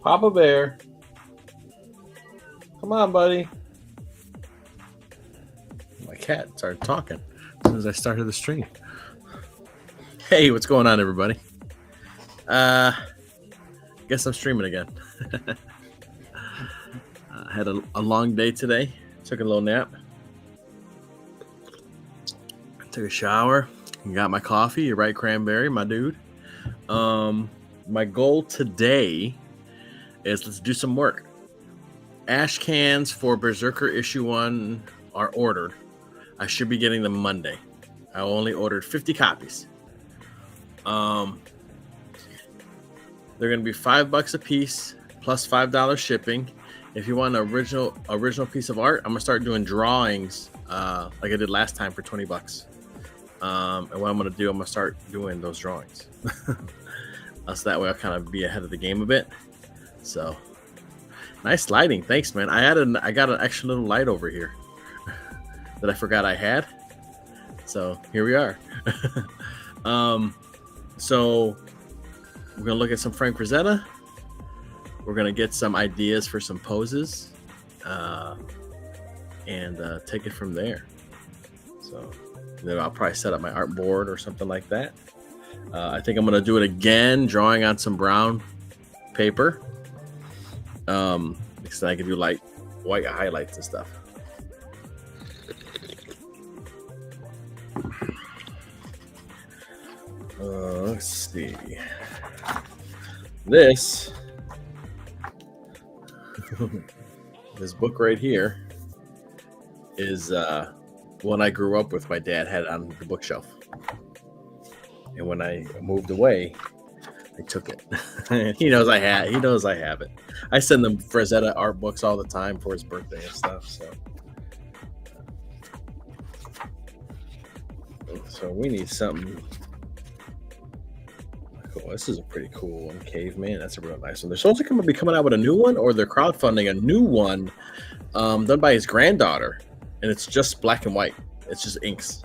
Papa Bear. Come on, buddy. My cat started talking as soon as I started the stream. Hey, what's going on, everybody? Guess I'm streaming again. I had a long day today. Took a little nap. Took a shower. Got my coffee. You're right, Cranberry, my dude. My goal today is let's do some work. Ash cans for Berserker issue 1 are ordered. I should be getting them Monday. I only ordered 50 copies. They're going to be $5 a piece plus $5 shipping. If you want an original piece of art, I'm going to start doing drawings like I did last time for $20. And what I'm going to do, I'm going to start doing those drawings. So that way I'll kind of be ahead of the game a bit. So nice lighting. Thanks, man. I got an extra little light over here that I forgot I had. So here we are. So we're going to look at some Frank Frazetta. We're going to get some ideas for some poses and take it from there. So then I'll probably set up my art board or something like that. I think I'm going to do it again, drawing on some brown paper. Because then I can do like white highlights and stuff. Let's see. This book right here is one I grew up with. My dad had it on the bookshelf, and when I moved away, I took it. He knows I have it. I send them Frazetta art books all the time for his birthday and stuff. So we need something. Cool. This is a pretty cool one, Caveman. That's a real nice one. They're supposed to be coming out with a new one, or they're crowdfunding a new one done by his granddaughter, and it's just black and white. It's just inks.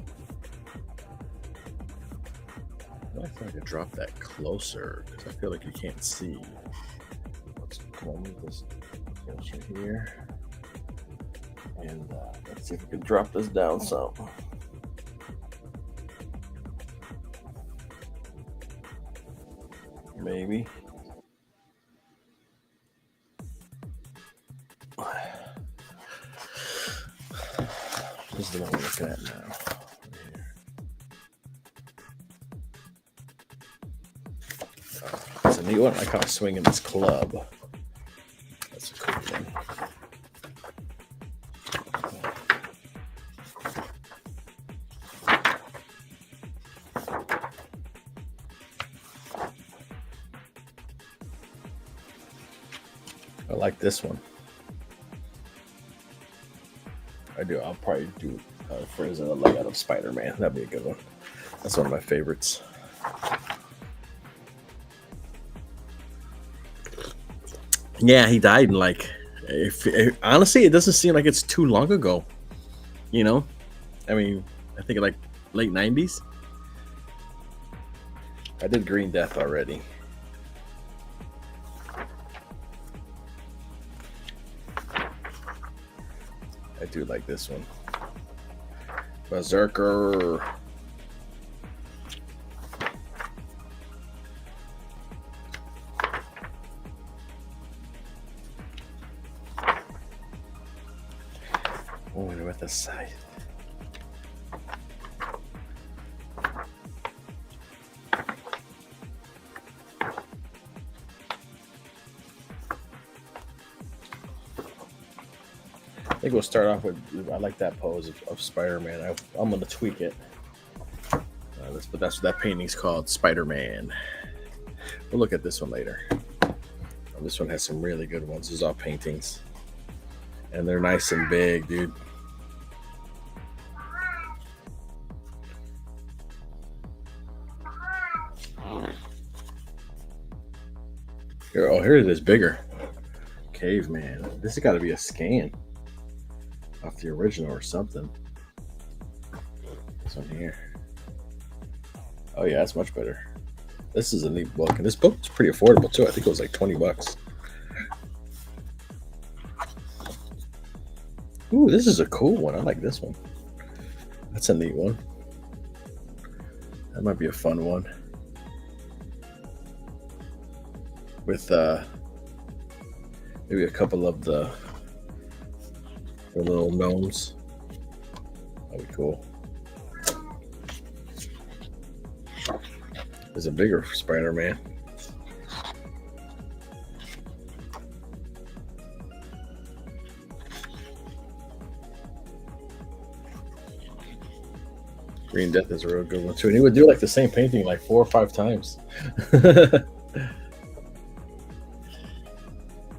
I think I could drop that closer because I feel like you can't see. Let's move this closer here, and let's see if we can drop this down some. Maybe. This is the one we're looking at now. It's a neat one. I caught swinging this club. That's a cool thing. I like this one. I do. I'll probably do Frazetta layout of Spider-Man. That'd be a good one. That's one of my favorites. Yeah, he died in honestly, it doesn't seem like it's too long ago. You know, I mean, I think like late 90s. I did Green Death already. I do like this one. Berserker. Oh, and with the scythe. I think we'll start off with, I like that pose of Spider-Man. I'm going to tweak it. But that's what that painting's called, Spider-Man. We'll look at this one later. This one has some really good ones. These are all paintings. And they're nice and big, dude. Here it is bigger. Caveman. This has got to be a scan off the original or something. This one here. Oh yeah, that's much better. This is a neat book, and this book is pretty affordable too. I think it was like $20. Ooh, this is a cool one. I like this one. That's a neat one. That might be a fun one. With maybe a couple of the little gnomes. That'd be cool. There's a bigger Spider-Man. Green Death is a real good one too. And he would do like the same painting like 4 or 5 times.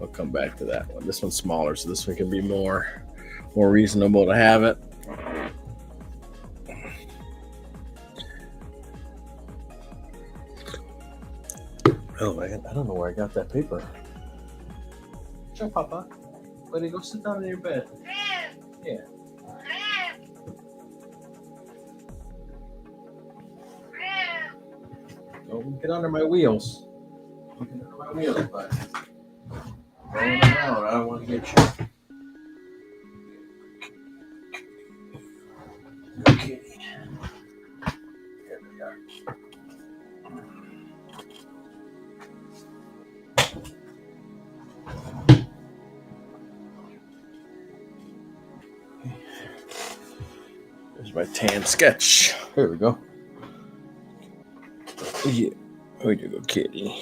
I'll come back to that one. This one's smaller, so this one can be more reasonable to have it. Oh, man, I don't know where I got that paper. Sure, Papa. Buddy, go sit down in your bed. Yeah. Don't get under my wheels. Get under my wheels, bud. Rolling around. I don't want to get you. Okay. Here we are. There's my tan sketch. Here we go. Yeah. Where you go, kitty?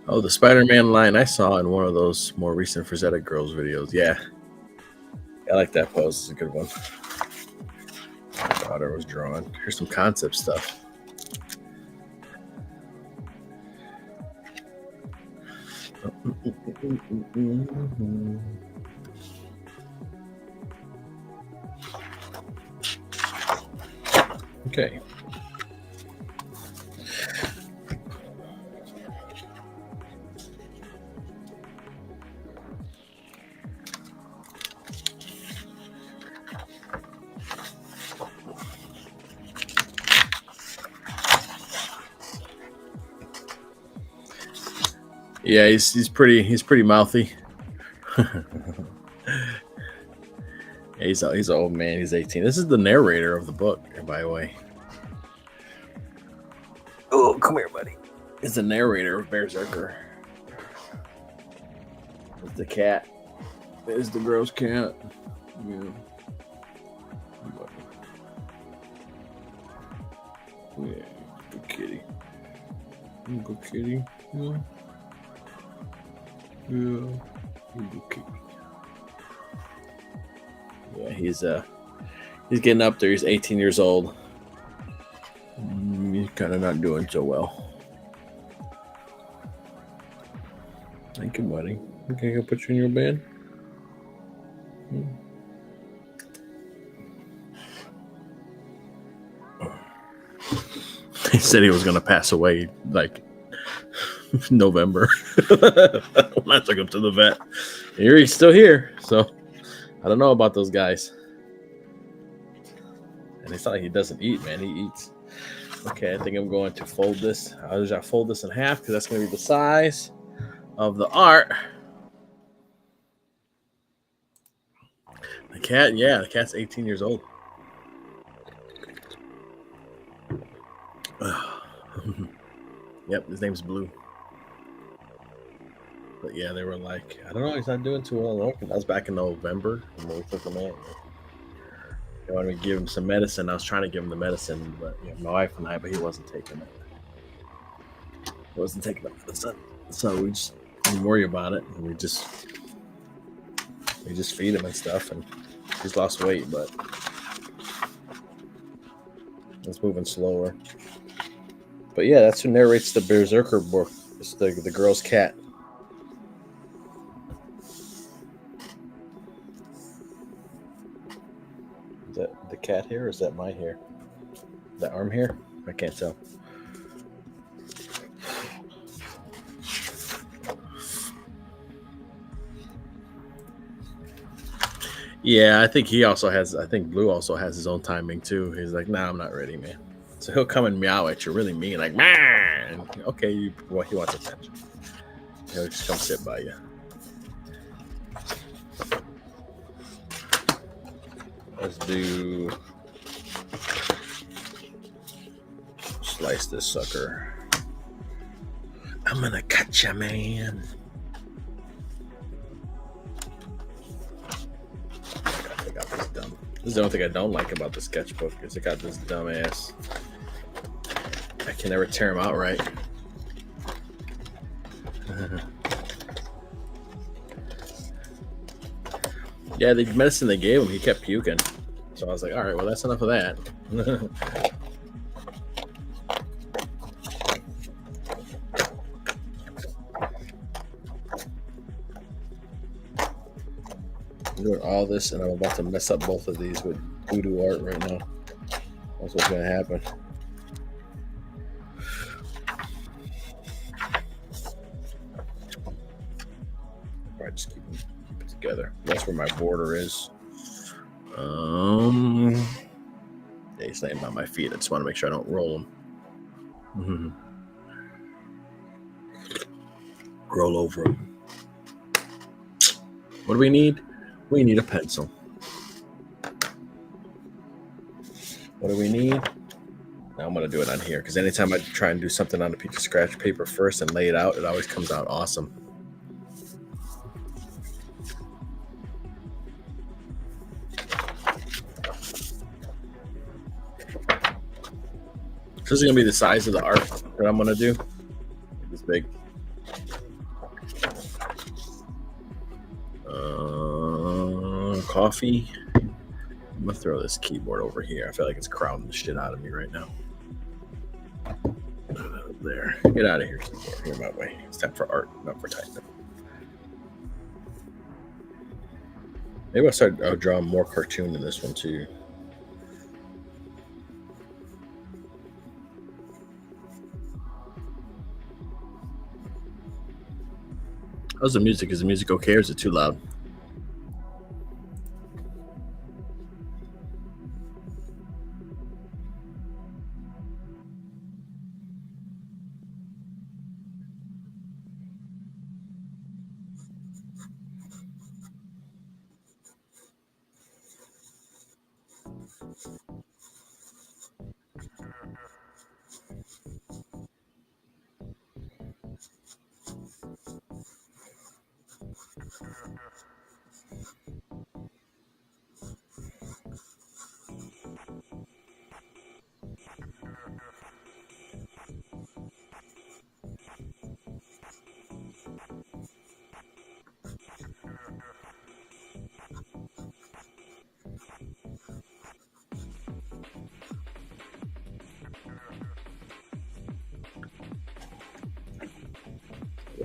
Oh, the Spider-Man line I saw in one of those more recent Frazetta Girls videos. Yeah. I like that pose. It's a good one. My daughter was drawing. Here's some concept stuff. Okay. Yeah, he's pretty mouthy. He's an old man. He's 18. This is the narrator of the book, by the way. Oh, come here, buddy. It's the narrator of BEARZERKER. It's the cat. There's the girl's cat. Yeah. Yeah, good kitty. Good kitty. Yeah. Yeah. Good kitty. Yeah, he's getting up there. He's 18 years old. He's kind of not doing so well. Thank you, buddy. Okay, I put you in your bed. He said he was going to pass away like November when I took him to the vet. Here he's still here, so I don't know about those guys. And it's not like he doesn't eat, man. He eats. Okay, I think I'm going to fold this. I'll just fold this in half because that's going to be the size of the art. The cat, yeah, the cat's 18 years old. Yep, his name's Blue. But yeah, they were like, I don't know, he's not doing too well. That was back in November when we took him in. They wanted me to give him some medicine. I was trying to give him the medicine, but my wife and I, but he wasn't taking it. He wasn't taking the medicine. So we just didn't worry about it. And we just feed him and stuff, and he's lost weight, but it's moving slower. But yeah, that's who narrates the BEARZERKER book. It's the girl's cat. Is that the cat hair or is that my hair? The arm hair? I can't tell. Yeah, I think Blue also has his own timing too. He's like, nah, I'm not ready, man. So he'll come and meow at you really mean, like, man. Okay, well, he wants attention. He'll just come sit by you. Let's do slice this sucker. I'm gonna cut ya, man. I got this dumb. This is the only thing I don't like about the sketchbook is it got this dumb ass. I can never tear them out right. Yeah, the medicine they gave him, he kept puking. So I was like, all right, well, that's enough of that. I'm doing all this, and I'm about to mess up both of these with voodoo art right now. That's what's going to happen. All right, just keep it together. That's where my border is. Yeah, he's laying by my feet. I just want to make sure I don't roll them. Roll over them. What do we need? We need a pencil. What do we need? Now I'm going to do it on here because anytime I try and do something on a piece of scratch paper first and lay it out, it always comes out awesome. This is going to be the size of the art that I'm going to do. It's big. Coffee. I'm going to throw this keyboard over here. I feel like it's crowding the shit out of me right now. There. Get out of here, keyboard. You're my way. It's time for art, not for typing. Maybe I'll start drawing more cartoon in this one too. How's the music? Is the music okay or is it too loud?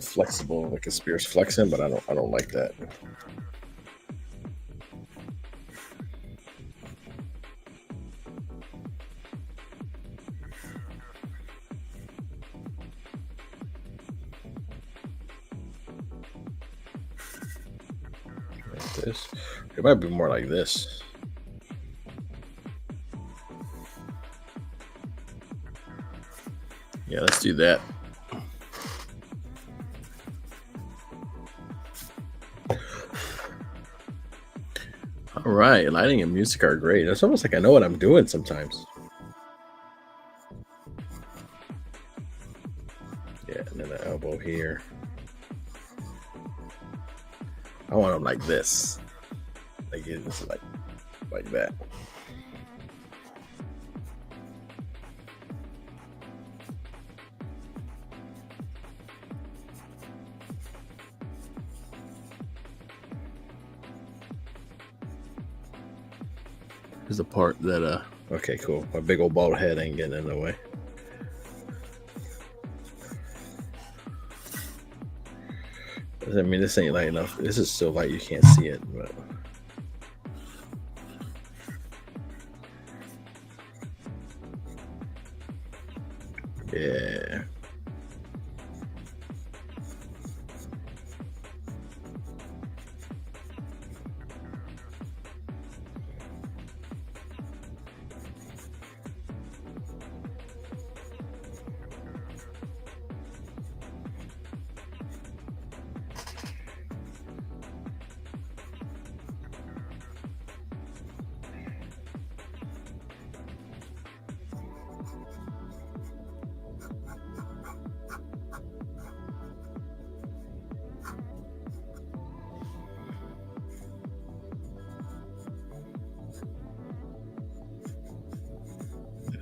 Flexible, like a spear's flexing, but I don't like that. Like this. It might be more like this. Yeah, let's do that. All right, lighting and music are great. It's almost like I know what I'm doing sometimes. Yeah, and then the elbow here. I want them like this. Like it's like that. Is the part that okay, cool. My big old bald head ain't getting in the way. I mean, this ain't light enough. This is so light you can't see it, but yeah.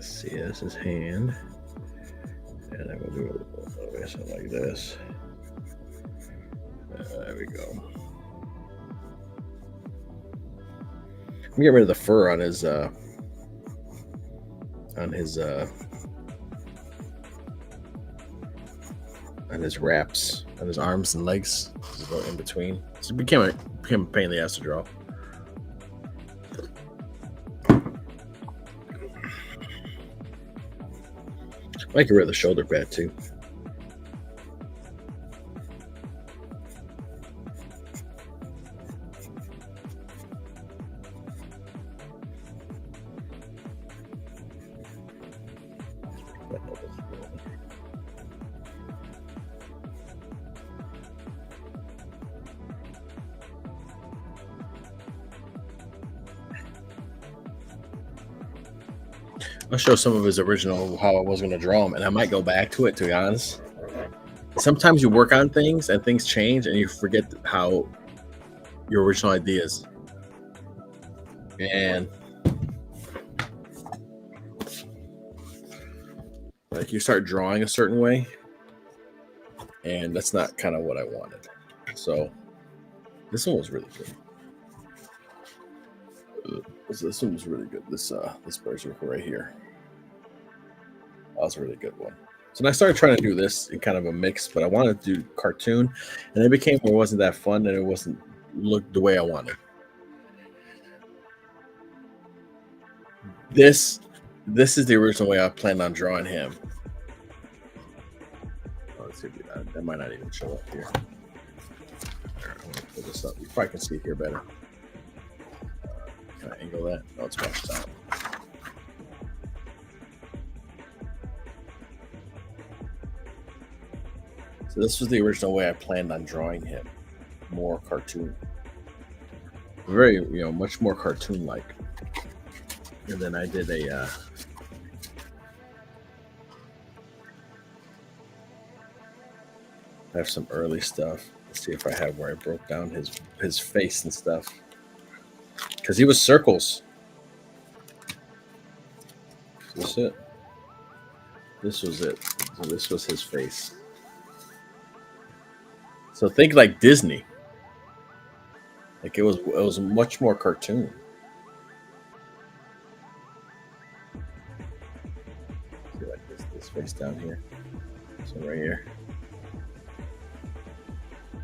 Let's see, that's his hand. And then we'll do something like this. There we go. I'm get rid of the fur on his wraps, on his arms and legs. Just go in between. So it became a pain in the ass to draw. I might get rid of the shoulder pad too. I'll show some of his original, how I was going to draw him, and I might go back to it, to be honest. Sometimes you work on things and things change and you forget how your original idea is. And like you start drawing a certain way, and that's not kind of what I wanted. So this one was really good. This one was really good. This Berserker right here. That was a really good one. So then I started trying to do this in kind of a mix, but I wanted to do cartoon, and it became where it wasn't that fun and it wasn't looked the way I wanted. This is the original way I planned on drawing him. Oh, let's see, that might not even show up here. I'm gonna pull this up. You probably can see it here better. Can I angle that? No, it's washed out. So this was the original way I planned on drawing him. More cartoon. Very, much more cartoon-like. And then I did I have some early stuff. Let's see if I have where I broke down his face and stuff. Because he was circles. Is this it? This was it. So this was his face. So think like Disney. Like it was much more cartoon. See, like this face down here. So right here.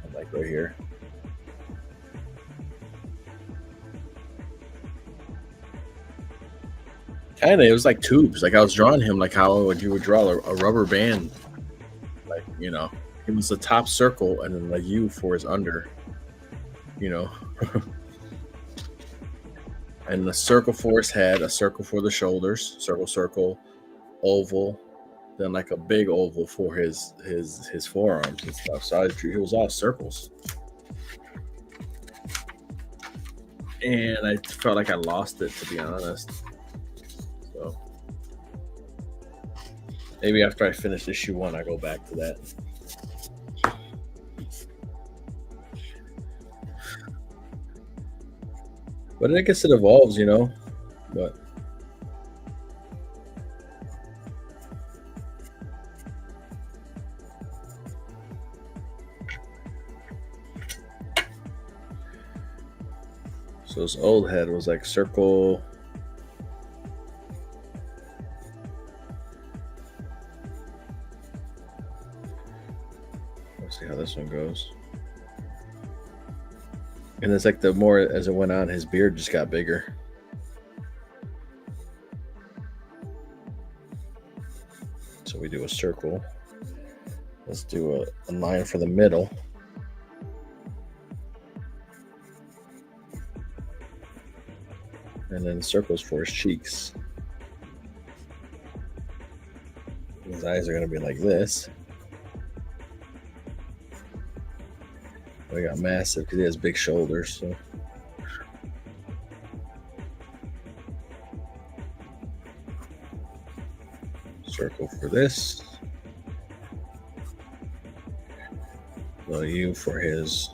And like right here. Kind of, it was like tubes. Like I was drawing him like how you would draw a rubber band. Like, it was the top circle and then like U for his under, and the circle for his head, a circle for the shoulders, circle, oval, then like a big oval for his forearms and stuff. So I drew, it was all circles. And I felt like I lost it, to be honest. So maybe after I finish issue 1, I go back to that. But I guess it evolves, But so his old head was like circle. Let's see how this one goes. And it's like the more as it went on, his beard just got bigger. So we do a circle. Let's do a line for the middle. And then circles for his cheeks. His eyes are going to be like this. We got massive because he has big shoulders. So circle for this. Little U for his.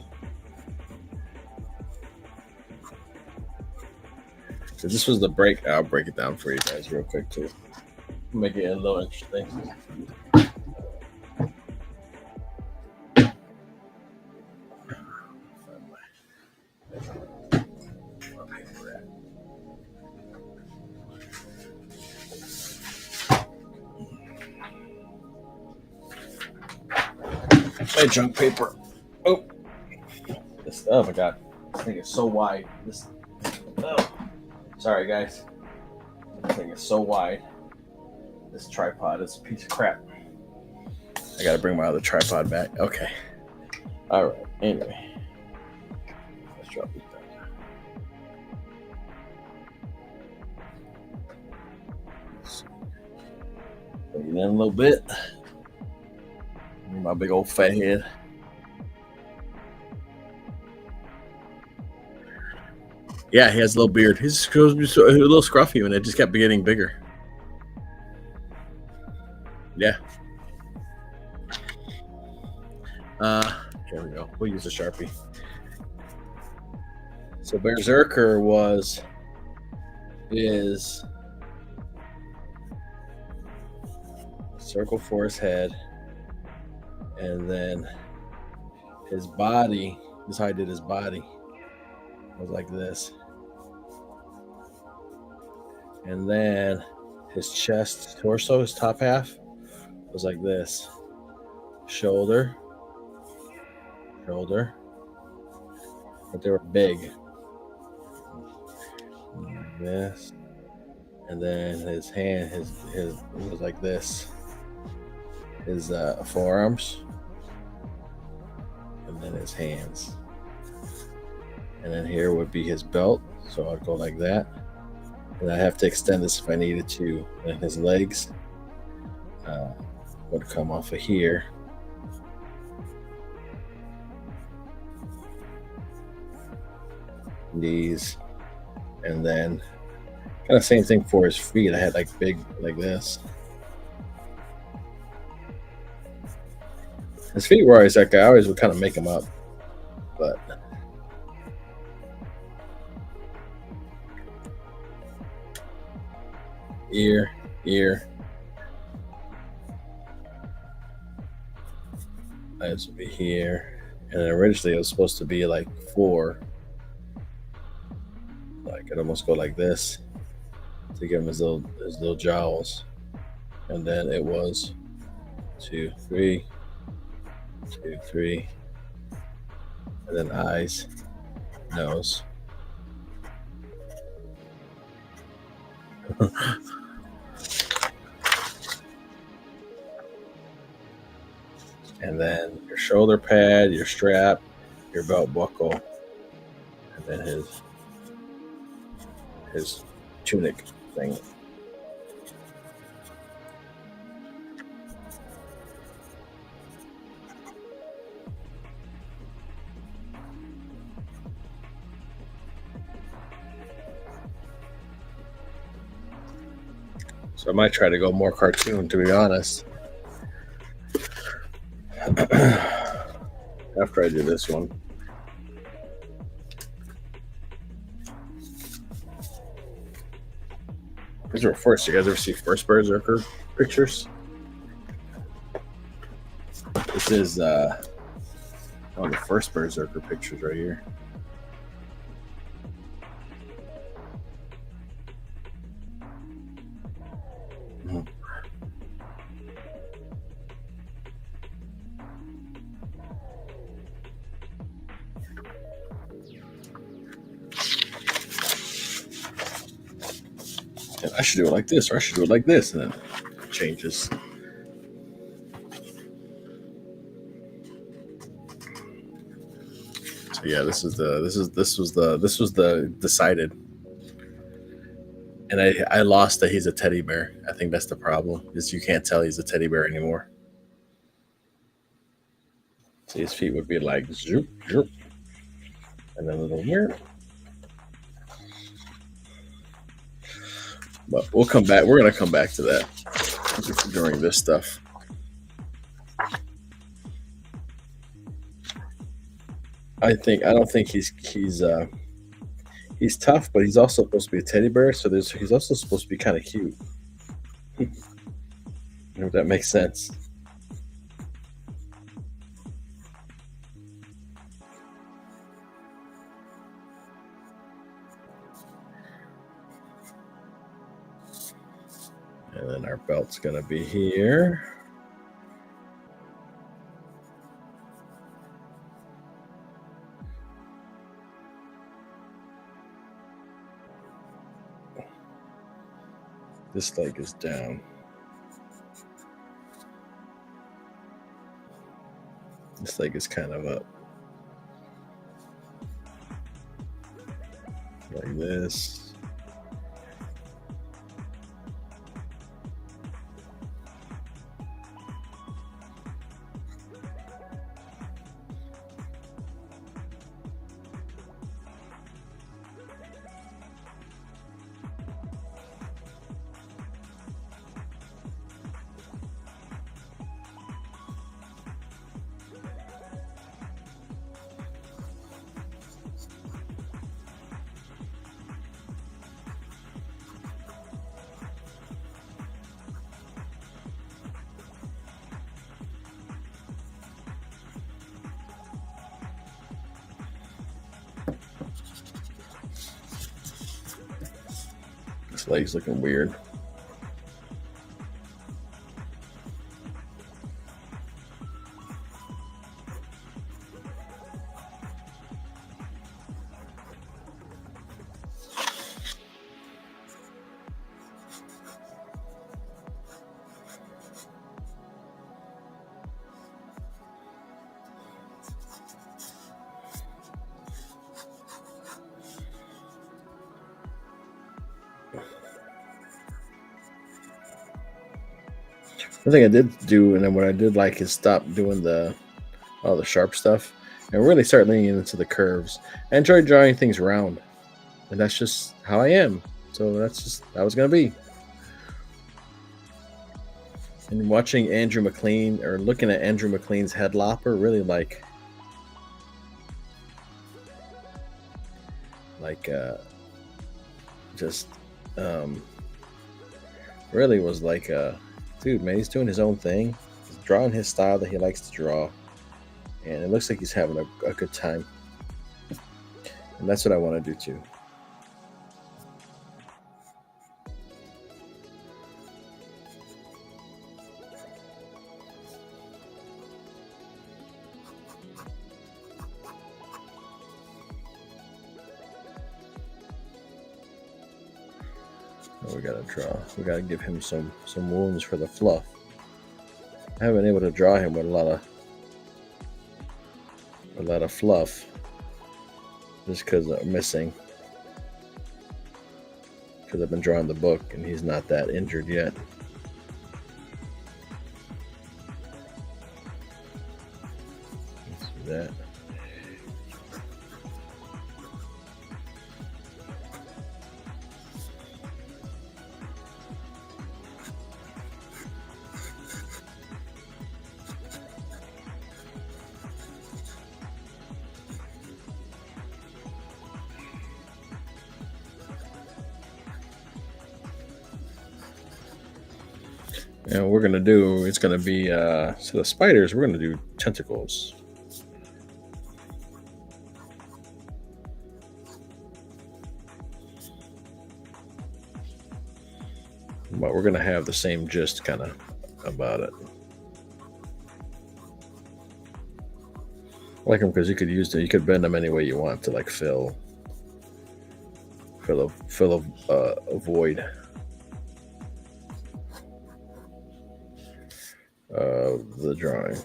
So this was the break. I'll break it down for you guys real quick too. Make it a little interesting. My junk paper. Oh, this. Oh my god, this thing is so wide. This. Oh, sorry guys. This thing is so wide. This tripod is a piece of crap. I gotta bring my other tripod back. Okay. All right. Anyway, let's drop it down. Bring it in a little bit. My big old fat head. Yeah, he has a little beard. He's supposed to be a little scruffy, and it just kept getting bigger. Yeah. Here we go. We'll use a Sharpie. So BEARZERKER is circle for his head, and then his body. This is how I did his body. It was like this, and then his chest, torso, his top half was like this. Shoulder, but they were big. Like this, and then his hand, his was like this. His forearms, and then his hands, and then here would be his belt. So I'd go like that, and I have to extend this if I needed to. And his legs would come off of here. Knees, and then kind of same thing for his feet. I had like big like this. His feet were always like I always would kind of make them up, but ear. Eyes would be here, and then originally it was supposed to be like 4. Like it almost go like this to give him his little jowls, and then it was 2, 3, 2, 3, and then eyes, nose. And then your shoulder pad, your strap, your belt buckle, and then his tunic thing. So I might try to go more cartoon, to be honest. After I do this one. These are first. You guys ever see first BEARZERKER pictures? This is one of the first BEARZERKER pictures right here. And I should do it like this, or I should do it like this, and then it changes. So yeah, this was the decided, and I lost that he's a teddy bear. I think that's the problem, is you can't tell he's a teddy bear anymore. See, his feet would be like zoop, zoop, and then a little here. But we'll come back. We're gonna come back to that during this stuff. I don't think he's tough, but he's also supposed to be a teddy bear. So he's also supposed to be kind of cute. If that makes sense. And then our belt's gonna be here. This leg is down. This leg is kind of up. Like this. This leg's looking weird. One thing I did do, and then what I did like is stop doing all the sharp stuff and really start leaning into the curves. I enjoy drawing things round, and that's just how I am. So that's just how it's gonna be. And watching Andrew McLean or looking at Andrew McLean's head lopper really really was like dude, man, he's doing his own thing. He's drawing his style that he likes to draw, and it looks like he's having a good time. And that's what I want to do too. We gotta draw. We gotta give him some wounds for the fluff. I haven't been able to draw him with a lot of fluff, just because I'm missing. Because I've been drawing the book, and he's not that injured yet. Let's do that. And what we're gonna do, it's gonna be so the spiders, we're gonna do tentacles. But we're gonna have the same gist kind of about it. I like them because you could use them, you could bend them any way you want to, like fill a void of the drawing.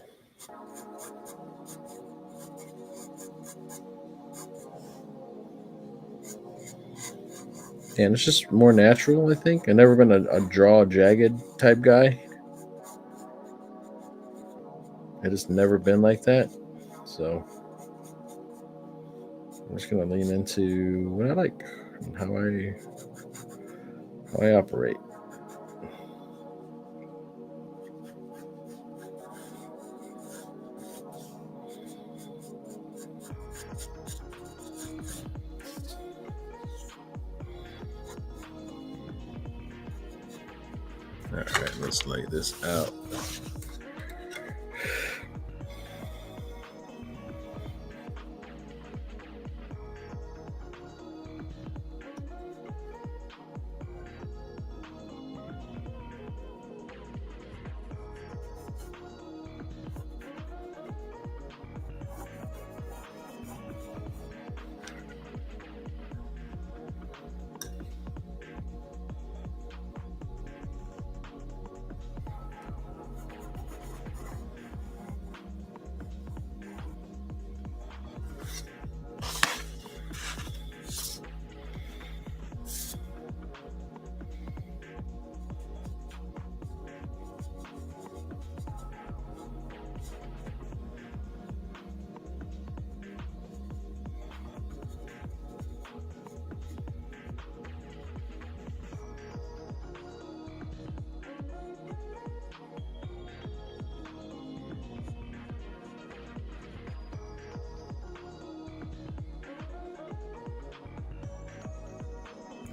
And it's just more natural, I think. I've never been a draw jagged type guy. It has never been like that. So I'm just gonna lean into what I like and how I operate. All right, let's Let's lay this out.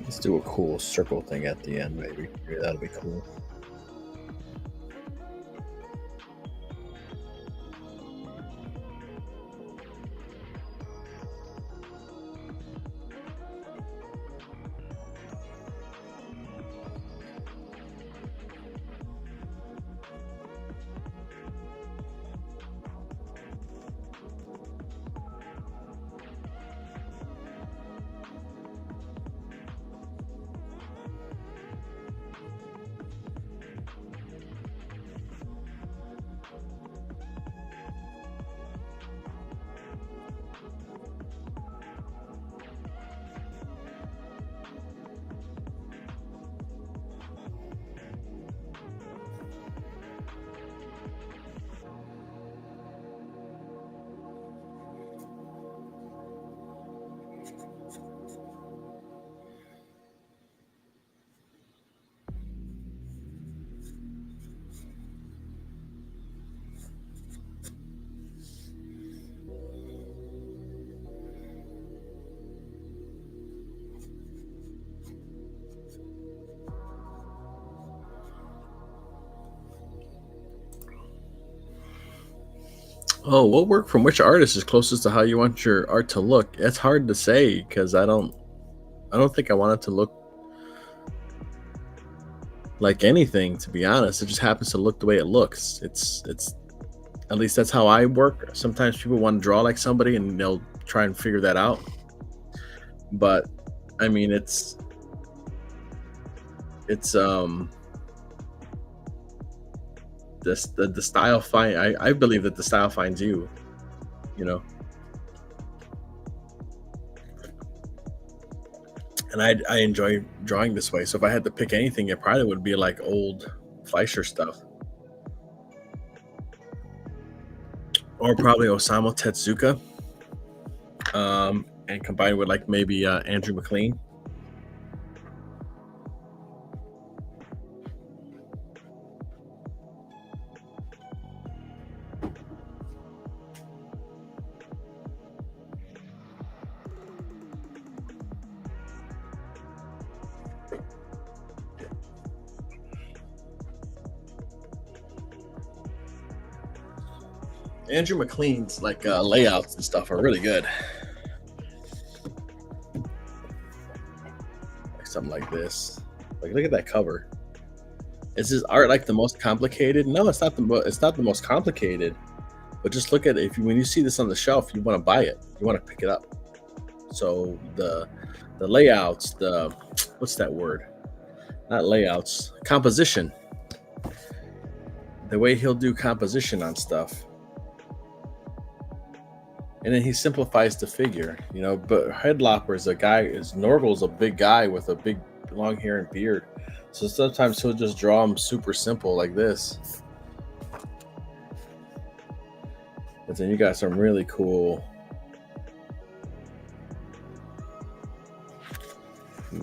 Let's do a cool circle thing at the end, maybe. Maybe that'll be cool. Oh, what work from which artist is closest to how you want your art to look? It's hard to say because I don't think I want it to look like anything, to be honest. It just happens to look the way it looks. It's at least that's how I work. Sometimes people want to draw like somebody and they'll try and figure that out. But I mean it's the style find I believe that the style finds you, you know. And I enjoy drawing this way. So if I had to pick anything, it probably would be like old Fleischer stuff. Or probably Osamu Tezuka, and combined with like maybe Andrew McLean. Andrew McLean's like layouts and stuff are really good. Like something like this. Like look at that cover. Is his art like the most complicated? No, it's not it's not the most complicated. But just look at it. If you, when you see this on the shelf, you want to buy it. You want to pick it up. So the layouts, the what's that word? Not layouts, composition. The way he'll do composition on stuff. And then he simplifies the figure, you know. But Headlopper is a guy, is Norgal's a big guy with a big long hair and beard. So sometimes he'll just draw them super simple like this. But then you got some really cool,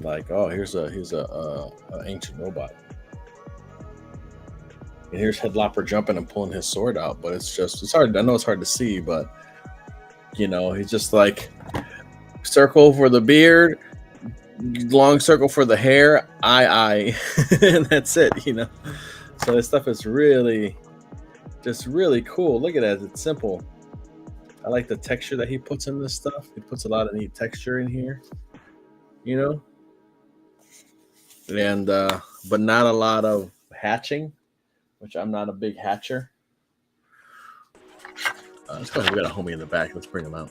like, oh, here's a ancient robot. And here's Headlopper jumping and pulling his sword out, but it's hard. I know it's hard to see, but you know, he's just like circle for the beard, long circle for the hair, eye, and that's it, you know. So this stuff is really, just really cool. Look at that. It's simple. I like the texture that he puts in this stuff. He puts a lot of neat texture in here, you know, and but not a lot of hatching, which I'm not a big hatcher. Let's go ahead. We got a homie in the back. Let's bring him out.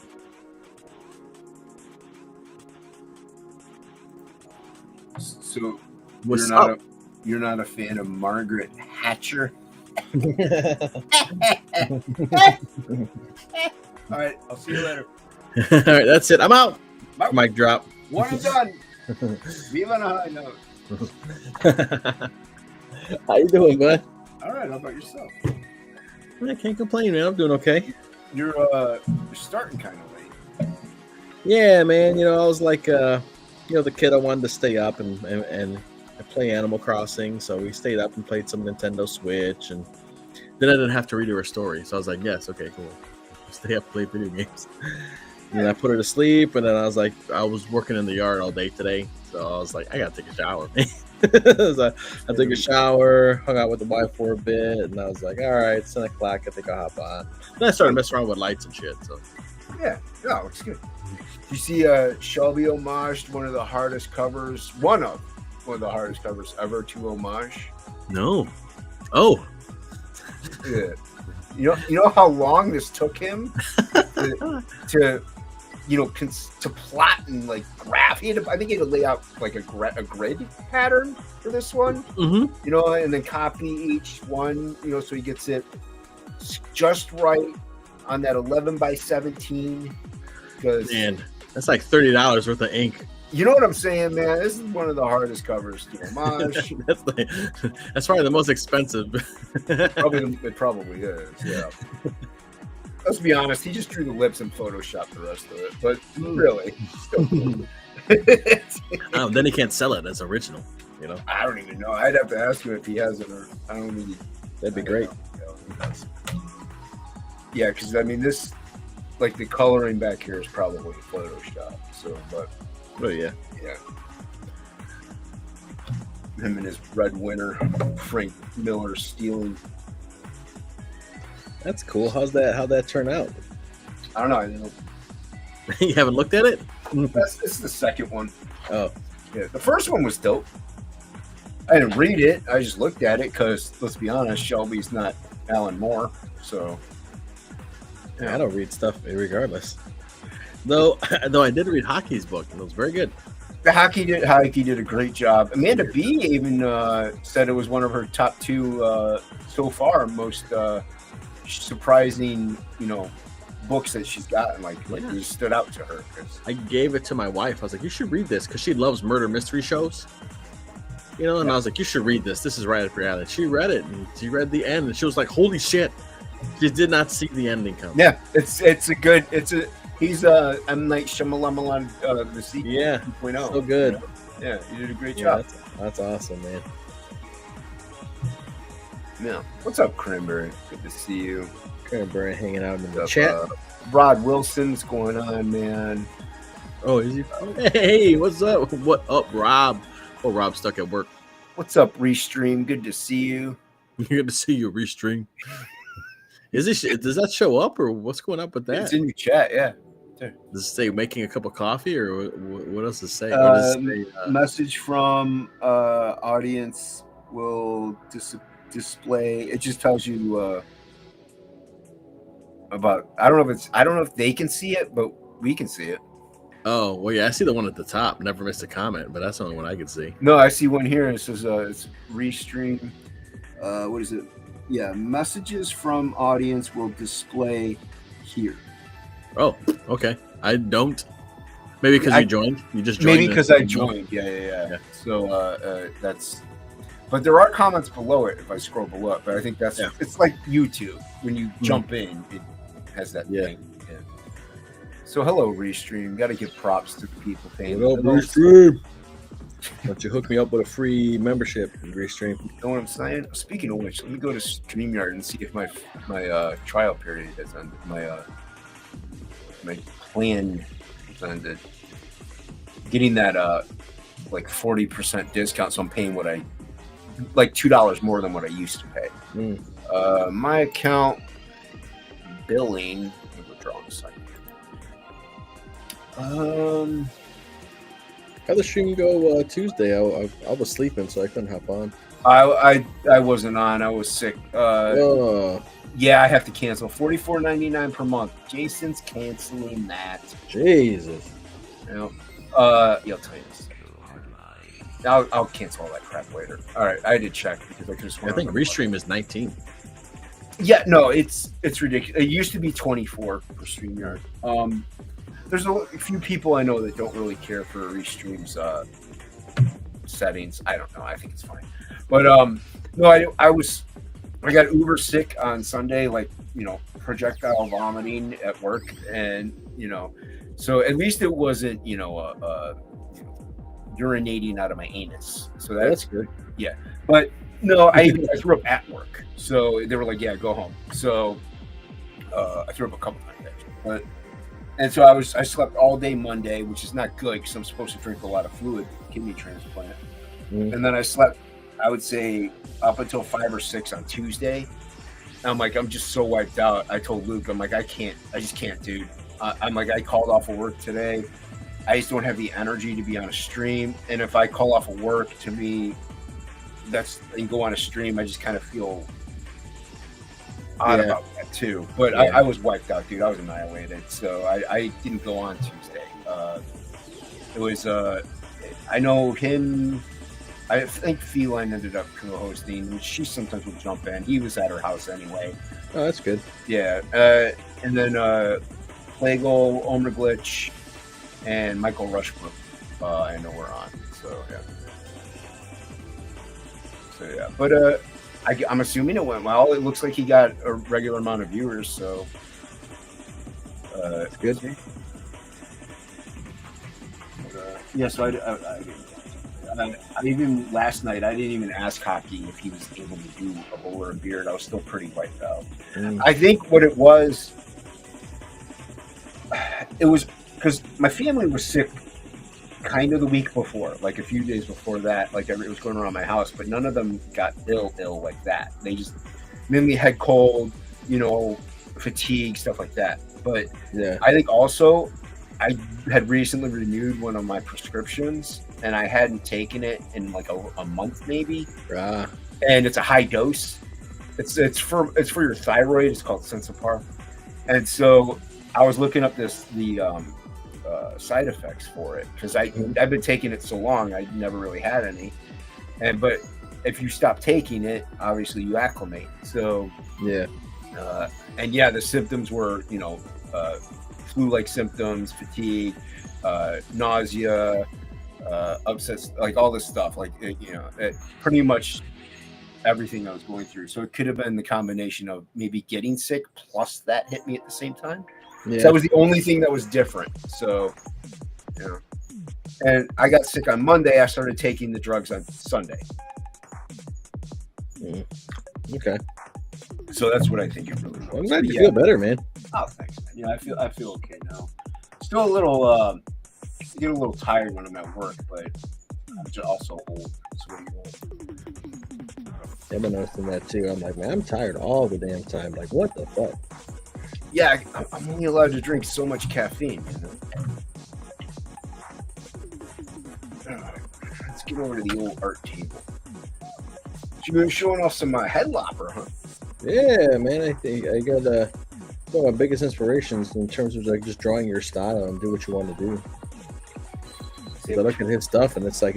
So What's up? You're not a fan of Margaret Hatcher? All right, I'll see you later. All right, that's it. I'm out. Bye. Mic drop. One and done. Leave on a high note. How you doing, bud? All right, how about yourself? I can't complain, man. I'm doing okay. You're starting kind of late. Yeah, man. You know, I was like, the kid I wanted to stay up and play Animal Crossing, so we stayed up and played some Nintendo Switch, and then I didn't have to read her a story, so I was like, yes, okay, cool. Stay up, play video games. And then I put her to sleep, and then I was like, I was working in the yard all day today, so I was like, I gotta take a shower, man. So I took a shower, hung out with the wife for a bit, and I was like, all right, it's 10 o'clock, I think I'll hop on. Then I started messing around with lights and shit. So yeah, no, it's good. You see, Shelby homaged one of the hardest covers ever to homage. No. Oh. Yeah. You know how long this took him to plot and like graph. I think he had to lay out like a grid pattern for this one. Mm-hmm. You know, and then copy each one. You know, so he gets it just right on that 11 by 17. Because man, that's like $30 worth of ink. You know what I'm saying, man? This is one of the hardest covers to homage. That's probably the most expensive. It probably is, yeah. Let's be honest, he just drew the lips and photoshopped the rest of it. But really, then he can't sell it as original, you know? I don't even know. I'd have to ask him if he has it, or I don't think that'd be great. Yeah, because I mean, this, like the coloring back here is probably Photoshop. So, but. Oh yeah. Him and his red winter, Frank Miller stealing. That's cool. How'd that turn out? I don't know. I don't know. You haven't looked at it? This is the second one. Oh. Yeah. The first one was dope. I didn't read it. I just looked at it because, let's be honest, Shelby's not Alan Moore. So. Yeah, I don't read stuff regardless. Though I did read Hockey's book, and it was very good. The Hockey did a great job. Amanda B even said it was one of her top 2 so far most surprising, books that she's gotten. Like really stood out to her. I gave it to my wife. I was like, you should read this because she loves murder mystery shows. And I was like, you should read this. This is right up your alley. She read it, and she read the end, and she was like, holy shit. She did not see the ending coming. Yeah, he's M. Night Shyamalan, the sequel. Yeah, 2.0. So good. Yeah, you did a great job. That's awesome, man. Yeah. What's up, Cranberry? Good to see you. Cranberry hanging out in the chat. Rod Wilson's going on, man. Oh, is he? Hey, what's up? What up, Rob? Oh, Rob's stuck at work. What's up, Restream? Good to see you. Good to see you, Restream. Does that show up, or what's going on with that? It's in your chat, yeah. Does it say making a cup of coffee, or what else does it say? Message from audience will display. It just tells you about. I don't know if they can see it, but we can see it. Oh well, yeah. I see the one at the top. Never missed a comment, but that's the only one I can see. No, I see one here. It says it's Restream. What is it? Yeah, messages from audience will display here. Oh, okay. I don't. Maybe because you joined. You just joined. Maybe because I joined. Yeah. So that's. But there are comments below it if I scroll below it. But I think that's it's like YouTube when you jump in, it has that thing. Yeah. So hello, Restream. Got to give props to the people paying. Hello, Restream. Why don't you hook me up with a free membership in Restream? You know what I'm saying? Speaking of which, let me go to StreamYard and see if my trial period has ended. My plan has ended. Getting that like 40% discount, so I'm paying what I like $2 more than what I used to pay. My account billing. Withdraw in a second. How'd the stream go Tuesday? I was sleeping, so I couldn't hop on. I wasn't on. I was sick. Yeah, I have to cancel. $44.99 per month. Jason's canceling that. Jesus. Yeah, I'll tell you this. I'll cancel all that crap later. All right, I did check because I just. I think Restream is 19. Yeah, no, it's ridiculous. It used to be 24 for StreamYard. There's a few people I know that don't really care for Restream's settings. I don't know. I think it's fine. But no, I got uber sick on Sunday, like, projectile vomiting at work, and so at least it wasn't urinating out of my anus. So that's good. Yeah, but no, I threw up at work. So they were like, "Yeah, go home." So I threw up a couple times actually, and so I slept all day Monday, which is not good because I'm supposed to drink a lot of fluid, kidney transplant, and then I slept, I would say, up until 5 or 6 on Tuesday. And I'm like, I'm just so wiped out. I told Luke, I'm like, I just can't, dude. I'm like, I called off of work today. I just don't have the energy to be on a stream. And if I call off of work, to me, and go on a stream, I just kind of feel odd about that too. But I was wiped out, dude. I was annihilated. So I didn't go on Tuesday. It was, I know him. I think Feline ended up co-hosting, which she sometimes would jump in. He was at her house anyway. Oh, that's good. Yeah. And then Plagle, Omer Glitch, and Michael Rushbrook, I know we're on. So, yeah. But I'm assuming it went well. It looks like he got a regular amount of viewers, so it's good. Yeah, so I even last night, I didn't even ask Hockey if he was able to do a bowl or a beard. I was still pretty wiped out. I think what it was because my family was sick kind of the week before, like a few days before that. Like it was going around my house, but none of them got ill like that. They just mainly had cold, fatigue, stuff like that. But I think also I had recently renewed one of my prescriptions, and I hadn't taken it in like a month maybe. And it's a high dose. It's for your thyroid. It's called Sensipar. And so I was looking up the side effects for it because I've been taking it so long, I never really had any. But if you stop taking it, obviously you acclimate. So the symptoms were flu-like symptoms, fatigue, nausea, upsets, like all this stuff, like pretty much everything I was going through. So it could have been the combination of maybe getting sick plus that hit me at the same time. So that was the only thing that was different. So and I got sick on Monday. I started taking the drugs on Sunday. Okay. So that's what I think it really was. I'm glad you feel better, man. Oh, thanks, man. Yeah, I feel okay now. Still a little get a little tired when I'm at work, but I'm just also old. I've been noticing that too. I'm like, man, I'm tired all the damn time. Like, what the fuck? Yeah, I'm only allowed to drink so much caffeine. Let's get over to the old art table. You've been showing off some headlopper, huh? Yeah, man. I think I got one of my biggest inspirations in terms of like just drawing your style and do what you want to do. So I look at his stuff and it's like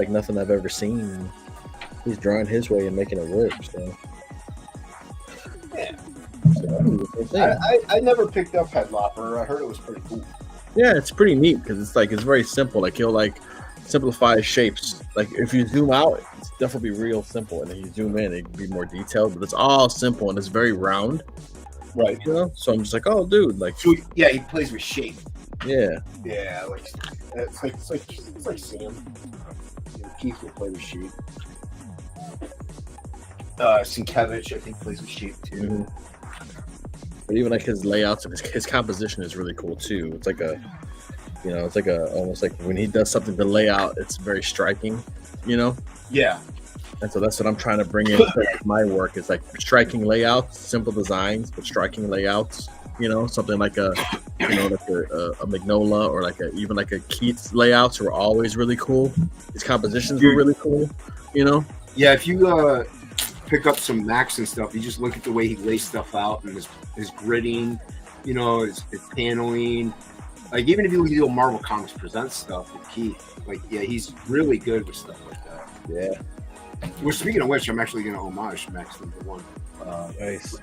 nothing I've ever seen. And he's drawing his way and making it work. So yeah. I never picked up headlopper. I heard it was pretty cool. Yeah, it's pretty neat because it's very simple. Like he'll like simplify shapes. Like if you zoom out, it's definitely real simple, and if you zoom in, it can be more detailed. But it's all simple and it's very round. Right. So I'm just like, oh, dude, like. So, yeah, he plays with shape. Yeah. Yeah, like it's like Sam. Keith will play with shape. Sienkiewicz, I think, plays with shape too. But even like his layouts and his composition is really cool too. It's like almost like when he does something, the layout, it's very striking. Yeah. And so that's what I'm trying to bring into my work. Is like striking layouts, simple designs, but striking layouts. You know, something like a Magnola or even like a Keith's layouts were always really cool. His compositions were really cool. You know. Yeah, if you pick up some Max and stuff, you just look at the way he lays stuff out and his gridding, you know, his paneling. Like even if you look at the old Marvel Comics Presents stuff with Keith, like yeah, he's really good with stuff like that. Yeah. Well, speaking of which, I'm actually going to homage Max #1. Nice.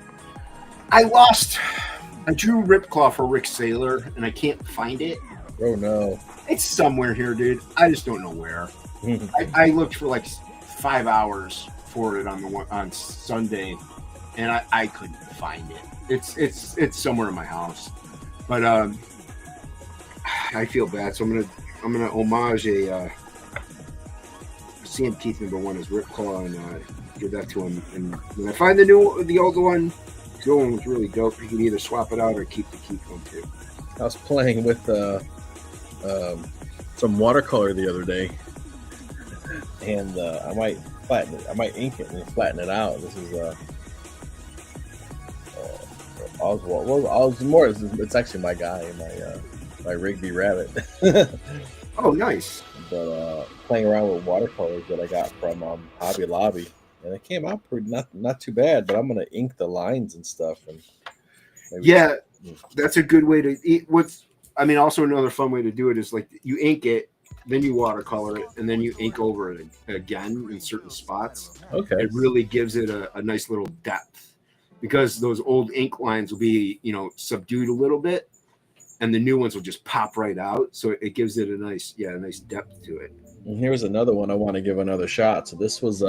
I drew Ripclaw for Rick Saylor, and I can't find it. Oh no. It's somewhere here, dude. I just don't know where. I looked for like 5 hours for it on Sunday, and I couldn't find it. It's somewhere in my house, but I feel bad, so I'm gonna homage a CM Keith #1 as Ripclaw and give that to him. And when I find the old one. The old one was really dope. You can either swap it out or keep the Keith one too. I was playing with some watercolor the other day, and I might flatten it. I might ink it and flatten it out. This is Oswald. Well, Osmore. It's actually my guy, my Rigby Rabbit. Oh, nice. But playing around with watercolors that I got from Hobby Lobby. And it came out pretty not too bad, but I'm gonna ink the lines and stuff. And yeah, that's a good way to eat. Also another fun way to do it is like you ink it, then you watercolor it, and then you ink over it again in certain spots. Okay, it really gives it a nice little depth because those old ink lines will be subdued a little bit, and the new ones will just pop right out. So it gives it a nice depth to it. And here's another one I want to give another shot. So this was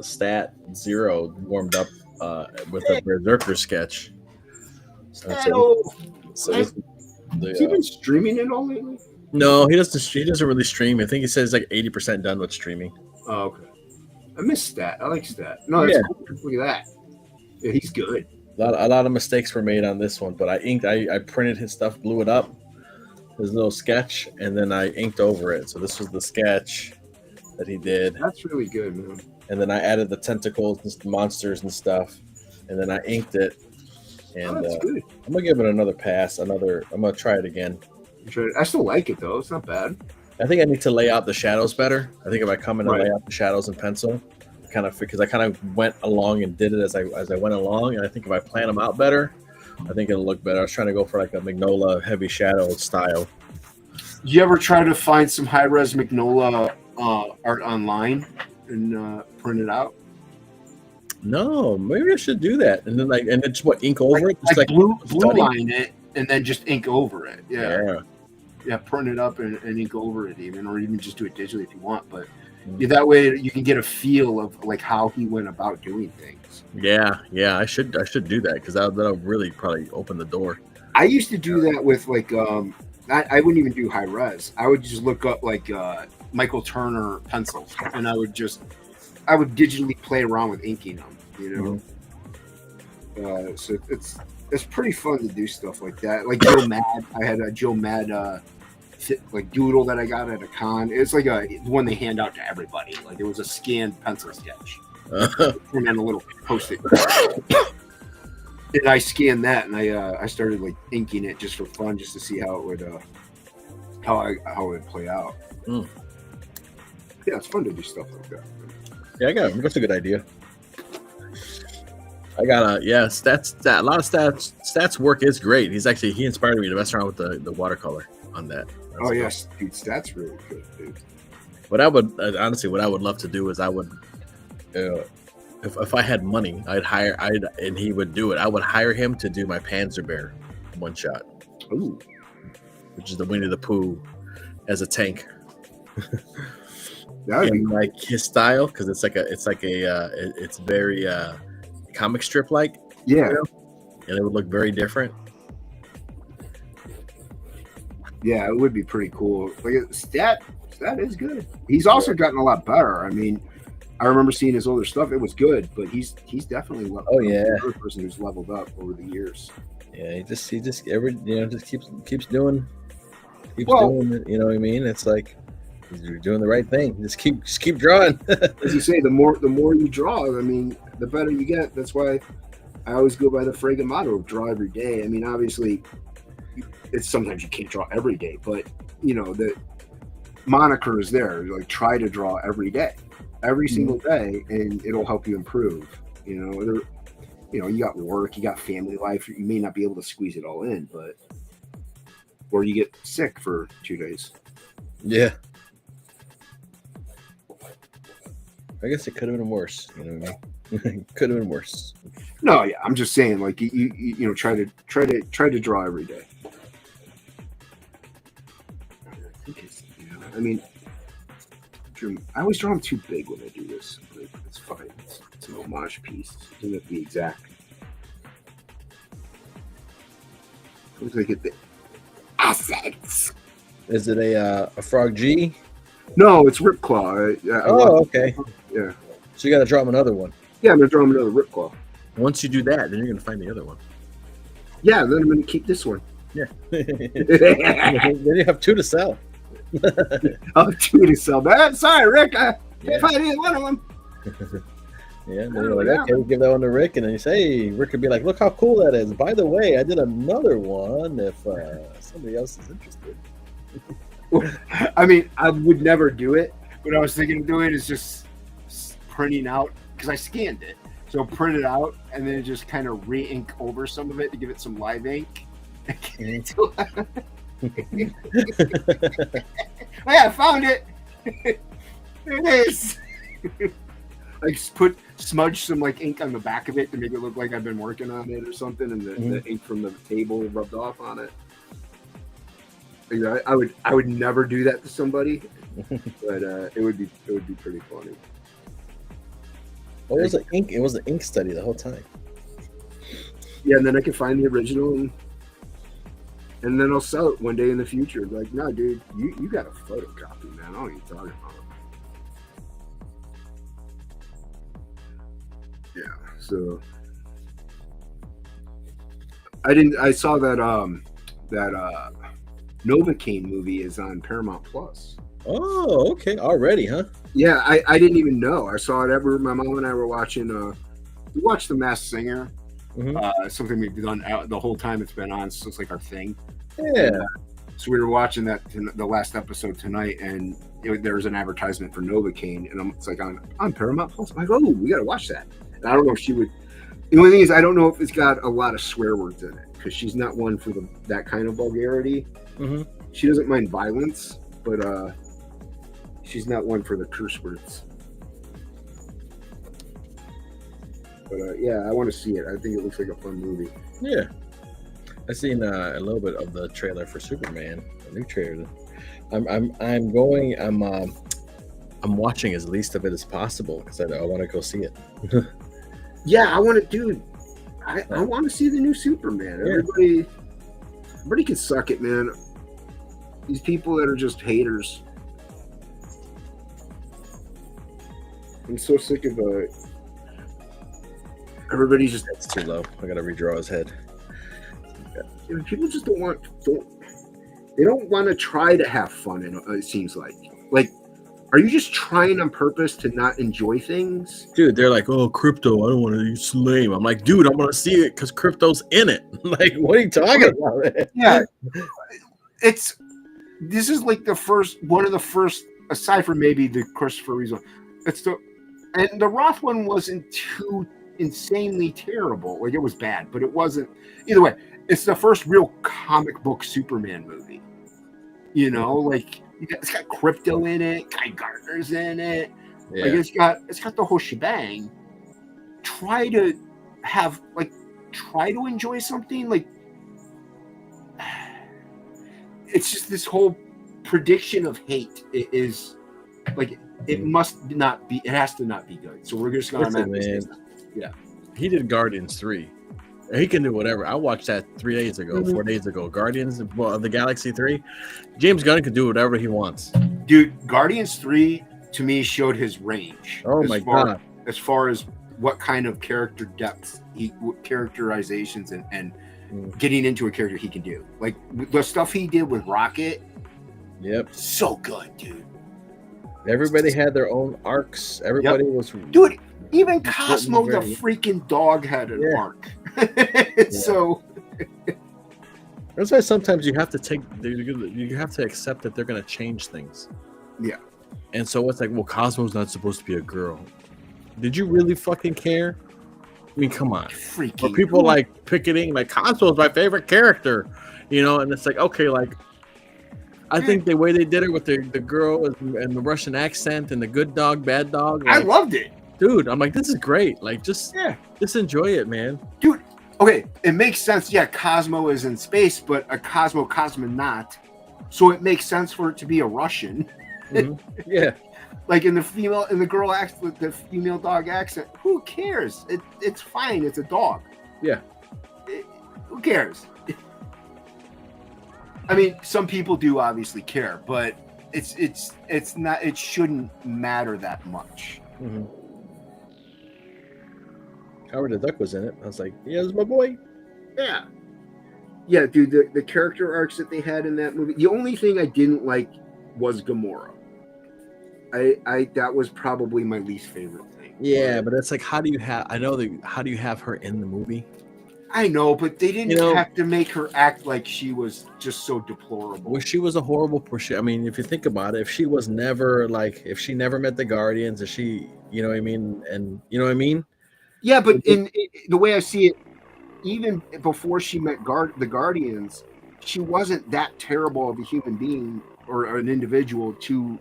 Stat Zero warmed up with a Berserker sketch. Has he been streaming it all lately? No, he doesn't. He doesn't really stream. I think he says like 80% done with streaming. Oh, okay. I miss Stat. I like Stat. No, that's cool. Look at that. Yeah, he's good. A lot of mistakes were made on this one, but I printed his stuff, blew it up. His little sketch, and then I inked over it. So this was the sketch that he did. That's really good, man. And then I added the tentacles and the monsters and stuff, and then I inked it. And that's good. I'm gonna give it another pass. I'm gonna try it again. I still like it though. It's not bad. I think I need to lay out the shadows better. I think if I come in and lay out the shadows in pencil, because I kind of went along and did it as I went along, and I think if I plan them out better, I think it'll look better. I was trying to go for like a Magnola heavy shadow style. Did you ever try to find some high-res Magnola art online and print it out? No, maybe I should do that. And then just ink over it, just like blue line it, and then just ink over it. Yeah, print it up and ink over it, or even just do it digitally if you want. But that way you can get a feel of like how he went about doing things. Yeah, I should do that because that'll really probably open the door. I used to do that with like I wouldn't even do high res. I would just look up like Michael Turner pencils, and I would digitally play around with inking them. So it's pretty fun to do stuff like that. Like Joe Mad, I had a Joe Mad like doodle that I got at a con. It's like the one they hand out to everybody. Like it was a scanned pencil sketch. And then a little post-it. And I scanned that, and I started like inking it just for fun, just to see how it would play out. Yeah, it's fun to do stuff like that. Yeah, that's a good idea. I got a lot of stats work is great. He inspired me to mess around with the watercolor on that. Oh yes, dude, Stats really good, dude. What I would love to do is if I had money, and he would do it. I would hire him to do my Panzer Bear one shot. Ooh, which is the Winnie the Pooh as a tank. And like his style, because it's very comic strip like. Yeah, and it would look very different. Yeah, it would be pretty cool. Like Stat is good. He's also gotten a lot better. I mean, I remember seeing his older stuff. It was good, but he's definitely another person who's leveled up over the years. Yeah, he just keeps doing it. You know what I mean? It's like You're doing the right thing. Just keep drawing. As you say, the more you draw, I mean, the better you get. That's why I always go by the friggin' motto of draw every day. I mean, obviously, it's sometimes you can't draw every day, but the moniker is there. Like, try to draw every day, every single day, and it'll help you improve. You got work, you got family life. You may not be able to squeeze it all in, or you get sick for 2 days. Yeah. I guess it could have been worse. You know what I mean? Could have been worse. No, yeah, I'm just saying, like, you try to draw every day. I mean, I always draw them too big when I do this. But it's fine. It's an homage piece. It doesn't have to be exact. Looks like the assets. Is it a Frog G? No, it's Ripclaw. Okay. Yeah. So you got to draw him another one. Yeah, I'm gonna draw him another Ripclaw. Once you do that, then you're gonna find the other one. Yeah, then I'm gonna keep this one. Yeah. Then you have 2 to sell. Oh, 2 to sell. Man, sorry, Rick. I can't find either one of them. Yeah, and then you're like, okay, we'll give that one to Rick, and then you say, hey, Rick could be like, look how cool that is. By the way, I did another one if somebody else is interested. I mean, I would never do it. What I was thinking of doing is just printing out, because I scanned it. So print it out and then just kind of re-ink over some of it to give it some live ink. Oh, yeah, I found it. There it is. Like, smudge some like ink on the back of it to make it look like I've been working on it or something, and the ink from the table rubbed off on it. I would never do that to somebody, but it would be pretty funny. What was the ink? It was the ink study the whole time. Yeah, and then I can find the original, and then I'll sell it one day in the future. Like, no, dude, you got a photocopy, man. I don't know what you're talking about. Yeah, so I saw that Novocaine movie is on Paramount Plus. Oh, okay, already, huh? Yeah, I didn't even know. I saw it my mom and I were watching. We watched The Masked Singer. Something we've done the whole time it's been on. So it's like our thing. Yeah. So we were watching that the last episode tonight, and there was an advertisement for Novocaine, and it's like on Paramount Plus. I'm like, oh, we got to watch that. And I don't know if she would. The only thing is, I don't know if it's got a lot of swear words in it, because she's not one for that kind of vulgarity. She doesn't mind violence, but she's not one for the curse words. But yeah, I want to see it. I think it looks like a fun movie. Yeah, I seen a little bit of the trailer for Superman, a new trailer. I'm watching as least of it as possible because I want to go see it. Yeah, I want to do. I want to see the new Superman. Everybody can suck it, man. These people that are just haters. I'm so sick of everybody's just. It's too low. I gotta redraw his head. People just don't want to try to have fun. It seems like, are you just trying on purpose to not enjoy things? Dude, they're like, oh, crypto, I don't want to use lame. I'm like, dude, I want to see it because crypto's in it. Like, what are you talking about? Yeah. This is like one of the first, aside from maybe the Christopher Reeve one. And the Roth one wasn't too insanely terrible. Like, it was bad, but it wasn't. Either way, it's the first real comic book Superman movie. Like, it's got crypto in it, Guy Gardner's in it. Yeah. Like, it's got the whole shebang. Try to enjoy something. Like, it's just this whole prediction of hate is like, it has to not be good. So we're just gonna yeah. He did Guardians 3. He can do whatever. I watched that 4 days ago. Guardians of the Galaxy 3. James Gunn can do whatever he wants. Dude, Guardians 3 to me showed his range. Oh my God. As far as what kind of character depth, characterizations and getting into a character he can do. Like the stuff he did with Rocket. Yep. So good, dude. Everybody had their own arcs. Everybody was, dude. Even written Cosmo the very- freaking dog had an Yeah. arc. So that's why sometimes you have to you have to accept that they're going to change things. Yeah. And so it's like, well, Cosmo's not supposed to be a girl. Did you really fucking care? I mean, come on. freaking Or people cool. like picketing, like Cosmo's my favorite character, you know, and it's like, okay, like I think the way they did it with the girl and the Russian accent and the good dog, bad dog, I like, loved it, dude. I'm like, this is great. Like, just enjoy it, man. dude. Okay, it makes sense. Yeah, Cosmo is in space, but a cosmonaut, so it makes sense for it to be a Russian. Mm-hmm. Yeah, like in the girl accent with the female dog accent. Who cares? It's fine. It's a dog. Yeah. Who cares? I mean, some people do obviously care, but it's not. It shouldn't matter that much. Mm-hmm. Howard the Duck was in it. I was like, yeah, this is my boy. Yeah. Yeah, dude, the character arcs that they had in that movie. The only thing I didn't like was Gamora. I that was probably my least favorite thing. Yeah, but it's like, how do you have her in the movie? I know, but they didn't have to make her act like she was just so deplorable. Well, she was a horrible person. I mean, if you think about it, if she never met the Guardians, if she, you know what I mean, and you know what I mean. Yeah, but in the way I see it, even before she met the Guardians, she wasn't that terrible of a human being or an individual to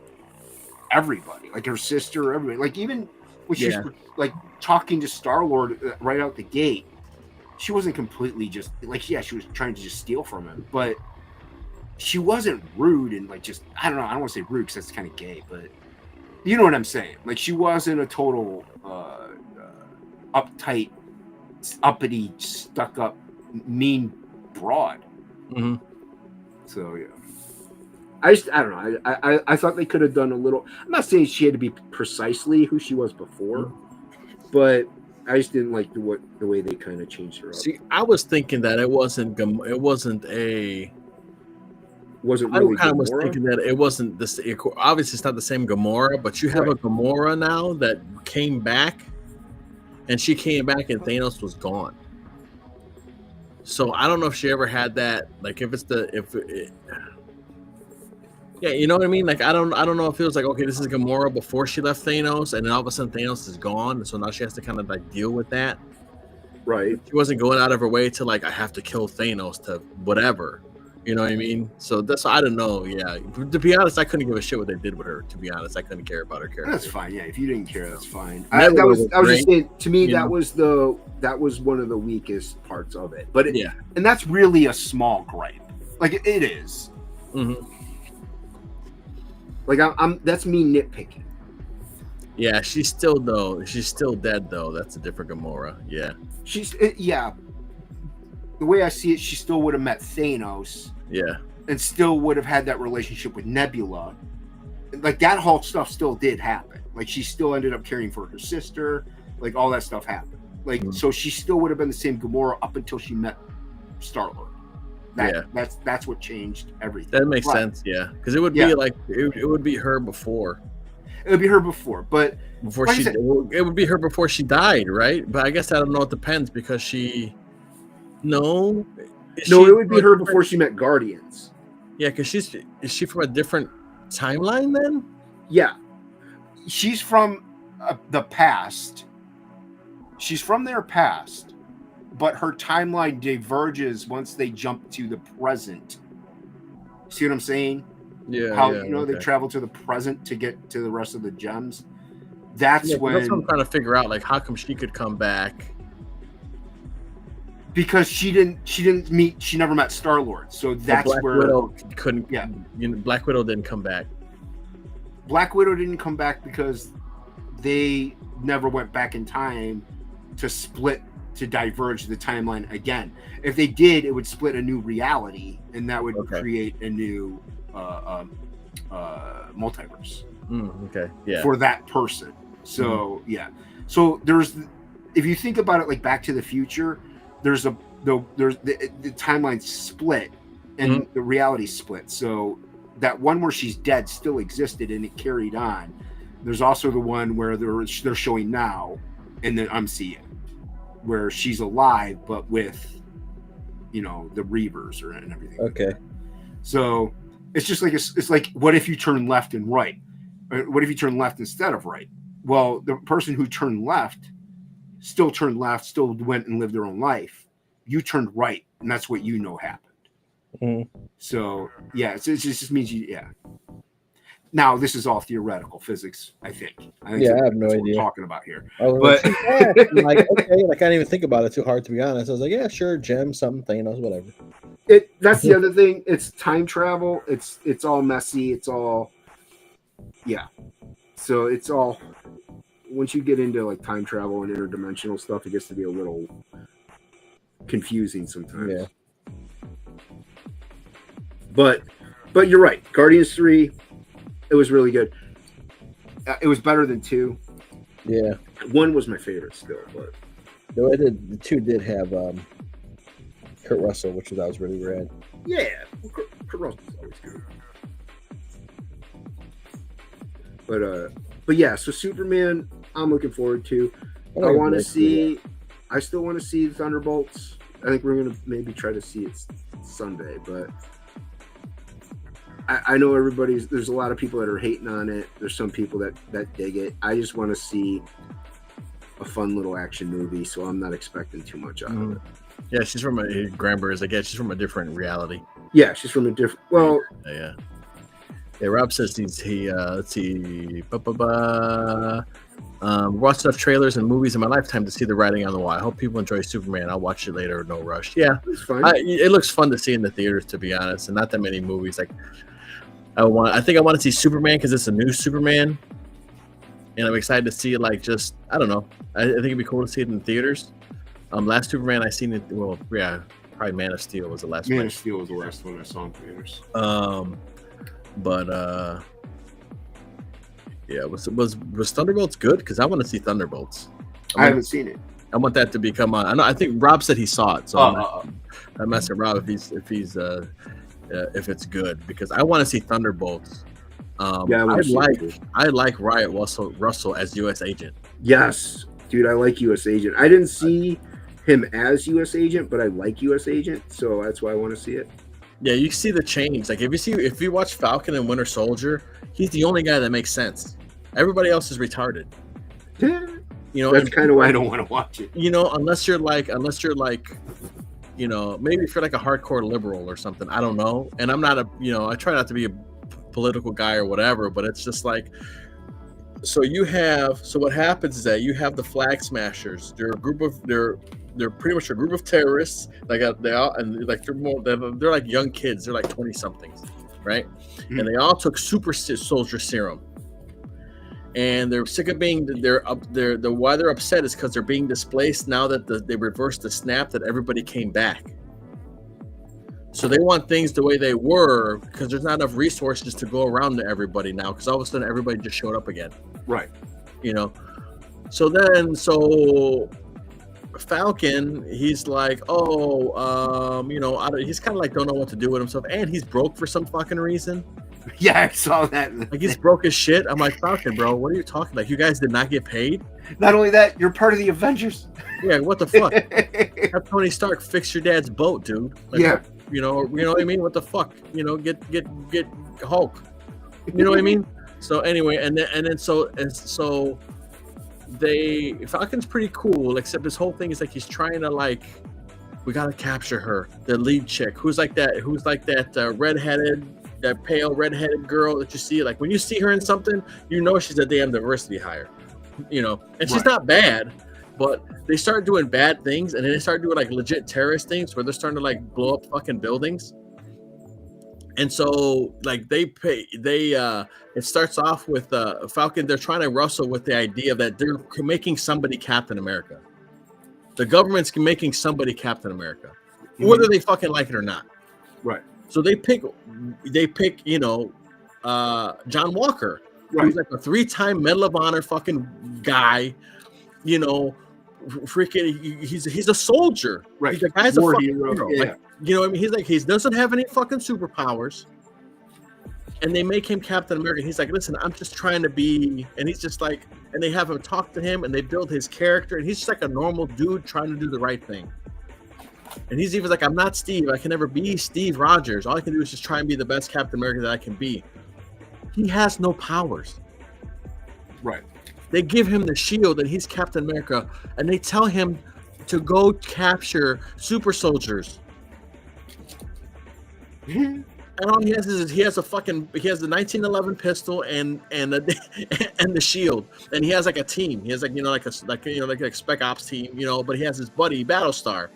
everybody, like her sister or everybody. Like even when she's like talking to Star-Lord right out the gate, she wasn't completely just like, she was trying to just steal from him, but she wasn't rude and like just, I don't know, I don't want to say rude because that's kind of gay, but you know what I'm saying. Like she wasn't a total uptight, uppity, stuck up, mean broad. Mm-hmm. So yeah, I don't know. I thought they could have done a little. I'm not saying she had to be precisely who she was before, but I just didn't like the way they kind of changed her up. See, I was thinking that it wasn't really I was thinking that it wasn't this. Obviously, it's not the same Gamora, but you have a Gamora now that came back, and she came back, and Thanos was gone. So I don't know if she ever had that. Like, yeah, you know what I mean. Like, I don't know if it was like, okay, this is Gamora before she left Thanos, and then all of a sudden Thanos is gone, and so now she has to kind of like deal with that. Right. She wasn't going out of her way to like, I have to kill Thanos to whatever. You know what I mean? So that's, I don't know. Yeah, to be honest, I couldn't give a shit what they did with her. To be honest, I couldn't care about her character. That's fine. Yeah, if you didn't care, that's fine. I was just saying. To me, that was one of the weakest parts of it. But and that's really a small gripe. Like it is. Mm-hmm. Like that's me nitpicking. Yeah, she's still dead though. That's a different Gamora. Yeah. The way I see it, she still would have met Thanos. Yeah. And still would have had that relationship with Nebula. Like that whole stuff still did happen. Like she still ended up caring for her sister. Like all that stuff happened. Like so she still would have been the same Gamora up until she met Star-Lord. That's what changed everything. That makes sense, yeah. Because it would be like it would be her before. It would be her before, but it would be her before she died, right? But I guess I don't know. It depends because she. No, it would be her before she met Guardians. Yeah, because is she from a different timeline then? Yeah, she's from the past. She's from their past, but her timeline diverges once they jump to the present. See what I'm saying? Yeah. How they travel to the present to get to the rest of the gems. That's when. That's what I'm trying to figure out. Like, how come she could come back? Because she never met Star-Lord, so that's where Widow couldn't. Yeah, Black Widow didn't come back. Black Widow didn't come back because they never went back in time to diverge the timeline again. If they did, it would split a new reality, and that would create a new multiverse. For that person. So so there's, if you think about it, like Back to the Future. There's the timeline split and the reality split. So that one where she's dead still existed and it carried on. There's also the one where they're showing now, and then I'm seeing where she's alive, but with, you know, the Reavers and everything. Okay. So it's just like it's like, what if you turn left and right? What if you turn left instead of right? Well, the person who turned left still turned left, still went and lived their own life. You turned right, and that's what you know happened. Mm-hmm. So yeah, it just means yeah. Now this is all theoretical physics, I think. I have no idea what we're talking about here. But I'm like, okay, I can't even think about it too hard, to be honest. I was like, yeah, sure, gem, something, Thanos, whatever. That's the other thing. It's time travel. It's all messy. It's all So it's all, once you get into like time travel and interdimensional stuff, it gets to be a little confusing sometimes. Yeah. But you're right. Guardians 3, it was really good. It was better than 2. Yeah. 1 was my favorite still, but no, it did. The 2 did have Kurt Russell, which was really rad. Yeah, Kurt Russell's always good. But yeah, so Superman, I'm looking forward to. I want to see. I still want to see Thunderbolts. I think we're gonna maybe try to see it Sunday, but I know there's a lot of people that are hating on it. There's some people that dig it. I just want to see a fun little action movie, so I'm not expecting too much out of it. Yeah, she's from Gramber is like, yeah, she's from a different reality. Yeah, she's from a different. Well, yeah. Rob says let's see. Watched enough trailers and movies in my lifetime to see the writing on the wall. I hope people enjoy Superman. I'll watch it later. No rush. Yeah, it's fine. It looks fun to see in the theaters, to be honest, and not that many movies. Like, I think I want to see Superman because it's a new Superman, and I'm excited to see it. Like, just I don't know. I think it'd be cool to see it in the theaters. Last Superman I seen it. Well, yeah, probably Man of Steel was the last one. Man of Steel was the last one I saw in theaters. Yeah, was Thunderbolts good? Because I want to see Thunderbolts. I haven't seen it. I want that to become. I think Rob said he saw it, so I'm asking Rob if it's good, because I want to see Thunderbolts. I like Riot Russell as U.S. Agent. Yes, dude, I like U.S. Agent. I didn't see him as U.S. Agent, but I like U.S. Agent, so that's why I want to see it. Yeah, you see the change. Like if you watch Falcon and Winter Soldier, he's the only guy that makes sense. Everybody else is retarded. You know, that's kind of why I don't want to watch it. You know, unless you're like, you know, maybe if you're like a hardcore liberal or something. I don't know. And I'm not I try not to be a political guy or whatever, but it's just like, so what happens is that you have the Flag Smashers. They're pretty much a group of terrorists. They're like young kids. They're like 20 somethings, right? Mm-hmm. And they all took super soldier serum. And they're sick of being why they're upset is because they're being displaced now that they reversed the snap that everybody came back. So they want things the way they were because there's not enough resources to go around to everybody now, because all of a sudden everybody just showed up again. Right. You know. So Falcon, he's like, he's kind of like don't know what to do with himself, and he's broke for some fucking reason. Yeah, I saw that. Like, he's broke as shit. I'm like, Falcon, bro, what are you talking about? You guys did not get paid? Not only that, you're part of the Avengers. Yeah, what the fuck? Have Tony Stark fix your dad's boat, dude. Like, yeah. You know what I mean? What the fuck? You know, get Hulk. You know what I mean? So anyway, and then Falcon's pretty cool, except his whole thing is like he's trying to like, we gotta capture her, the lead chick, who's like that redheaded, that pale redheaded girl that you see, like when you see her in something, you know she's a damn diversity hire, you know, and she's not bad, but they start doing bad things, and then they start doing like legit terrorist things where they're starting to like blow up fucking buildings. And so, like, it starts off with Falcon. They're trying to wrestle with the idea that they're making somebody Captain America. The government's making somebody Captain America, whether they fucking like it or not. Right. So they pick, John Walker, who's like a 3-time Medal of Honor fucking guy, you know, freaking, he's a soldier. Right. He's a guy's a fucking hero. hero. Yeah. Like, you know what I mean? He's like, he doesn't have any fucking superpowers. and they make him Captain America. He's like, listen, I'm just trying to be, and he's just like, and they have him talk to him, and they build his character, and he's just like a normal dude trying to do the right thing. And he's even like, I'm not Steve. I can never be Steve Rogers. All I can do is just try and be the best Captain America that I can be. He has no powers. Right. They give him the shield, and he's Captain America, and they tell him to go capture super soldiers. And all he has is he has the 1911 pistol and the shield, and he has like a team. He has like a spec ops team, but he has his buddy Battlestar.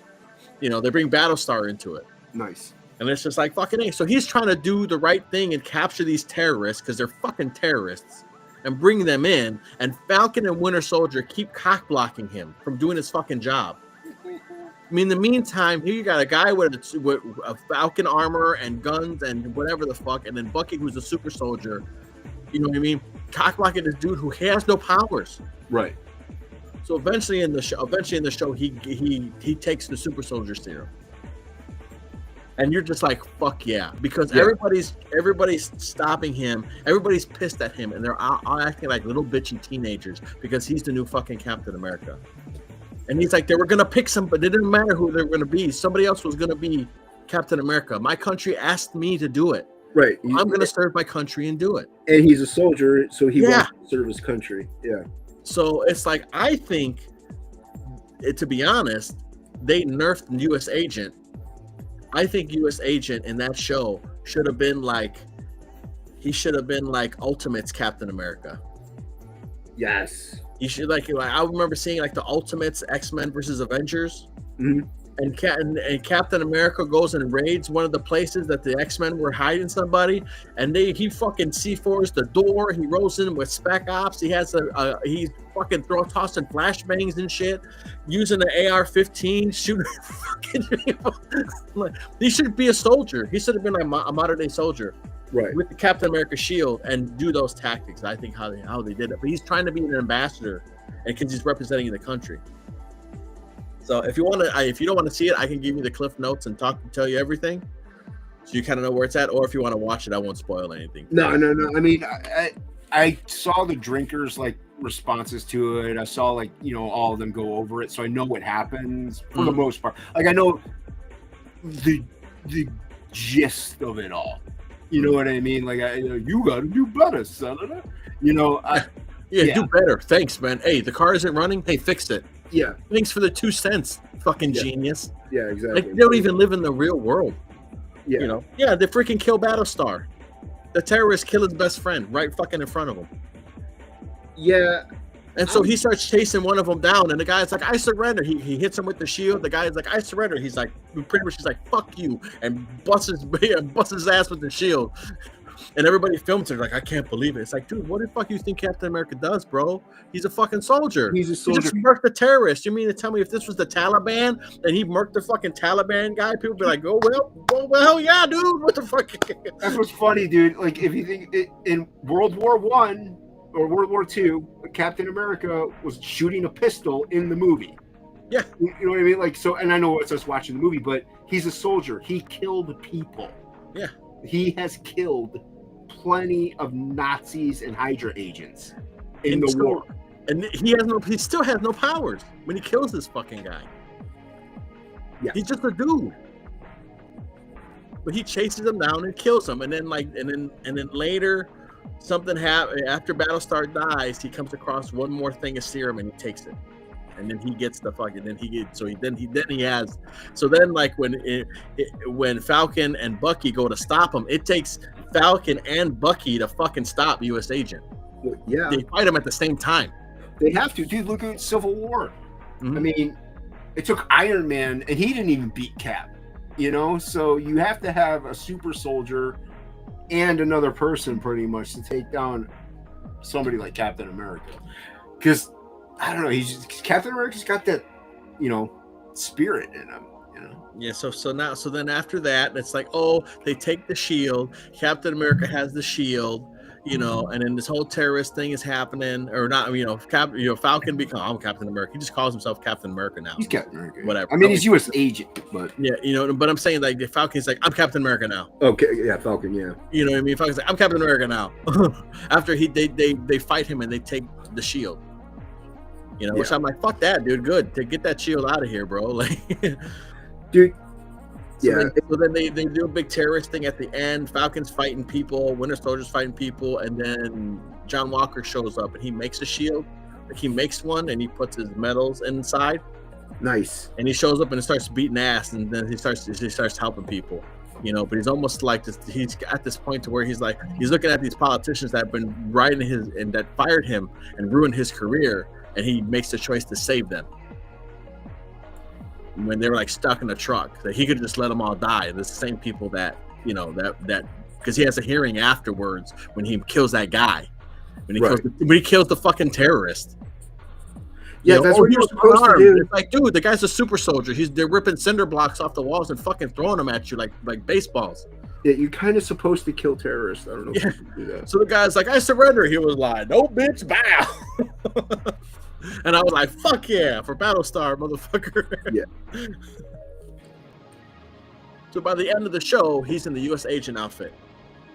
They bring Battlestar into it. Nice. And it's just like fucking A. So he's trying to do the right thing and capture these terrorists because they're fucking terrorists and bring them in. And Falcon and Winter Soldier keep cock blocking him from doing his fucking job. I mean, in the meantime, here you got a guy with a Falcon armor and guns and whatever the fuck, and then Bucky, who's a super soldier. You know what I mean? Cock blocking this dude who has no powers. Right. So eventually in the show, he takes the super soldier serum, and you're just like, fuck yeah, because everybody's stopping him, everybody's pissed at him, and they're all acting like little bitchy teenagers because he's the new fucking Captain America. And he's like, they were gonna pick somebody, it didn't matter who they were gonna be, somebody else was gonna be Captain America. My country asked me to do it. Right. I'm gonna serve my country and do it. And he's a soldier, so he wants to serve his country. Yeah. So it's like, I think, to be honest, they nerfed U.S. Agent. I think U.S. Agent in that show should have been like Ultimate's Captain America. Yes. You should like I remember seeing like the Ultimates X-Men versus Avengers. Mm-hmm. And Captain America goes and raids one of the places that the X-Men were hiding somebody, and he fucking C4s the door. He rolls in with spec ops. He has he's fucking tossing flashbangs and shit, using the AR-15, shooting fucking people. He should be a soldier. He should have been like a modern day soldier, right, with the Captain America shield and do those tactics. I think how they did it, but he's trying to be an ambassador, and because he's representing the country. So if you don't want to see it, I can give you the cliff notes and tell you everything, so you kind of know where it's at. Or if you want to watch it, I won't spoil anything. No. I mean, I saw the drinkers like responses to it. I saw like all of them go over it, so I know what happens for the most part. Like I know the gist of it all. You know what I mean? Like you got to do better, Senator. Do better. Thanks, man. Hey, the car isn't running. Hey, fixed it. Yeah. Thanks for the 2 cents, fucking genius. Yeah, exactly. Like, they don't even live in the real world. Yeah. Yeah, they freaking kill Battlestar. The terrorists kill his best friend right fucking in front of him. Yeah. And so he starts chasing one of them down, and the guy's like, I surrender. He hits him with the shield. The guy's like, I surrender. He's like, pretty much, he's like, fuck you, and busts his ass with the shield. And everybody films it like, I can't believe it. It's like, dude, what the fuck you think Captain America does, bro? He's a fucking soldier. He's a soldier. He just murked the terrorist. You mean to tell me if this was the Taliban and he murked the fucking Taliban guy, people would be like, oh well, yeah, dude. What the fuck? That's what's funny, dude. Like if you think in World War I or World War II, Captain America was shooting a pistol in the movie. Yeah. You know what I mean? Like, so, and I know it's us watching the movie, but he's a soldier. He killed people. Yeah. He has killed plenty of Nazis and Hydra agents in the war. And he still has no powers when he kills this fucking guy. Yeah. He's just a dude. But he chases him down and kills him. And then later something happens after Battlestar dies, he comes across one more thing of serum and he takes it. And then he gets the fucking. When Falcon and Bucky go to stop him, it takes Falcon and Bucky to fucking stop U.S. Agent. Yeah, they fight him at the same time. They have to, dude. Look at Civil War. Mm-hmm. I mean, it took Iron Man, and he didn't even beat Cap. So you have to have a super soldier and another person pretty much to take down somebody like Captain America, because. I don't know. Captain America's got that, spirit in him. Yeah. So then after that, it's like, oh, they take the shield. Captain America has the shield. you know, and then this whole terrorist thing is happening, or not, you know, Falcon I'm Captain America. He just calls himself Captain America now. He's Captain America. Whatever. I mean, he's U.S. agent, but yeah, you know, but I'm saying like the Falcon's like, I'm Captain America now. Okay, yeah, Falcon, yeah. You know what I mean? Falcon's like, I'm Captain America now. After they fight him and they take the shield. You know, which I'm like, fuck that, dude. Good to get that shield out of here, bro. Like, dude. So then they do a big terrorist thing at the end. Falcon's fighting people, Winter Soldier's fighting people, and then John Walker shows up and he makes a shield. Like he makes one and he puts his medals inside. Nice. And he shows up and starts beating ass, and then he starts helping people. You know, but he's almost like this. He's at this point to where he's like, he's looking at these politicians that have been riding his and that fired him and ruined his career, and he makes the choice to save them. When they were like stuck in a truck, that he could just let them all die. And it's the same people that, you know, that because he has a hearing afterwards when he kills that guy, when he kills the fucking terrorist. Yeah, that's what you're supposed to do. It's like, dude, the guy's a super soldier. They're ripping cinder blocks off the walls and fucking throwing them at you like baseballs. Yeah, you're kind of supposed to kill terrorists. I don't know if you can do that. So the guy's like, I surrender. He was like, no, bitch, bow. And I was like, fuck yeah, for Battlestar, motherfucker. Yeah. So by the end of the show, he's in the U.S. agent outfit.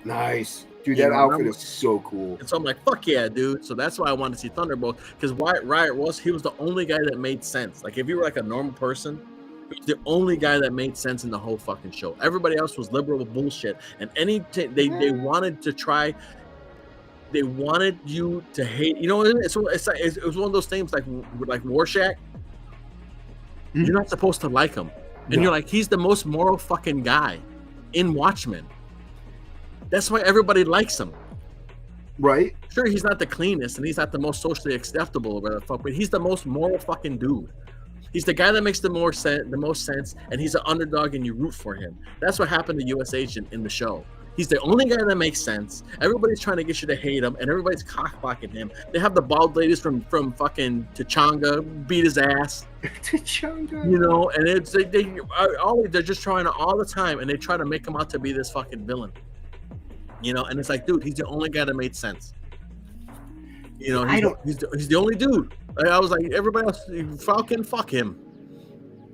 Nice. Dude, that outfit is so cool. And so I'm like, fuck yeah, dude. So that's why I wanted to see Thunderbolt, because Riot he was the only guy that made sense. Like, if you were like a normal person, he was the only guy that made sense in the whole fucking show. Everybody else was liberal bullshit. And they wanted to try, they wanted you to hate. You know, it was one of those things like Rorschach. Mm-hmm. You're not supposed to like him. And you're like, he's the most moral fucking guy in Watchmen. That's why everybody likes him. Right? Sure, he's not the cleanest and he's not the most socially acceptable or whatever the fuck, but he's the most moral fucking dude. He's the guy that makes the most sense, and he's an underdog and you root for him. That's what happened to U.S. Agent in the show. He's the only guy that makes sense. Everybody's trying to get you to hate him, and everybody's cockblocking him. They have the bald ladies from fucking T'Changa beat his ass. T'Changa. You know, and it's they're just trying to all the time, and they try to make him out to be this fucking villain. You know, and it's like, dude, he's the only guy that made sense. You know, he's the only dude. I was like, everybody else, Falcon, fuck him.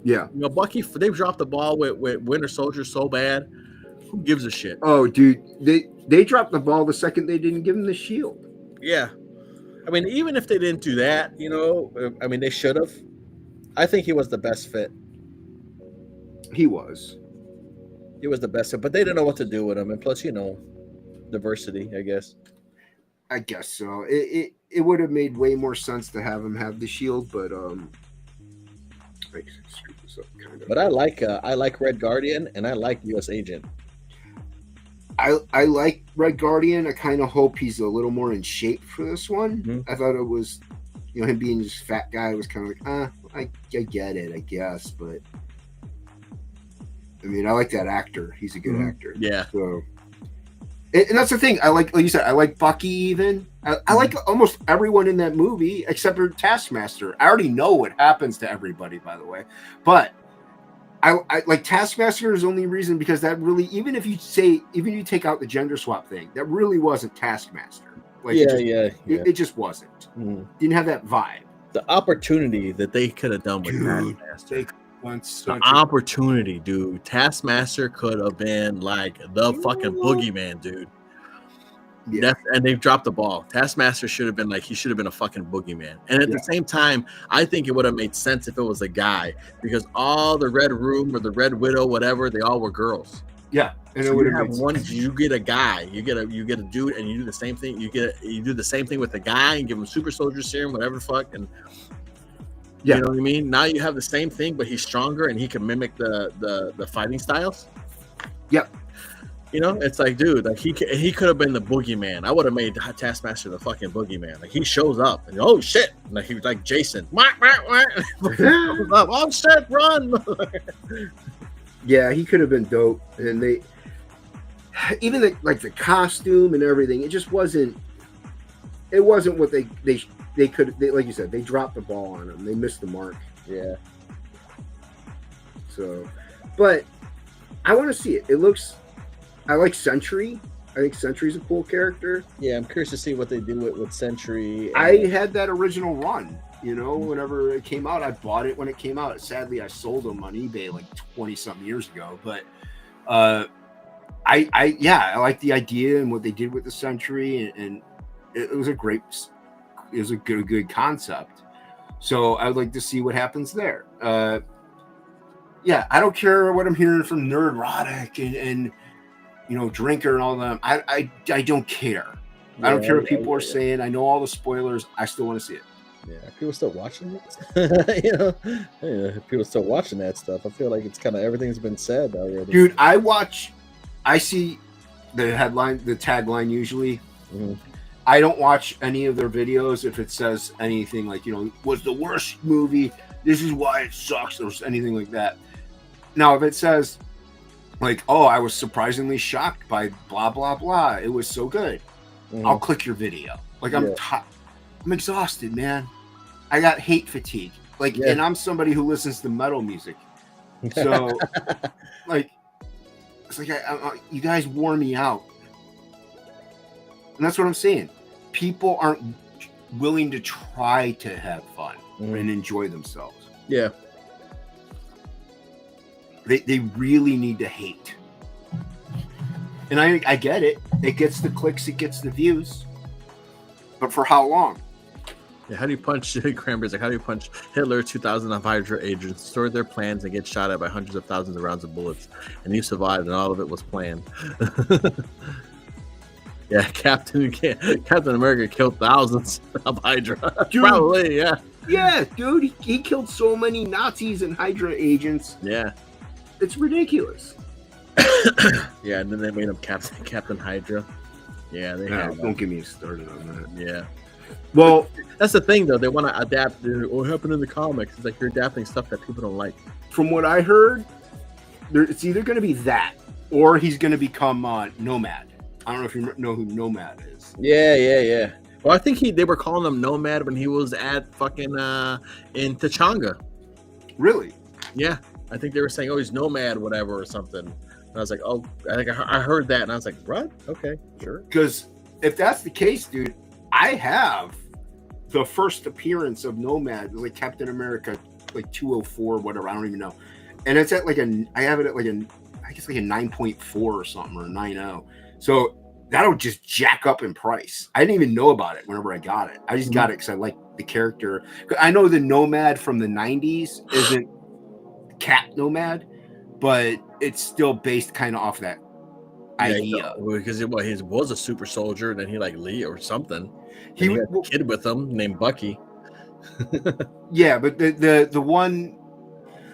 Yeah. You know, Bucky, they dropped the ball with Winter Soldier so bad. Who gives a shit? Oh, dude, they dropped the ball the second they didn't give him the shield. Yeah. I mean, even if they didn't do that, you know, I mean, they should have. I think he was the best fit. He was the best fit, but they didn't know what to do with him. And plus, you know, diversity, I guess. I guess so. It would have made way more sense to have him have the shield, but I screwed this up kind of. But I like Red Guardian and I like U.S. Agent. I like Red Guardian. I kind of hope he's a little more in shape for this one. Mm-hmm. I thought it was, you know, him being this fat guy was kind of like, I get it, I guess, but I mean, I like that actor. He's a good actor. Yeah. So. And that's the thing. I like you said, I like Bucky even. I like almost everyone in that movie except for Taskmaster. I already know what happens to everybody, by the way. But I like Taskmaster is the only reason because that really, even if you take out the gender swap thing, that really wasn't Taskmaster. Like it just wasn't. Mm. Didn't have that vibe. The opportunity that they could have done with Taskmaster. Opportunity, dude. Taskmaster could have been like the fucking boogeyman, dude. Yeah. And they've dropped the ball. Taskmaster should have been like, he should have been a fucking boogeyman. And at the same time, I think it would have made sense if it was a guy, because all the Red Room or the Red Widow, whatever, they all were girls. Yeah, and so it would have one. You get a guy, you get a dude, and you do the same thing. You do the same thing with the guy and give him super soldier serum, whatever the fuck, and. Yeah. You know what I mean? Now you have the same thing, but he's stronger and he can mimic the fighting styles. Yep. You know, it's like, dude, like he could have been the boogeyman. I would have made Taskmaster the fucking boogeyman. Like he shows up and oh shit, like he was like Jason. Oh shit, run! Yeah, he could have been dope. And they even the costume and everything. It just wasn't. It wasn't what they could, like you said, they dropped the ball on him. They missed the mark. Yeah. So, but I want to see it. It looks. I like Sentry. I think Sentry's a cool character. Yeah, I'm curious to see what they do with Sentry. I had that original run. You know, whenever it came out, I bought it when it came out. Sadly, I sold them on eBay like 20-something years ago. But I like the idea and what they did with the Sentry, and it was a good concept. So I would like to see what happens there. Yeah, I don't care what I'm hearing from Nerdrotic and Drinker and all of them. I don't care. Yeah, I don't care what people are saying. I know all the spoilers. I still want to see it. Yeah, people still watching it. People still watching that stuff. I feel like it's kind of everything's been said already. Dude, I see the headline, the tagline usually. Mm-hmm. I don't watch any of their videos if it says anything like, was the worst movie, this is why it sucks, or anything like that. Now, if it says like, oh, I was surprisingly shocked by blah, blah, blah, it was so good, I'll click your video. Like, I'm exhausted, man. I got hate fatigue. Like, and I'm somebody who listens to metal music. So, like, it's like, you guys wore me out. And that's what I'm saying. People aren't willing to try to have fun and enjoy themselves. Yeah. They really need to hate. And I get it. It gets the clicks, it gets the views. But for how long? Yeah, how do you punch Cranberries? Like, how do you punch Hitler, 2,000 of Hydra agents, store their plans, and get shot at by hundreds of thousands of rounds of bullets? And you survived, and all of it was planned. Yeah, Captain America killed thousands of Hydra. Dude, probably, yeah. Yeah, dude, he killed so many Nazis and Hydra agents. Yeah. It's ridiculous. Yeah, and then they made him Captain Hydra. Yeah, they have. Don't get me started on that. Yeah. Well, that's the thing, though. They want to adapt what happened in the comics. It's like you're adapting stuff that people don't like. From what I heard, it's either going to be that or he's going to become Nomad. I don't know if you know who Nomad is. Yeah. Well, I think they were calling him Nomad when he was at fucking in Tachanga. Really? Yeah. I think they were saying, oh, he's Nomad, whatever, or something. And I was like, oh, I heard that. And I was like, what? Okay, sure. Because if that's the case, dude, I have the first appearance of Nomad, like Captain America, like 204, whatever. I don't even know. And it's at I have it at I guess like a 9.4 or something, or a 9.0. So that'll just jack up in price. I didn't even know about it whenever I got it. I just got it because I like the character. I know the Nomad from the 90s isn't Cat Nomad, but it's still based kind of off that idea. Because he was a super soldier, and then he Lee or something. He had a kid with him named Bucky. Yeah, but the one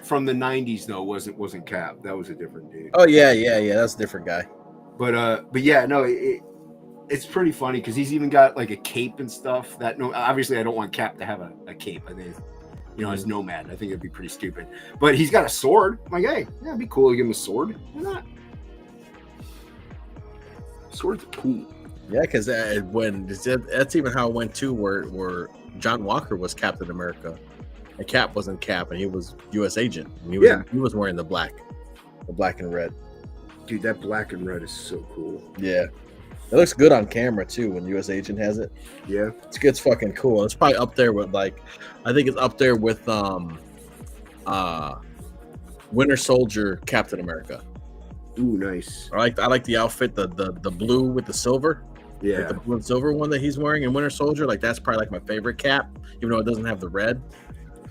from the 90s though wasn't Cap. That was a different dude. Oh yeah, that's a different guy. But yeah, no, it's pretty funny because he's even got like a cape and stuff. Obviously I don't want Cap to have a cape. I think, as Nomad, I think it'd be pretty stupid. But he's got a sword. I'm like, hey, yeah, it'd be cool to give him a sword. Why not? Swords are cool. Yeah, because that's even how it went too, where John Walker was Captain America, and Cap wasn't Cap, and he was U.S. agent. And he was wearing the black and red. Dude, that black and red is so cool. Yeah. It looks good on camera, too, when U.S. Agent has it. Yeah. It's fucking cool. It's probably up there with, I think it's up there with Winter Soldier Captain America. Ooh, nice. I like the outfit, the blue with the silver. Yeah. Like the blue and silver one that he's wearing in Winter Soldier. That's probably my favorite Cap, even though it doesn't have the red.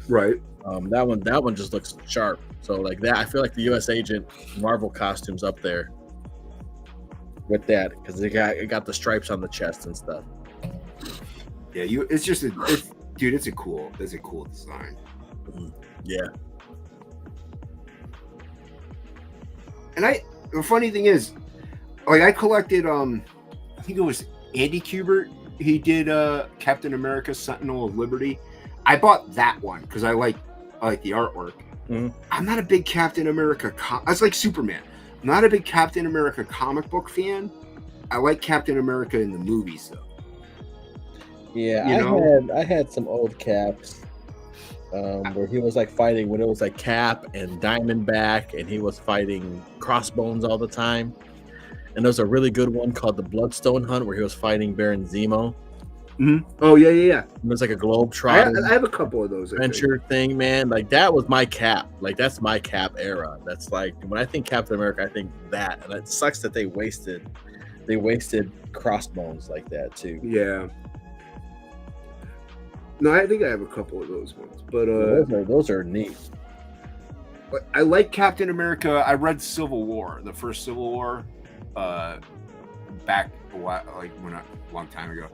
Right. That one just looks sharp. So that, I feel like the U.S. Agent Marvel costume's up there with that because it got the stripes on the chest and stuff. Yeah, it's a cool design. Yeah. And the funny thing is, I collected I think it was Andy Kubert. He did Captain America Sentinel of Liberty. I bought that one because I like the artwork. Mm-hmm. I'm not a big Captain America. It's like Superman. I'm not a big Captain America comic book fan. I like Captain America in the movies, though. Yeah, I had some old Caps where he was fighting when it was Cap and Diamondback, and he was fighting Crossbones all the time. And there's a really good one called The Bloodstone Hunt where he was fighting Baron Zemo. Mm-hmm. Oh yeah. It was like a globe I trotting have a couple of those. adventure thing, man. Like that was my Cap. Like that's my Cap era. That's like when I think Captain America, I think that, and it sucks that they wasted Crossbones like that too. Yeah. No, I think I have a couple of those ones, but those are neat. But I like Captain America. I read Civil War, the first Civil War, back a while, like a long time ago,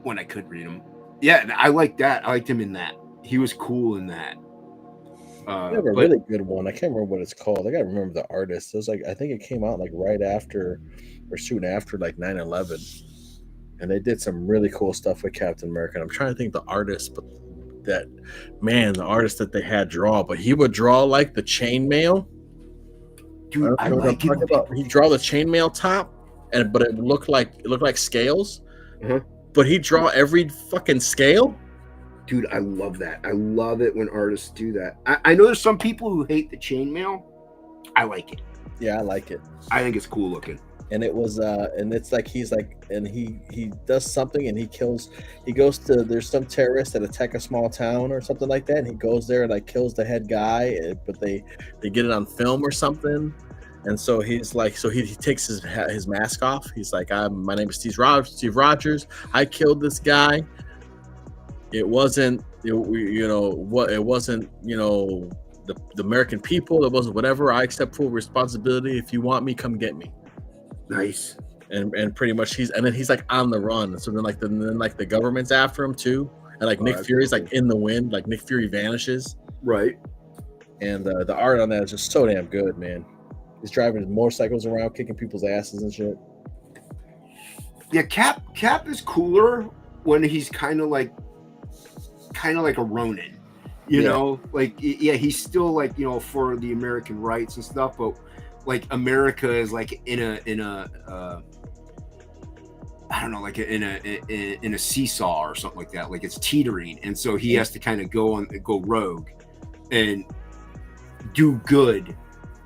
when I could read them. Yeah, I like that. I liked him in that. He was cool in that. I have a really good one. I can't remember what it's called. I gotta remember the artist. It was like I think it came out like right after or soon after like 9/11. And they did some really cool stuff with Captain America. And I'm trying to think the artist, but the artist that they had draw, but he would draw like the chainmail. Dude, I like him. He'd draw the chainmail top, but it looked like scales. Uh-huh. But he'd draw every fucking scale. Dude, I love that. I love it when artists do that. I know there's some people who hate the chainmail. I like it. Yeah, I like it. I think it's cool looking. And it was and it's like he's like, and he does something and he goes to, there's some terrorists that attack a small town or something like that, and he goes there and like kills the head guy, but they get it on film or something. And so he's like, he takes his mask off. He's like, my name is Steve Rogers. I killed this guy. It wasn't, the American people. It wasn't whatever. I accept full responsibility. If you want me, come get me. Nice. And pretty much he's like on the run. So then the government's after him too. And like Nick Fury's like in the wind. Like Nick Fury vanishes. Right. And the art on that is just so damn good, man. He's driving his motorcycles around, kicking people's asses and shit. Yeah, Cap is cooler when he's kind of like a Ronin, you know, like, yeah, he's still like, for the American rights and stuff, but like America is like in a I don't know, like in a seesaw or something like that, like it's teetering, and so he has to kind of go rogue and do good.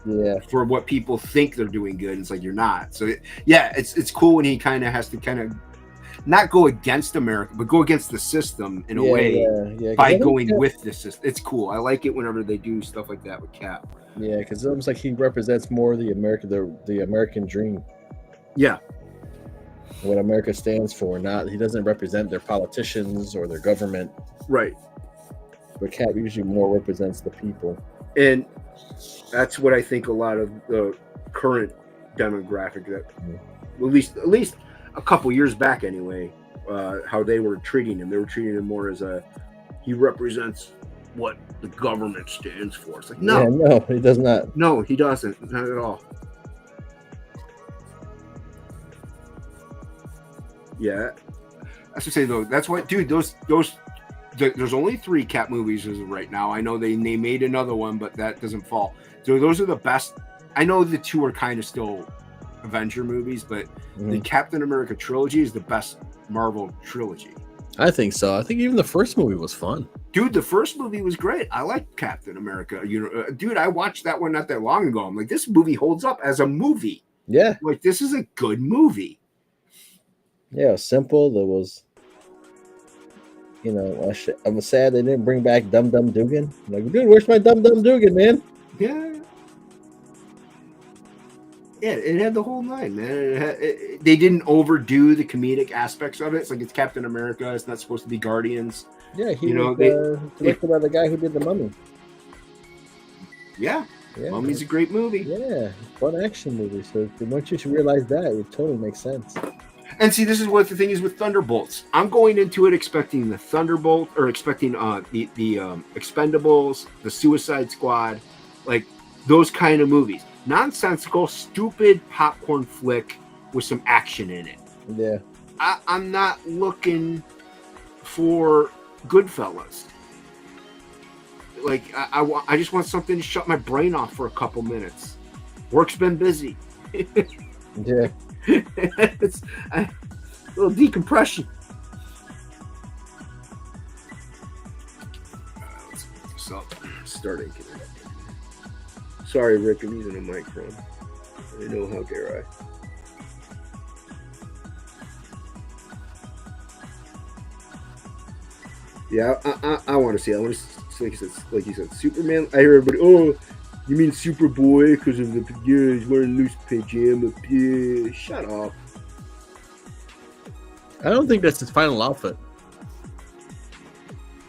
Yeah, for what people think they're doing good. It's like you're not. So it's cool when he kind of has to kind of not go against America, but go against the system in a way by going with the system. It's cool. I like it whenever they do stuff like that with Cap. Yeah, because it looks like he represents more the American dream. Yeah, what America stands for. He doesn't represent their politicians or their government. Right. But Cap usually more represents the people. And that's what I think a lot of the current demographic, that at least a couple years back anyway, how they were treating him. They were treating him more as he represents what the government stands for. It's like, no, he does not. No, he doesn't. Not at all. Yeah. That's to say though, that's why, dude, there's only 3 Cap movies as of right now. I know they made another one, but that doesn't fall. So those are the best. I know the 2 are kind of still Avenger movies, but the Captain America trilogy is the best Marvel trilogy. I think so. I think even the first movie was fun. Dude, the first movie was great. I like Captain America. Dude, I watched that one not that long ago. I'm like, this movie holds up as a movie. Yeah. Like, this is a good movie. Yeah, it was simple. There was, I was sad they didn't bring back Dum Dum Dugan. I'm like, dude, where's my Dum Dum Dugan, man? Yeah. Yeah, it had the whole nine, man. They didn't overdo the comedic aspects of it. It's like it's Captain America. It's not supposed to be Guardians. Yeah, he was directed by the guy who did The Mummy. Yeah, Mummy's a great movie. Yeah, fun action movie. So once you realize that, it totally makes sense. And see, this is what the thing is with Thunderbolts. I'm going into it expecting the Thunderbolt, or expecting the Expendables, the Suicide Squad, like those kind of movies. Nonsensical, stupid popcorn flick with some action in it. Yeah. I'm not looking for Goodfellas. Like, I just want something to shut my brain off for a couple minutes. Work's been busy. Yeah. It's a little decompression. Let's put this up. Start inking it up. Sorry, Rick, I'm using a microphone. I know, how dare I. Yeah, I want to see. I want to see, like you said, Superman. I hear everybody. Oh, you mean Superboy because of the he's wearing loose pajama? Yeah, shut up. I don't think that's his final outfit.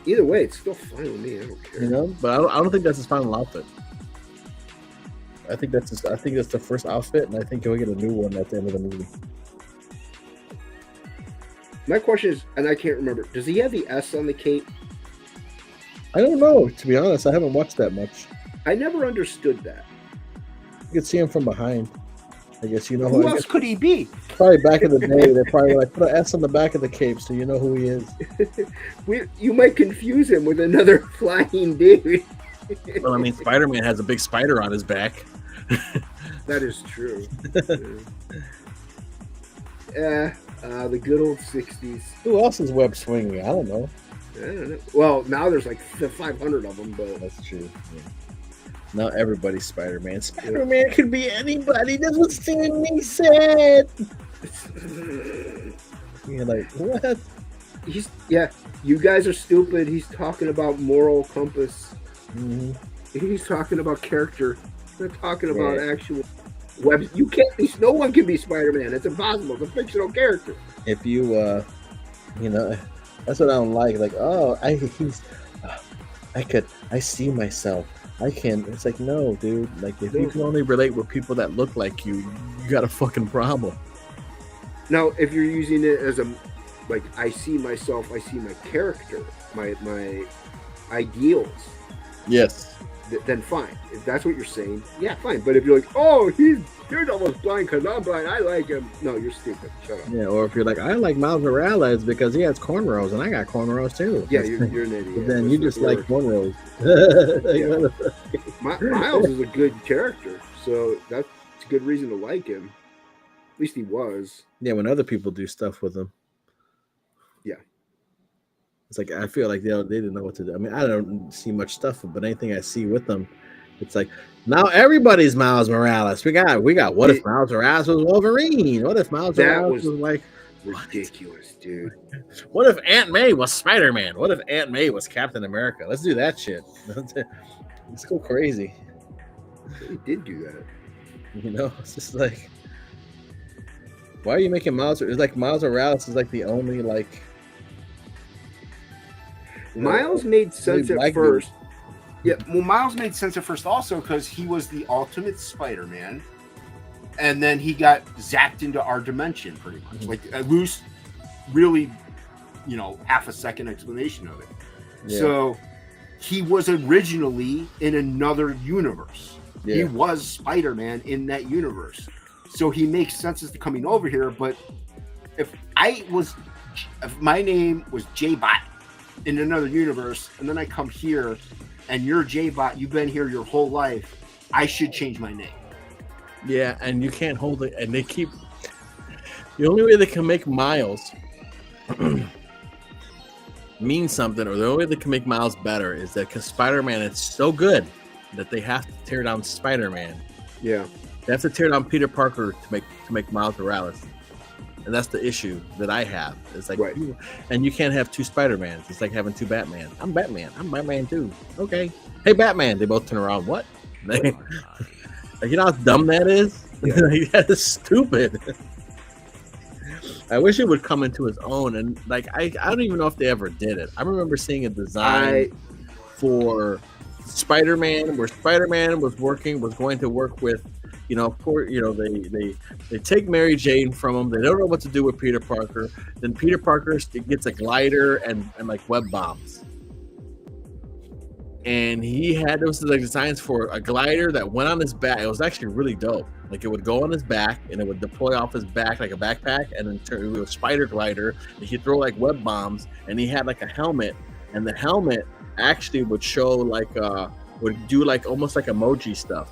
Either way, it's still fine with me. I don't care. You know, but I don't think that's his final outfit. I think that's the first outfit, and I think he'll get a new one at the end of the movie. My question is, and I can't remember, does he have the S on the cape? I don't know. To be honest, I haven't watched that much. I never understood that. You can see him from behind. I guess you know who else could he be? Probably back in the day, they probably like put an S on the back of the cape, so you know who he is. You might confuse him with another flying dude. Well, I mean, Spider-Man has a big spider on his back. That is true. The good old 60s. Who else is web swinging? I don't know. Well, now there's like 500 of them, but that's true. Yeah. Now everybody's Spider-Man. Spider-Man could be anybody. That's what Stan Lee said. You're like, what? You guys are stupid. He's talking about moral compass. Mm-hmm. He's talking about character. They're talking about actual web. You can't be. No one can be Spider-Man. It's impossible. It's a fictional character. If you, that's what I don't like. Like, I see myself. I can. It's like, no, dude. Like, if you can only relate with people that look like you got a fucking problem. Now, if you're using it as I see myself, I see my character, my ideals. Yes. Then fine. If that's what you're saying, yeah, fine. But if you're like, oh, he's almost blind because I'm blind, I like him. No, you're stupid. Shut up. Yeah, or if you're like, I like Miles Morales because he has cornrows and I got cornrows too. Yeah, you're an idiot. But then you just like cornrows. Miles is a good character, so that's a good reason to like him. At least he was. Yeah, when other people do stuff with him. Yeah. It's like I feel like they didn't know what to do. I mean, I don't see much stuff, but anything I see with them, it's like now everybody's Miles Morales. We got. What if Miles Morales was Wolverine? What if Miles Morales was like ridiculous, dude? What if Aunt May was Spider-Man? What if Aunt May was Captain America? Let's do that shit. Let's go crazy. He did do that. You know, it's just like, why are you making Miles? It's like Miles Morales is like the only like. Miles made sense at first. Yeah, well, Miles made sense at first also because he was the ultimate Spider-Man, and then he got zapped into our dimension pretty much. Mm-hmm. Like a loose, really, half a second explanation of it. Yeah. So he was originally in another universe. Yeah. He was Spider-Man in that universe. So he makes sense as to coming over here. But if my name was J-Bot in another universe, and then I come here, and you're J-Bot, you've been here your whole life, I should change my name. Yeah, and you can't hold it, and they keep... The only way they can make Miles mean something, or the only way they can make Miles better is that because Spider-Man is so good that they have to tear down Spider-Man. Yeah. They have to tear down Peter Parker to make Miles Morales. And that's the issue that I have. It's like, right. And you can't have two Spider-Mans. It's like having two Batman. I'm Batman. I'm Batman too. Okay. Hey, Batman. They both turn around. What? Like, you know how dumb that is? That is stupid. I wish it would come into its own. And like, I don't even know if they ever did it. I remember seeing a design for Spider-Man where Spider-Man was going to work with, they take Mary Jane from him. They don't know what to do with Peter Parker. Then Peter Parker gets a glider and like web bombs. And he had those like designs for a glider that went on his back. It was actually really dope. Like it would go on his back and it would deploy off his back like a backpack, and then turn into a spider glider. And he'd throw like web bombs, and he had like a helmet, and the helmet actually would show would do like almost like emoji stuff.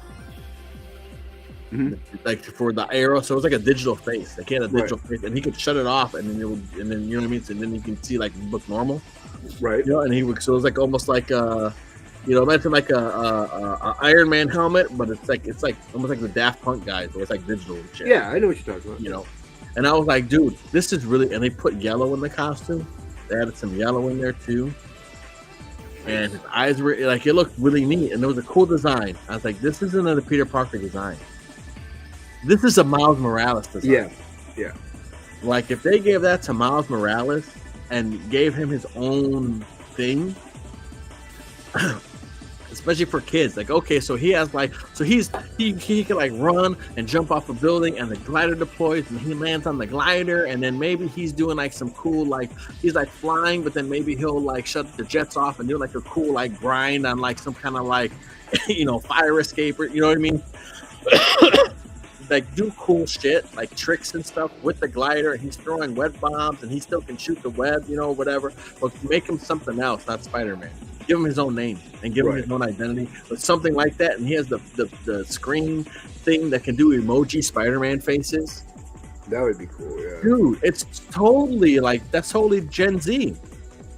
Mm-hmm. Like for the arrow, so it was like a digital face. Like he had a digital face, and he could shut it off, and then you know what I mean. And then you can see like look normal, right? And he would. So it was like almost like imagine like a Iron Man helmet, but it's like almost like the Daft Punk guys, where it's like digital and shit. Yeah, I know what you're talking about. And I was like, dude, this is really. And they put yellow in the costume. They added some yellow in there too. and his eyes were like, it looked really neat, and it was a cool design. I was like, this isn't a Peter Parker design. This is a Miles Morales design. Yeah. Like if they gave that to Miles Morales and gave him his own thing, especially for kids, like okay, so he has like, so he can like run and jump off a building, and the glider deploys, and he lands on the glider, and then maybe he's doing like some cool, like he's like flying, but then maybe he'll like shut the jets off and do like a cool like grind on like some kind of like fire escape, you know what I mean? Like do cool shit like tricks and stuff with the glider, and he's throwing web bombs, and he still can shoot the web, whatever, but make him something else, not Spider-Man. Give him his own name and give him his own identity, but something like that. And he has the screen thing that can do emoji Spider-Man faces. That would be cool, yeah. Dude, it's totally like, that's totally Gen Z.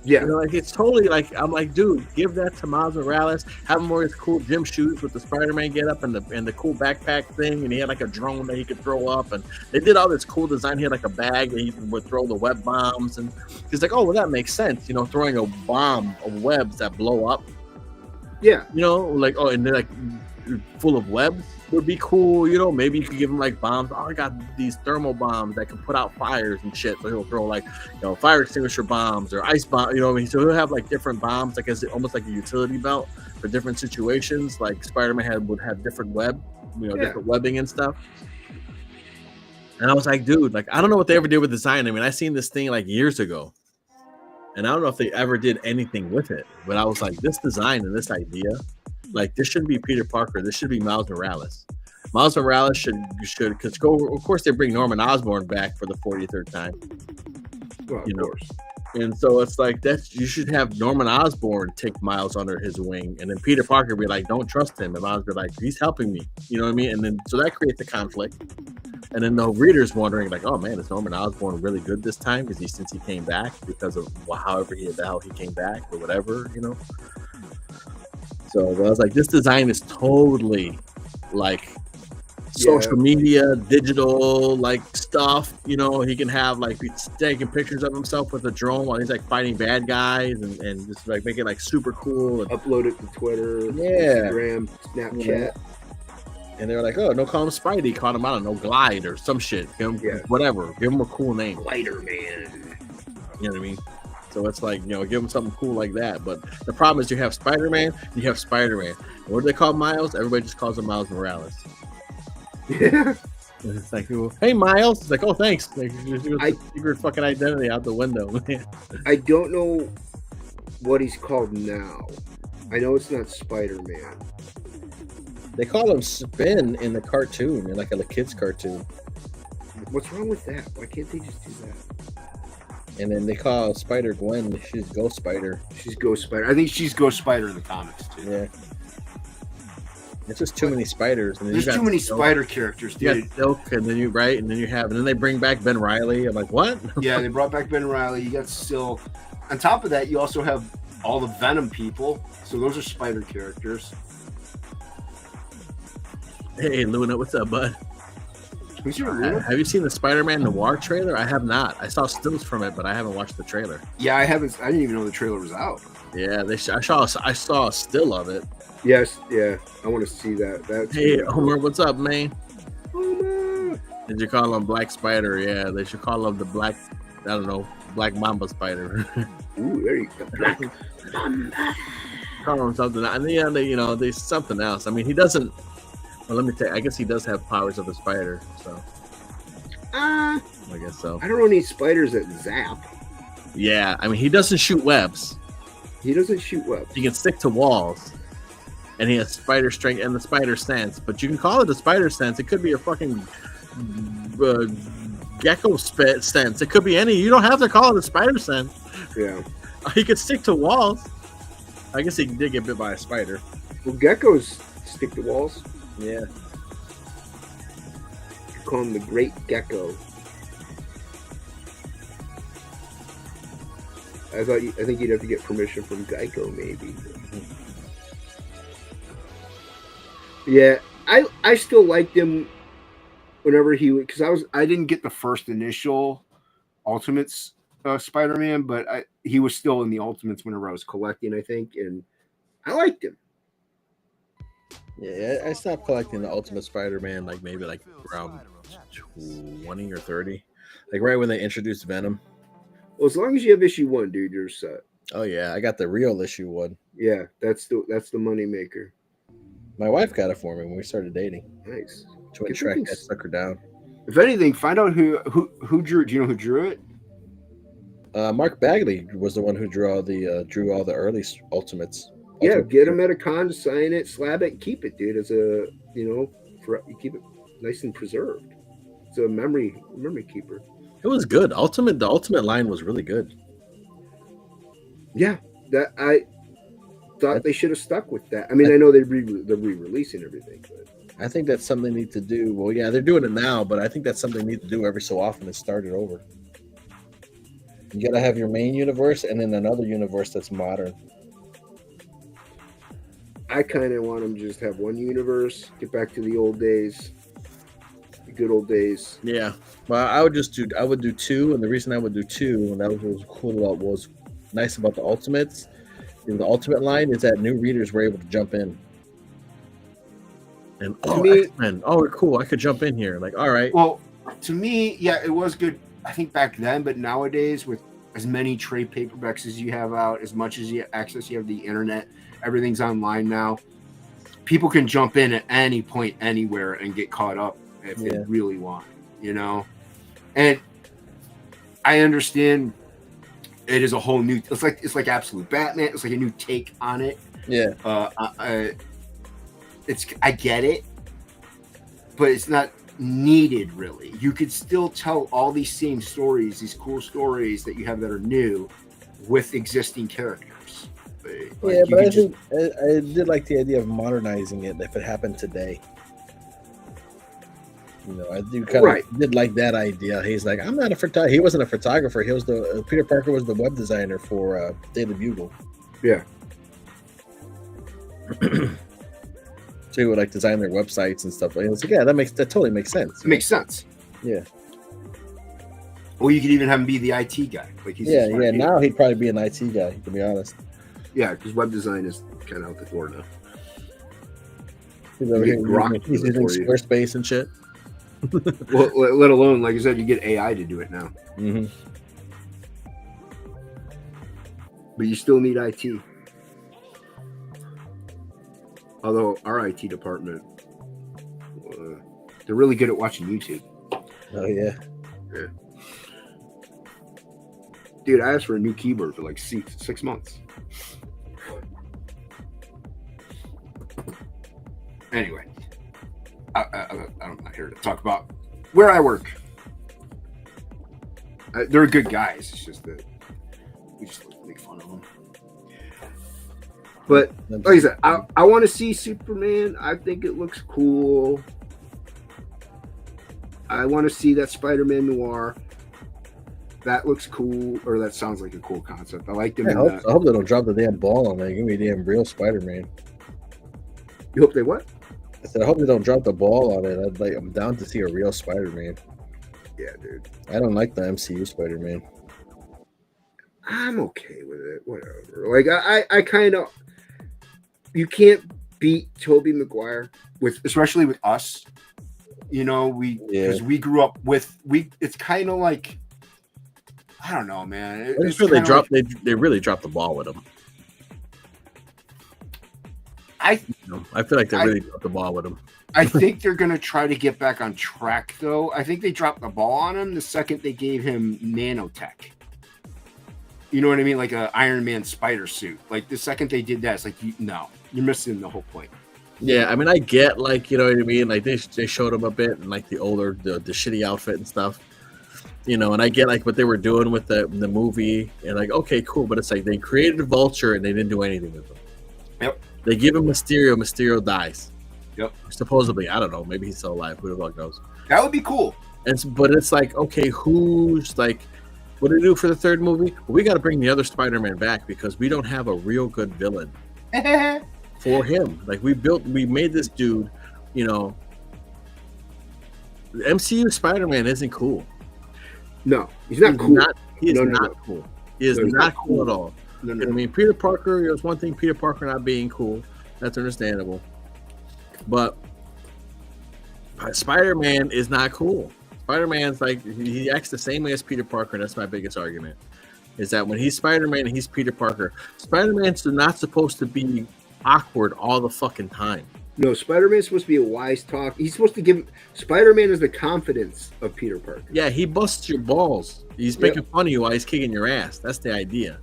Yeah. Like it's totally like, I'm like, dude, give that to Miles Morales. Have him wear his cool gym shoes with the Spider-Man get up and the cool backpack thing, and he had like a drone that he could throw up, and they did all this cool design. He had like a bag that he would throw the web bombs, and he's like, oh well, that makes sense, throwing a bomb of webs that blow up. Yeah. Like, oh, and they're like full of webs would be cool. Maybe you could give him like bombs. Oh, I got these thermal bombs that can put out fires and shit. So he'll throw like, fire extinguisher bombs or ice bombs. So he'll have like different bombs, like as almost like a utility belt for different situations. Like Spider-Man would have different different webbing and stuff. And I was like, dude, like I don't know what they ever did with design. I mean, I seen this thing like years ago, and I don't know if they ever did anything with it. But I was like, this design and this idea. Like this shouldn't be Peter Parker. This should be Miles Morales. Miles Morales should because of course they bring Norman Osborn back for the 43rd time. Well, of course. And so it's like you should have Norman Osborn take Miles under his wing, and then Peter Parker be like, don't trust him, and Miles be like, he's helping me. You know what I mean? And then so that creates a conflict. And then the reader's wondering, like, oh man, is Norman Osborn really good this time? Because since he came back, because of however the hell he came back or whatever, So I was like, this design is totally like social media, digital like stuff. He can have like he's taking pictures of himself with a drone while he's like fighting bad guys and just like make it like super cool and upload it to Twitter, Instagram, Snapchat. Yeah. And they're like, oh, no, call him Spidey, call him, I don't know, Glide or some shit. Whatever. Give him a cool name. Glider Man. You know what I mean? So it's like, give him something cool like that. But the problem is you have Spider-Man, you have Spider-Man. And what do they call Miles? Everybody just calls him Miles Morales. Yeah. And it's like, hey, Miles. It's like, oh, thanks. Like, secret fucking identity out the window. I don't know what he's called now. I know it's not Spider-Man. They call him Spin in the cartoon, in like a kid's cartoon. What's wrong with that? Why can't they just do that? And then they call Spider-Gwen, she's Ghost Spider. She's Ghost Spider. I think she's Ghost Spider in the comics, too. Yeah. It's just too many spiders. And there's too many spider characters, dude. You got Silk, and then and then they bring back Ben Reilly. I'm like, what? Yeah, they brought back Ben Reilly. You got Silk. On top of that, you also have all the Venom people. So those are spider characters. Hey, Luna, what's up, bud? Who's your Luna? Have you seen the Spider-Man Noir trailer? I have not. I saw stills from it, but I haven't watched the trailer. Yeah, I haven't. I didn't even know the trailer was out. Yeah, I saw a still of it. Yes, yeah. I want to see that. Hey, Homer, what's up, man? Homer. Did you call him Black Spider? Yeah, they should call him the Black, I don't know, Black Mamba Spider. Ooh, there you go. Black Mamba. Call him something. And then, there's something else. I mean, he doesn't. Well, let me tell you, I guess he does have powers of a spider, so. I guess so. I don't know any spiders that zap. Yeah, I mean, he doesn't shoot webs. He doesn't shoot webs. He can stick to walls. And he has spider strength and the spider sense. But you can call it the spider sense. It could be a fucking gecko sense. It could be any. You don't have to call it a spider sense. Yeah. He could stick to walls. I guess he did get bit by a spider. Well, geckos stick to walls. Yeah. You call him the Great Gecko. I think you'd have to get permission from Geico, maybe. Yeah, I still liked him whenever because I didn't get the first initial Ultimates Spider-Man, but he was still in the Ultimates whenever I was collecting, I think, and I liked him. Yeah, I stopped collecting the Ultimate Spider-Man like maybe like around 20 or 30, like right when they introduced Venom. Well, as long as you have issue 1, dude, you're set. Oh yeah, I got the real issue 1. Yeah, that's the money maker. My wife got it for me when we started dating. Nice. Twin Shrek had stuck her down. If anything, find out who drew. Do you know who drew it? Mark Bagley was the one who drew all the early Ultimates. Yeah, get him at a con to sign it, slab it, and keep it, dude. As a you keep it nice and preserved. It's a memory keeper. It was good. The Ultimate line was really good. Yeah, that I thought they should have stuck with that. I mean, I know they're re-releasing everything, but I think that's something they need to do. Well, yeah, they're doing it now, but I think that's something they need to do every so often is start it over. You gotta have your main universe and then another universe that's modern. I kind of want them to just have one universe, get back to the old days, the good old days. Yeah, well, I would do 2, and the reason I would do 2, and that was what was cool about, was nice about the Ultimates, the Ultimate line is that new readers were able to jump in. And X-Men, cool, I could jump in here. Like, all right. Well, to me, yeah, it was good. I think back then, but nowadays with as many trade paperbacks as you have out, as much as you have the internet. Everything's online now. People can jump in at any point, anywhere, and get caught up if they really want, And I understand it is a whole new. It's like Absolute Batman. It's like a new take on it. Yeah. I get it, but it's not needed really. You could still tell all these same stories, these cool stories that you have that are new, with existing characters. But I did like the idea of modernizing it if it happened today. I did like that idea. He's like, I'm not a photographer. He wasn't a photographer. He was Peter Parker was the web designer for Daily Bugle. Yeah. So he would design their websites and stuff. And it's like, yeah, that totally makes sense. It makes sense. Yeah. Or you could even have him be the IT guy. Now he'd probably be an IT guy, to be honest. Yeah, because web design is kind of out the door now. He's using Squarespace and shit. Well, let alone, like I said, you get AI to do it now. Mm-hmm. But you still need IT. Although our IT department, they're really good at watching YouTube. Oh, yeah. Yeah. Dude, I asked for a new keyboard for like 6 months. Anyway, I'm not here to talk about where I work. They're good guys. It's just that we just like to make fun of them. But like I said, I want to see Superman. I think it looks cool. I want to see that Spider-Man Noir. That looks cool, or that sounds like a cool concept. I like them. I hope they don't drop the damn ball on that. Give me a damn real Spider-Man. You hope they what? I said I hope they don't drop the ball on it. I'm down to see a real Spider-Man. Yeah, dude. I don't like the MCU Spider-Man. I'm okay with it. Whatever. Like I kind of. You can't beat Tobey Maguire especially with us. Because we grew up with It's kind of like. I don't know, man. I just feel they really dropped the ball with him. I feel like they really dropped the ball with him. I think they're going to try to get back on track, though. I think they dropped the ball on him the second they gave him nanotech. You know what I mean? Like an Iron Man spider suit. Like the second they did that, it's like, no, you're missing the whole point. Yeah, I mean, I get you know what I mean? Like they showed him a bit in like the older, the shitty outfit and stuff. And I get what they were doing with the movie and okay, cool. But it's like they created a Vulture and they didn't do anything with him. Yep. They give him Mysterio dies. Yep. Supposedly, I don't know. Maybe he's still alive. Who the fuck knows? That would be cool. But it's okay, who's what do they do for the third movie? Well, we got to bring the other Spider-Man back because we don't have a real good villain for him. We made this dude, the MCU Spider-Man isn't cool. No, he's not cool. He is not cool. He is No, he's not not cool at all. No, I mean, Peter Parker, there's one thing, Peter Parker not being cool. That's understandable. But Spider-Man is not cool. Spider-Man's like, he acts the same way as Peter Parker. And that's my biggest argument. Is that when he's Spider-Man and he's Peter Parker, Spider-Man's not supposed to be awkward all the fucking time. No, Spider-Man's supposed to be a wise talk. He's supposed to give Spider-Man is the confidence of Peter Parker. Yeah, he busts your balls. He's making fun of you while he's kicking your ass. That's the idea.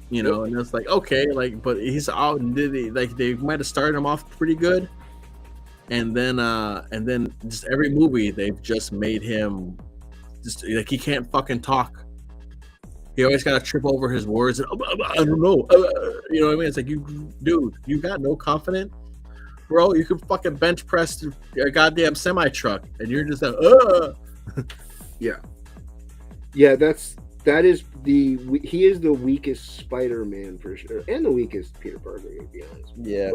You know, and it's like, okay, like, but he's all like they might have started him off pretty good, and then just every movie they've just made him just like he can't fucking talk. He always got to trip over his words. And, I don't know. You know what I mean? It's like, dude, you got no confidence, bro. You could fucking bench press a goddamn semi truck, and you're just like, Yeah. Yeah, he is the weakest Spider-Man for sure, and the weakest Peter Parker, to be honest. Yeah.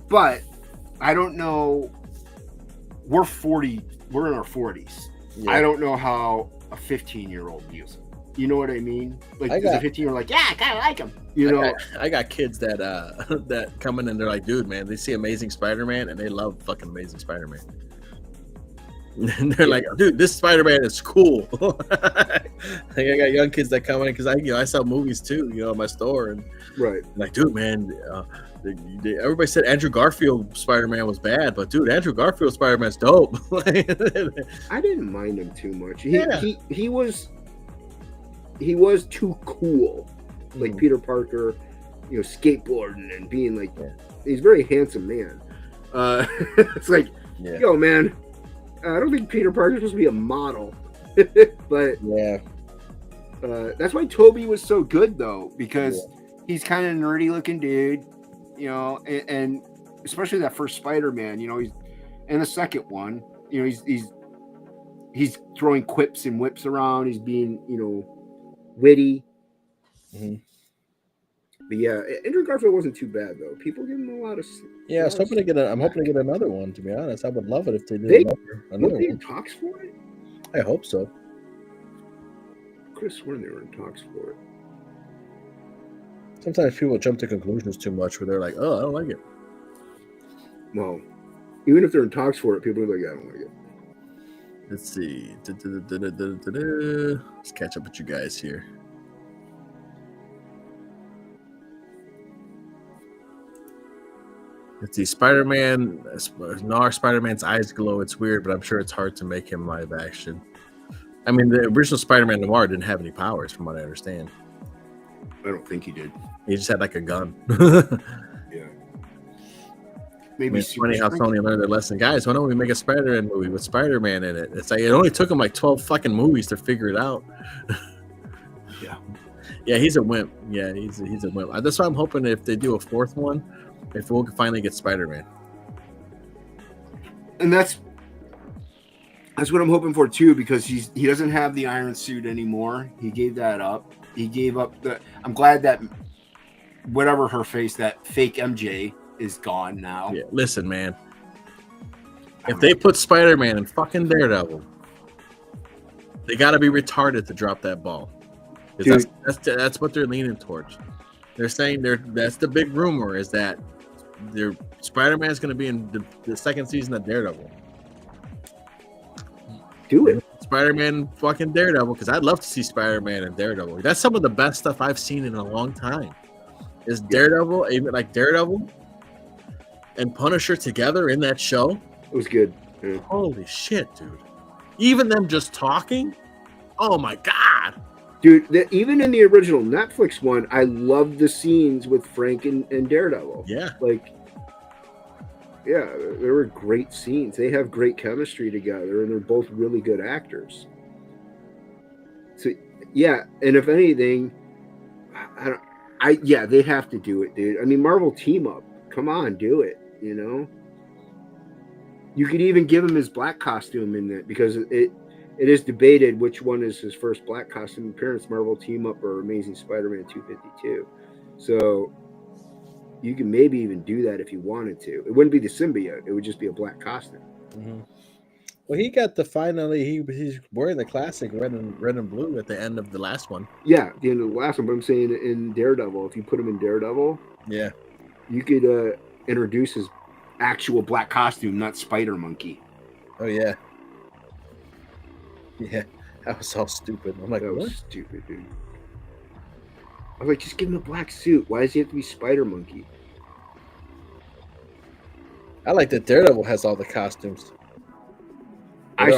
But I don't know. We're 40. We're in our 40s. Yeah. I don't know how a 15-year-old views it. You know what I mean? Like, as a 15-year-old, like, yeah, I kind of like him. You know, I got kids that that come in and they're like, dude, man, they see Amazing Spider-Man and they love fucking Amazing Spider-Man. And they're like, dude, this Spider-Man is cool. Like, I got young kids that come in because I sell movies too, in my store, and like, dude, man, everybody said Andrew Garfield Spider-Man was bad, but dude, Andrew Garfield Spider-Man's dope. I didn't mind him too much. He was too cool, like Peter Parker, skateboarding and being like, he's a very handsome man. It's like, yo, man, I don't think Peter Parker's supposed to be a model. But that's why Toby was so good, though, because he's kind of nerdy looking dude, and especially that first Spider-Man, he's in the second one, he's throwing quips and whips around, he's being, witty. But yeah, Andrew Garfield wasn't too bad though. People give him a lot of. Yeah, I'm hoping to get another one. To be honest, I would love it if they did another one. Talks for it? I hope so. Could have sworn they were in talks for it. Sometimes people jump to conclusions too much, where they're like, "Oh, I don't like it." Well, even if they're in talks for it, people are like, "I don't like it." Let's see. Let's catch up with you guys here. Let's see. Spider-Man. Spider-Man's eyes glow. It's weird, but I'm sure it's hard to make him live action. I mean, the original Spider-Man Noir didn't have any powers, from what I understand. I don't think he did. He just had like a gun. Yeah. Maybe it's funny how Sony learned their lesson. Guys, why don't we make a Spider-Man movie with Spider-Man in it? It's like it only took him like 12 fucking movies to figure it out. Yeah, he's a wimp. Yeah, he's a wimp. That's why I'm hoping if they do a fourth one, if we'll finally get Spider-Man. And that's what I'm hoping for too, because he doesn't have the iron suit anymore. He gave that up. He gave up I'm glad that whatever her face, that fake MJ is gone now. Yeah, listen, man. If they put Spider-Man in fucking Daredevil, they got to be retarded to drop that ball. That's what they're leaning towards. They're saying that's the big rumor, is that Spider-Man is going to be in the second season of Daredevil. Do it. Spider-Man fucking Daredevil, because I'd love to see Spider-Man and Daredevil. That's some of the best stuff I've seen in a long time. Is Daredevil, even like Daredevil and Punisher together in that show? It was good. Yeah. Holy shit, dude. Even them just talking? Oh my God. Dude, even in the original Netflix one, I loved the scenes with Frank and Daredevil. Yeah. Yeah, they were great scenes. They have great chemistry together, and they're both really good actors. So, yeah, and if anything, they have to do it, dude. I mean, Marvel team up. Come on, do it, You could even give him his black costume in that, because it is debated which one is his first black costume appearance, Marvel team up or Amazing Spider-Man 252. So you can maybe even do that if you wanted to. It wouldn't be the symbiote. It would just be a black costume. Mm-hmm. Well, he got the finally. He's wearing the classic red and blue at the end of the last one. Yeah, at the end of the last one. But I'm saying in Daredevil, if you put him in Daredevil, yeah, you could introduce his actual black costume, not Spider Monkey. Oh yeah, yeah. That was all stupid. I'm like, that what? was stupid, dude. I was like, just give him a black suit. Why does he have to be Spider Monkey? I like that Daredevil has all the costumes. I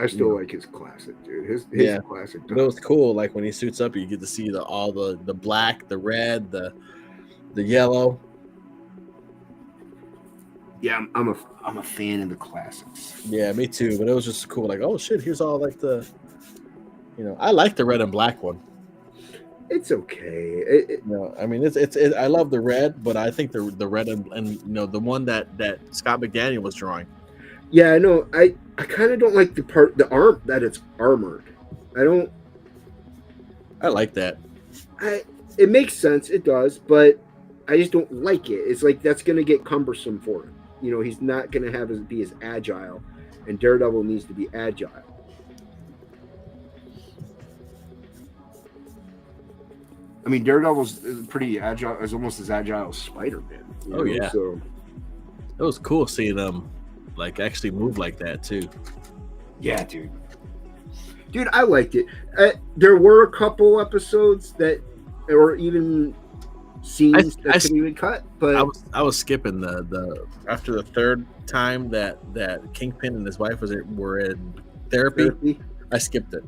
still like his classic, dude. His classic. It was cool. Like when he suits up, you get to see all the black, the red, the yellow. Yeah, I'm a fan of the classics. Yeah, me too. But it was just cool. Like, oh shit, here's all like the, I like the red and black one. It's okay. I mean, it's I love the red, but I think the red and the one that Scott McDaniel was drawing. Yeah, I know. I kind of don't like the arm that it's armored. I like that. It makes sense. It does, but I just don't like it. It's like that's gonna get cumbersome for him. He's not gonna be as agile, and Daredevil needs to be agile. I mean, Daredevil's pretty agile. Is almost as agile as Spider-Man. Yeah. So it was cool seeing them like actually move like that too. Yeah, dude, I liked it. There were a couple episodes that, or even scenes that couldn't even cut. But I was skipping the after the third time that Kingpin and his wife were in therapy. I skipped it.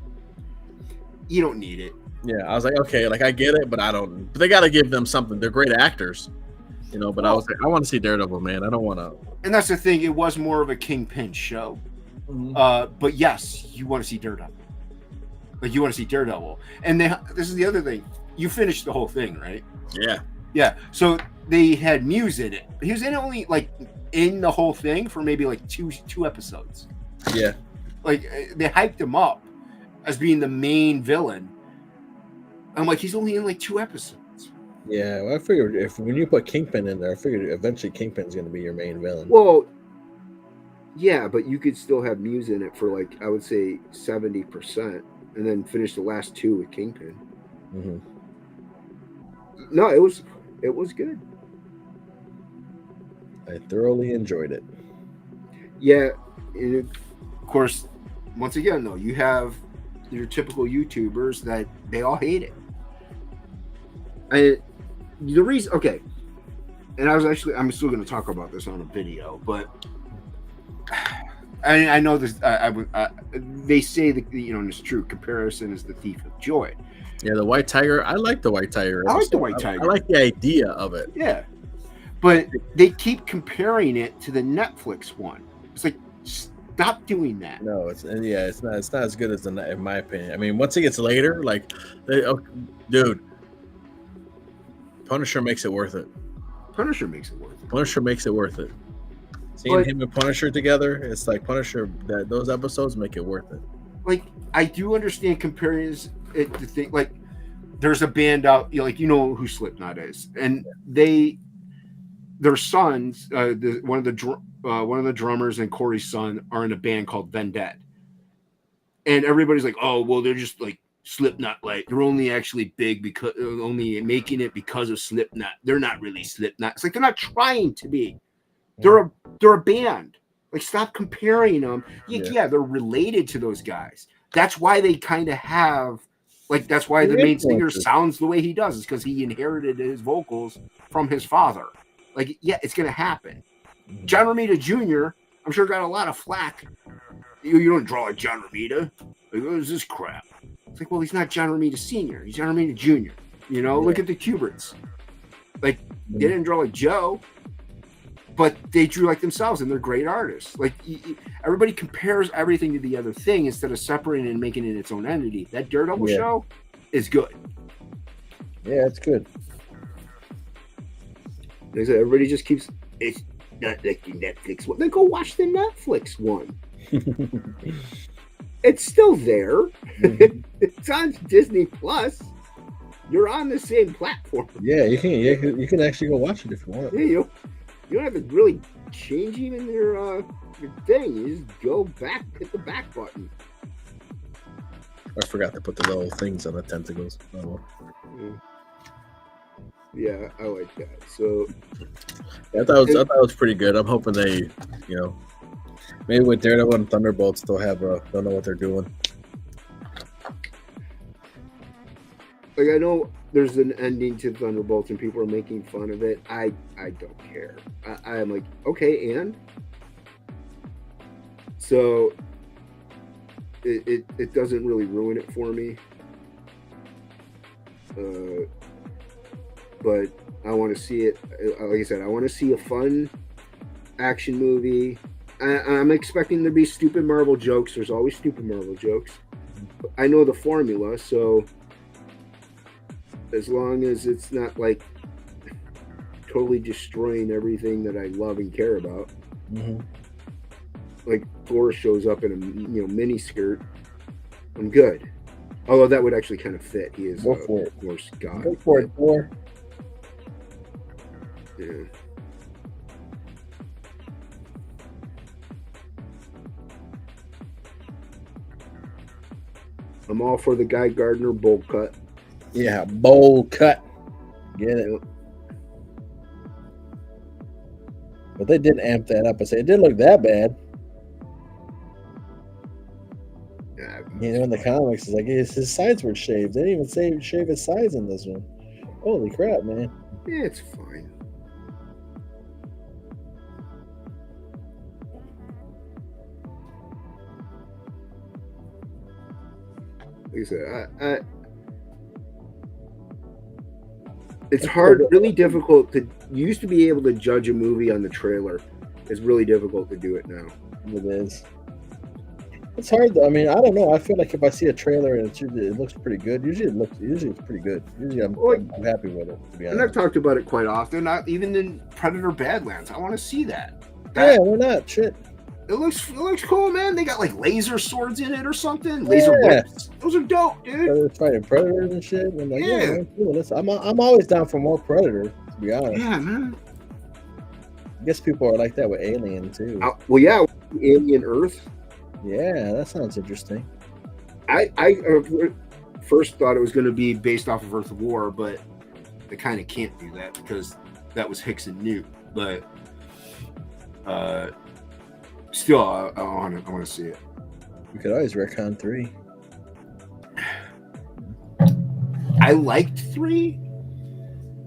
You don't need it. Yeah, I was like, okay, like I get it, but I don't. But they got to give them something. They're great actors, But I was like, I want to see Daredevil, man. I don't want to. And that's the thing. It was more of a Kingpin show. Mm-hmm. But yes, you want to see Daredevil. Like you want to see Daredevil, and this is the other thing. You finished the whole thing, right? Yeah. Yeah. So they had Muse in it. He was in it only like in the whole thing for maybe like two episodes. Yeah. Like they hyped him up as being the main villain. I'm like, he's only in like 2 episodes. Yeah, well, I figured when you put Kingpin in there, I figured eventually Kingpin's going to be your main villain. Well, yeah, but you could still have Muse in it for like, I would say 70%, and then finish the last 2 with Kingpin. Mm-hmm. No, it was good. I thoroughly enjoyed it. Yeah, and of course, once again, though, you have your typical YouTubers that they all hate it. The reason, okay, and I'm still going to talk about this on a video, but I know this. They say that and it's true. Comparison is the thief of joy. Yeah, the White Tiger. I like the White Tiger. I like the White Tiger. I like the idea of it. Yeah, but they keep comparing it to the Netflix one. It's like, stop doing that. No, it's not as good as in my opinion. I mean, once it gets later, like, dude. Punisher makes it worth it. Punisher makes it worth it. Punisher makes it worth it. Seeing him and Punisher together, it's like Punisher. Those episodes make it worth it. Like, I do understand comparing it to think like there's a band out, who Slipknot is, and their sons, one of the drummers and Corey's son are in a band called Vendetta, and everybody's like, oh well, they're just like Slipknot, like they're only actually big because only making it because of Slipknot. They're not really Slipknot. It's like they're not trying to be. They're a band. Like, stop comparing them. Yeah, they're related to those guys. That's why they kind of have, like, that's why the main singer sounds the way he does. Is because he inherited his vocals from his father. Like, yeah, it's gonna happen. John Romita Jr. I'm sure got a lot of flack. You don't draw like John Romita. Like, what is this crap? It's like, well, he's not John Romita Sr. He's John Romita Jr. Look at the Kubricks. Like, they didn't draw like Joe, but they drew like themselves, and they're great artists. Like, everybody compares everything to the other thing instead of separating and making it its own entity. That Daredevil show is good. Yeah, it's good. Like I said, everybody just keeps, it's not like the Netflix one. Then go watch the Netflix one. It's still there. Mm-hmm. It's on Disney Plus. You're on the same platform. Yeah, you can actually go watch it if you want. Yeah, you don't have to really change even your thing. You just go back, hit the back button. I forgot to put the little things on the tentacles. Oh. Yeah, I like that. So I thought it was pretty good. I'm hoping they, maybe with Daredevil and Thunderbolts, they'll don't know what they're doing. Like, I know there's an ending to Thunderbolts and people are making fun of it. I don't care. I'm like, okay, and so it doesn't really ruin it for me. But I want to see it. Like I said, I want to see a fun action movie. I'm expecting there to be stupid Marvel jokes. There's always stupid Marvel jokes. I know the formula, so as long as it's not like totally destroying everything that I love and care about. Mm-hmm. Like Thor shows up in a mini skirt, I'm good. Although that would actually kind of fit. He is Norse god. Go for it, Thor. Yeah. I'm all for the Guy Gardner bowl cut. Yeah, bowl cut. Get it. Yep. But they did amp that up and say it didn't look that bad. Yeah, in the comics, it's like his sides were shaved. They didn't even shave his sides in this one. Holy crap, man. yeah, it's fine. Like I said, it's hard, really difficult to. You used to be able to judge a movie on the trailer. It's really difficult to do it now. It is. It's hard though. I mean, I don't know. I feel like if I see a trailer and it looks pretty good, usually it's pretty good. Usually I'm happy with it, to be honest. And I've talked about it quite often. Not even in Predator Badlands. I want to see that. Yeah, why not? Shit. It looks cool, man. They got like laser swords in it or something. Laser whips. Those are dope, dude. They're fighting predators and shit. I'm like, yeah, cool. I'm always down for more Predator, to be honest. Yeah, man. I guess people are like that with Alien too. Well, yeah, Alien Earth. Yeah, that sounds interesting. I first thought it was going to be based off of Earth War, but they kind of can't do that because that was Hicks and Newt. But still, I want to see it. We could always retcon 3. I liked 3.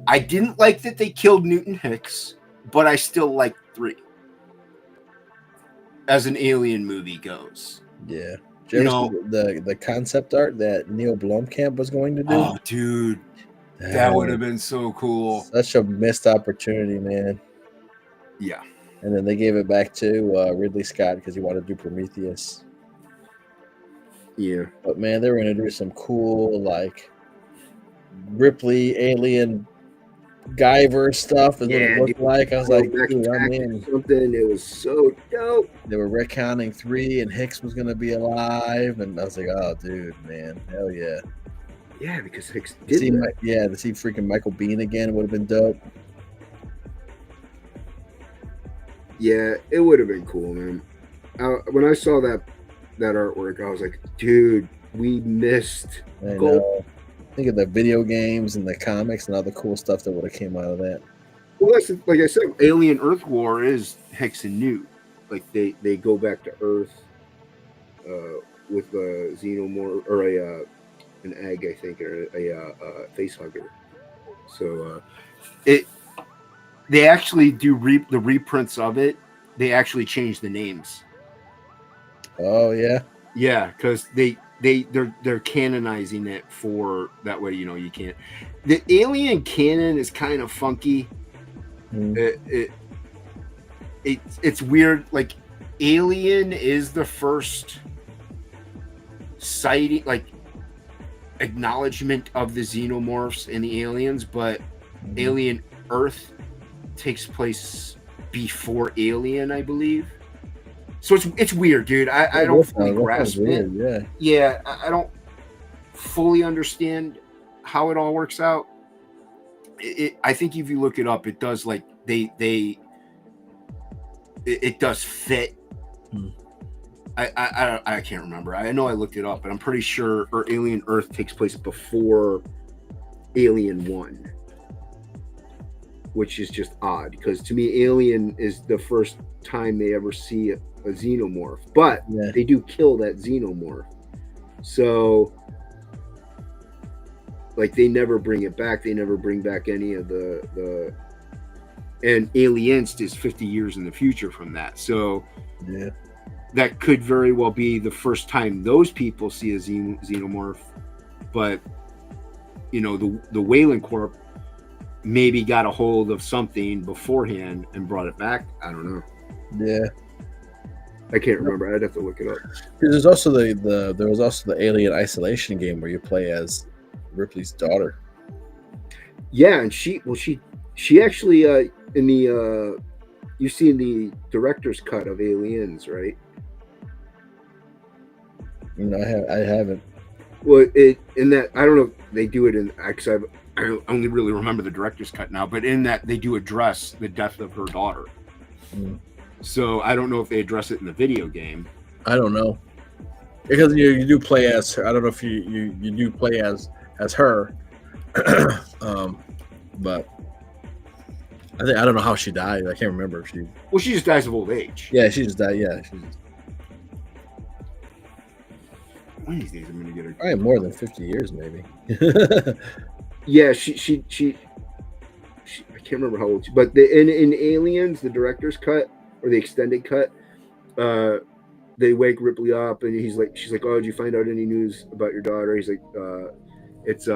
I didn't like that they killed Newton Hicks, but I still liked 3. As an Alien movie goes. Yeah. Did you ever see the concept art that Neil Blomkamp was going to do? Oh, dude. That would have been so cool. Such a missed opportunity, man. Yeah. And then they gave it back to Ridley Scott because he wanted to do Prometheus. Yeah. But, man, they were going to do some cool, like, Ripley alien Guyver stuff is what it looked like. I was like, dude, I'm in. Something. It was so dope. They were retconning 3 and Hicks was going to be alive. And I was like, oh, dude, man. Hell yeah. Yeah, because Hicks did to see freaking Michael Biehn again would have been dope. Yeah, it would have been cool, man. When I saw that artwork, I was like, dude, we missed gold. Think of the video games and the comics and all the cool stuff that would have came out of that. Well, that's like I said, Alien Earth War is Hicks and Newt. Like they go back to Earth with a xenomorph or an egg, I think, or a face hugger. So they actually do the reprints of it. They actually change the names. Oh yeah, yeah, because they're canonizing it for that way. You can't. The Alien canon is kind of funky. It's weird. Like Alien is the first sighting, like acknowledgement of the xenomorphs and the aliens, but Alien Earth takes place before Alien, I believe. So it's weird, dude. I don't fully grasp it. Yeah, I don't fully understand how it all works out. I think if you look it up, it does. Like they it does fit. Hmm. I can't remember. I know I looked it up, but I'm pretty sure Alien Earth takes place before Alien 1, which is just odd because to me, Alien is the first time they ever see a xenomorph, but they do kill that xenomorph. So, like, they never bring it back. They never bring back any of the and Alienst is 50 years in the future from that. So, yeah. That could very well be the first time those people see a xenomorph, but the Weyland Corp maybe got a hold of something beforehand and brought it back. I don't know. Yeah, I can't remember. I'd have to look it up. There's also there was also the Alien Isolation game where you play as Ripley's daughter. Yeah, and she actually in the you see in the director's cut of Aliens, right? No, I haven't. Well, in that I don't know if they do it in because I only really remember the director's cut now, but in that they do address the death of her daughter. Mm. So I don't know if they address it in the video game. I don't know because you do play as her. I don't know if you do play as her, but I don't know how she died. I can't remember if she. Well, she just dies of old age. Yeah, she just died. Yeah, One of these days I'm gonna get her. Probably more than 50 years, maybe. Yeah, she I can't remember how old she, but in Aliens, the director's cut or the extended cut, they wake Ripley up and she's like, oh, did you find out any news about your daughter? He's like, it's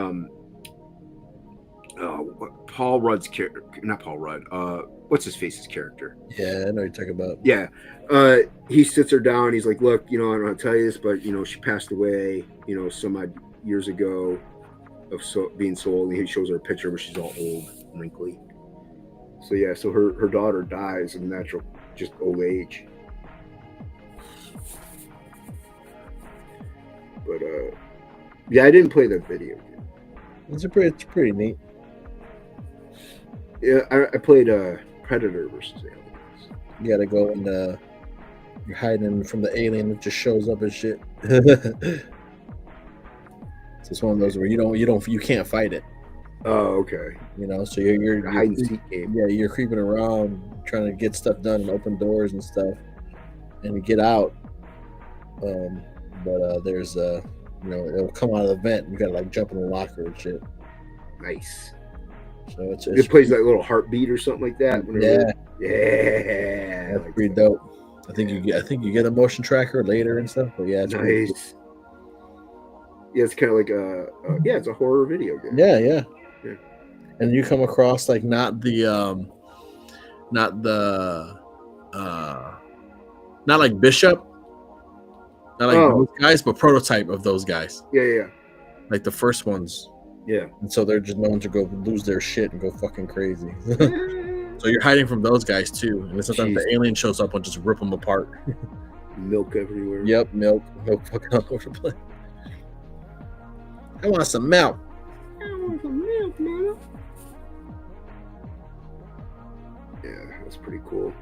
Paul Rudd's character, not Paul Rudd. What's his face's character? Yeah, I know what you're talking about. Yeah, he sits her down. He's like, look, I don't want to tell you this, but she passed away, some odd years ago of being so old. And he shows her a picture where she's all old, and wrinkly. So yeah, so her daughter dies of natural, just old age. But yeah, I didn't play that video game. It's pretty neat. Yeah, I played Predator versus Aliens. You gotta go and you're hiding from the alien that just shows up and shit. So it's one of those where you can't fight it. Oh, okay. So you're hide and seek game. Yeah, you're creeping around trying to get stuff done and open doors and stuff, and you get out. But there's it'll come out of the vent. And you gotta like jump in the locker and shit. Nice. So it's it plays like little heartbeat or something like that. Yeah. That's pretty dope. I think you get a motion tracker later and stuff. But yeah, it's nice. Yeah, it's kind of like it's a horror video game. Yeah. And you come across like not like Bishop, not like those guys, but prototype of those guys. Yeah. Like the first ones. Yeah. And so they're just known to go lose their shit and go fucking crazy. So you're hiding from those guys too. And then sometimes the alien shows up and just rip them apart. Milk everywhere. Yep, milk fucking all over the place. I want some milk. Man. Yeah, that's pretty cool.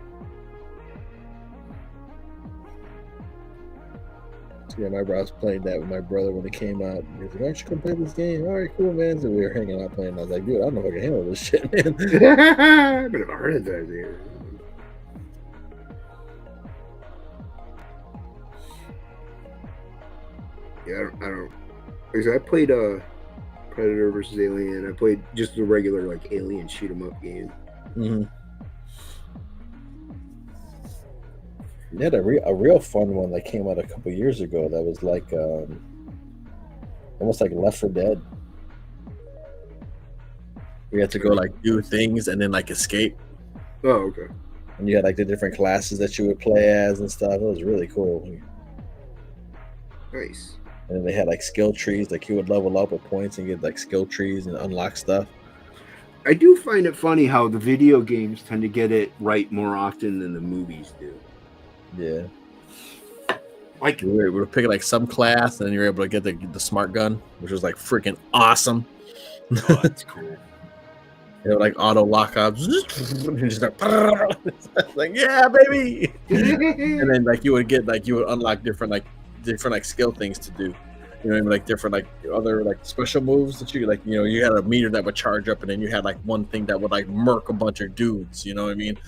Yeah, my brother was playing that with my brother when it came out. He was like, "Why don't you come play this game?" All right, cool, man. So we were hanging out playing. I was like, "Dude, I don't know if I can handle this shit, man." I've been heard of that here. Yeah, I don't. Because I played Predator versus Alien. I played just the regular like Alien shoot 'em up game. Mm-hmm. They had a real fun one that came out a couple years ago that was like almost like Left 4 Dead. We had to go like do things and then like escape. Oh, okay. And you had like the different classes that you would play as and stuff. It was really cool. Nice. And then they had like skill trees, like you would level up with points and get like skill trees and unlock stuff. I do find it funny how the video games tend to get it right more often than the movies do. Yeah. Like we were picking like some class and then you were able to get the smart gun, which was like freaking awesome. Oh, that's cool. You know, like auto lock up, and you just like yeah, baby. And then like you would unlock different skill things to do. You know, like different like other like special moves that you like. You know, you had a meter that would charge up, and then you had like one thing that would like murk a bunch of dudes. You know what I mean?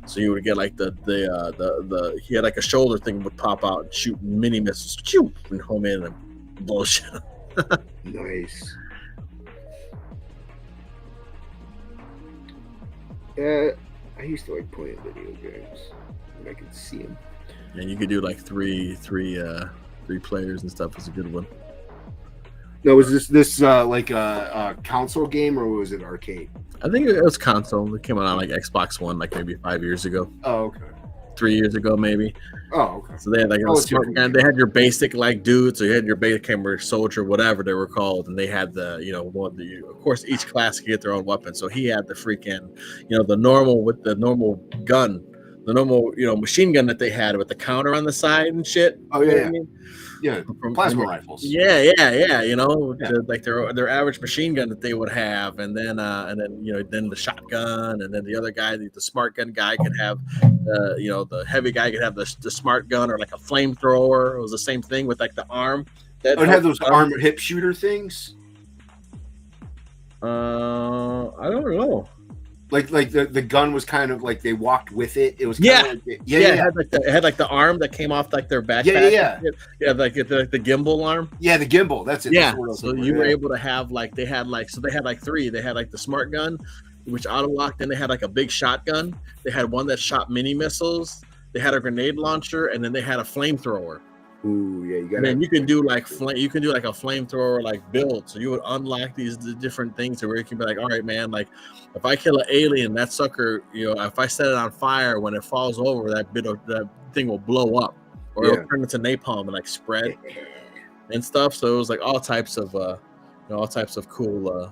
So you would get like the he had like a shoulder thing would pop out and shoot mini missiles, and home in and bullshit. Nice. I used to like playing video games when I could see them. And you could do like three players and stuff. Is a good one. No, was this like a console game or was it arcade? I think it was console. It came out on like Xbox One, like maybe 5 years ago. Oh, okay. 3 years ago, maybe. Oh, okay. So they had like a smart gun. They had your basic like dudes. So you had your basic camera soldier, whatever they were called, and they had the of course each class could get their own weapon. So he had the freaking the normal with the normal gun, the normal machine gun that they had with the counter on the side and shit. Oh yeah. Yeah, plasma rifles. Yeah. Like their average machine gun that they would have, and then then the shotgun, and then the other guy, the smart gun guy, could have, the heavy guy could have the smart gun or like a flamethrower. It was the same thing with like the arm. That would have those armored hip shooter things. I don't know. Like the gun was kind of like they walked with it. It was It had like the arm that came off like their backpack. Yeah, like the gimbal arm. Yeah, the gimbal. That's it. Yeah. So you were able to have they had like three. They had like the smart gun, which auto locked. Then they had like a big shotgun. They had one that shot mini missiles. They had a grenade launcher, and then they had a flamethrower. Ooh, yeah, you got. And then you can do like a flamethrower like build. So you would unlock the different things to where you can be like, all right, man, like if I kill an alien, that sucker, if I set it on fire, when it falls over, that thing will blow up, or it'll turn into napalm and like spread and stuff. So it was like all types of cool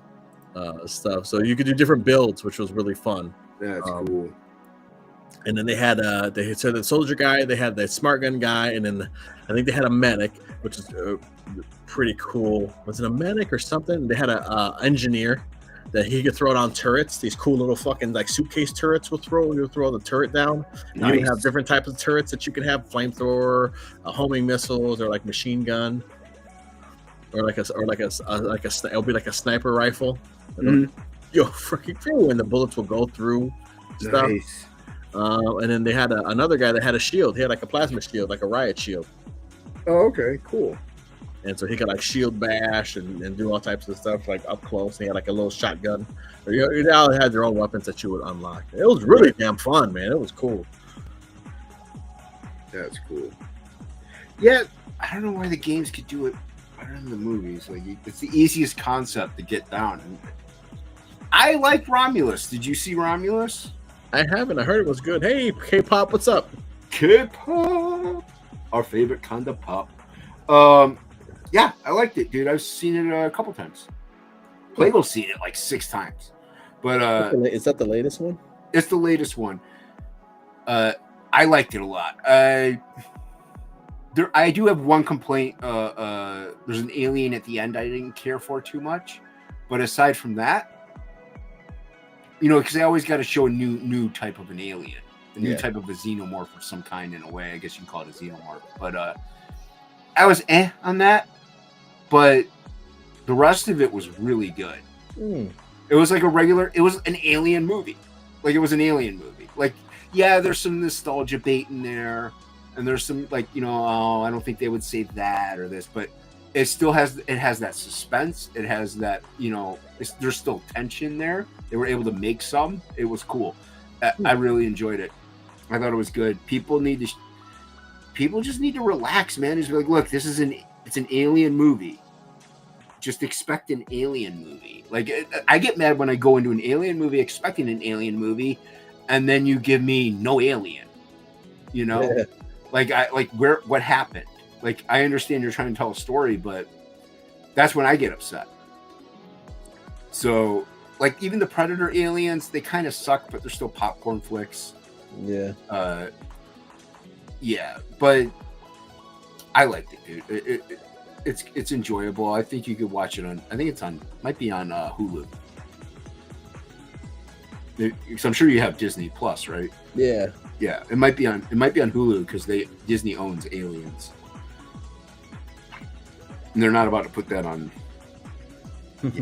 stuff. So you could do different builds, which was really fun. That's cool. And then they had the soldier guy, they had the smart gun guy, and then I think they had a medic, which is pretty cool. Was it a medic or something? They had a engineer that he could throw down turrets. These cool little fucking like suitcase turrets you'll throw the turret down. Nice. You can have different types of turrets that you can have: flamethrower, homing missiles, or like machine gun, or it'll be like a sniper rifle. Mm-hmm. Freaking cool, and the bullets will go through stuff. Nice. And then they had another guy that had a shield. He had like a plasma shield, like a riot shield. Oh, okay, cool. And so he could like shield bash and do all types of stuff like up close. He had like a little shotgun. They all had their own weapons that you would unlock. It was really damn fun, man. It was cool. That's cool. Yeah, I don't know why the games could do it better than the movies. Like it's the easiest concept to get down. And I like Romulus. Did you see Romulus? I haven't. I heard it was good. Hey, K-pop, what's up? K-pop, our favorite kind of pop. Yeah, I liked it, dude. I've seen it a couple times. Playbo's seen it like 6 times. But is that the latest one? It's the latest one. I liked it a lot. I do have one complaint. There's an alien at the end I didn't care for too much. But aside from that, because they always got to show a new type of an alien, a new type of a xenomorph of some kind in a way. I guess you can call it a xenomorph. But I was on that. But the rest of it was really good. It was like it was an alien movie. Like it was an alien movie. Like, yeah, there's some nostalgia bait in there. And there's some like, I don't think they would say that or this, but it still has that suspense. It has that, there's still tension there. They were able to make some. It was cool. I really enjoyed it. I thought it was good. People just need to relax, man. It's like, look, it's an alien movie. Just expect an alien movie. Like I get mad when I go into an alien movie expecting an alien movie, and then you give me no alien. What happened? Like, I understand you're trying to tell a story, but that's when I get upset. So, like, even the Predator aliens, they kind of suck, but they're still popcorn flicks. Yeah. Yeah, but I liked it, dude. It's enjoyable. I think you could watch it might be on Hulu. Because I'm sure you have Disney Plus, right? Yeah. Yeah, it might be on Hulu because Disney owns Aliens, and they're not about to put that on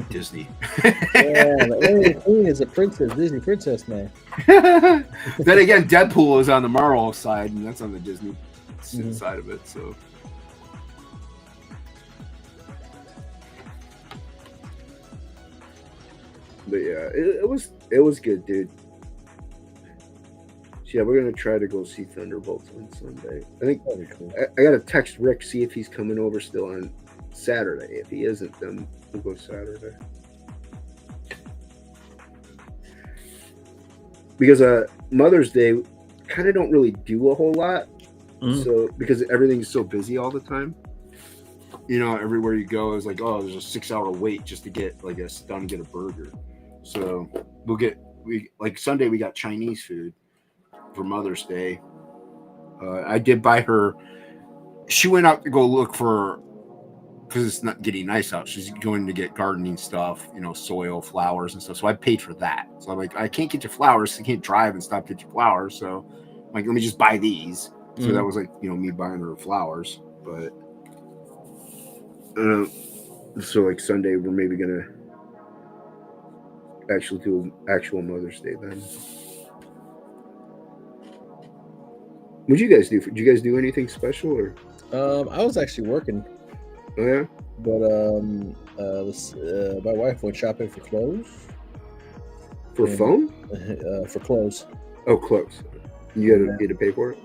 Disney. Yeah, the Alien Queen is a princess, Disney princess now. Then again, Deadpool is on the Marvel side, and that's on the Disney side of it. So, but yeah, it was good, dude. So yeah, we're gonna try to go see Thunderbolts on Sunday. I think that'd be cool. I gotta text Rick, see if he's coming over still on Saturday. If he isn't, then we'll go Saturday. Because Mother's Day kind of don't really do a whole lot. So because everything's so busy all the time, you know, everywhere you go is like, oh, there's a 6-hour wait just to get like sit down and get a burger. So like Sunday we got Chinese food for Mother's Day. I did buy her. She went out to go look for, because it's not getting nice out. She's going to get gardening stuff, you know, soil, flowers, and stuff. So I paid for that. So I'm like, I can't get you flowers. I can't drive and stop get you flowers. So I'm like, let me just buy these. So that was like, you know, me buying her flowers. But so like Sunday, we're maybe gonna actually do actual Mother's Day then. What'd you guys do? Did you guys do anything special or? I was actually working. Oh yeah. But my wife went shopping for clothes. For phone? For clothes. Oh, clothes. You had to pay for it.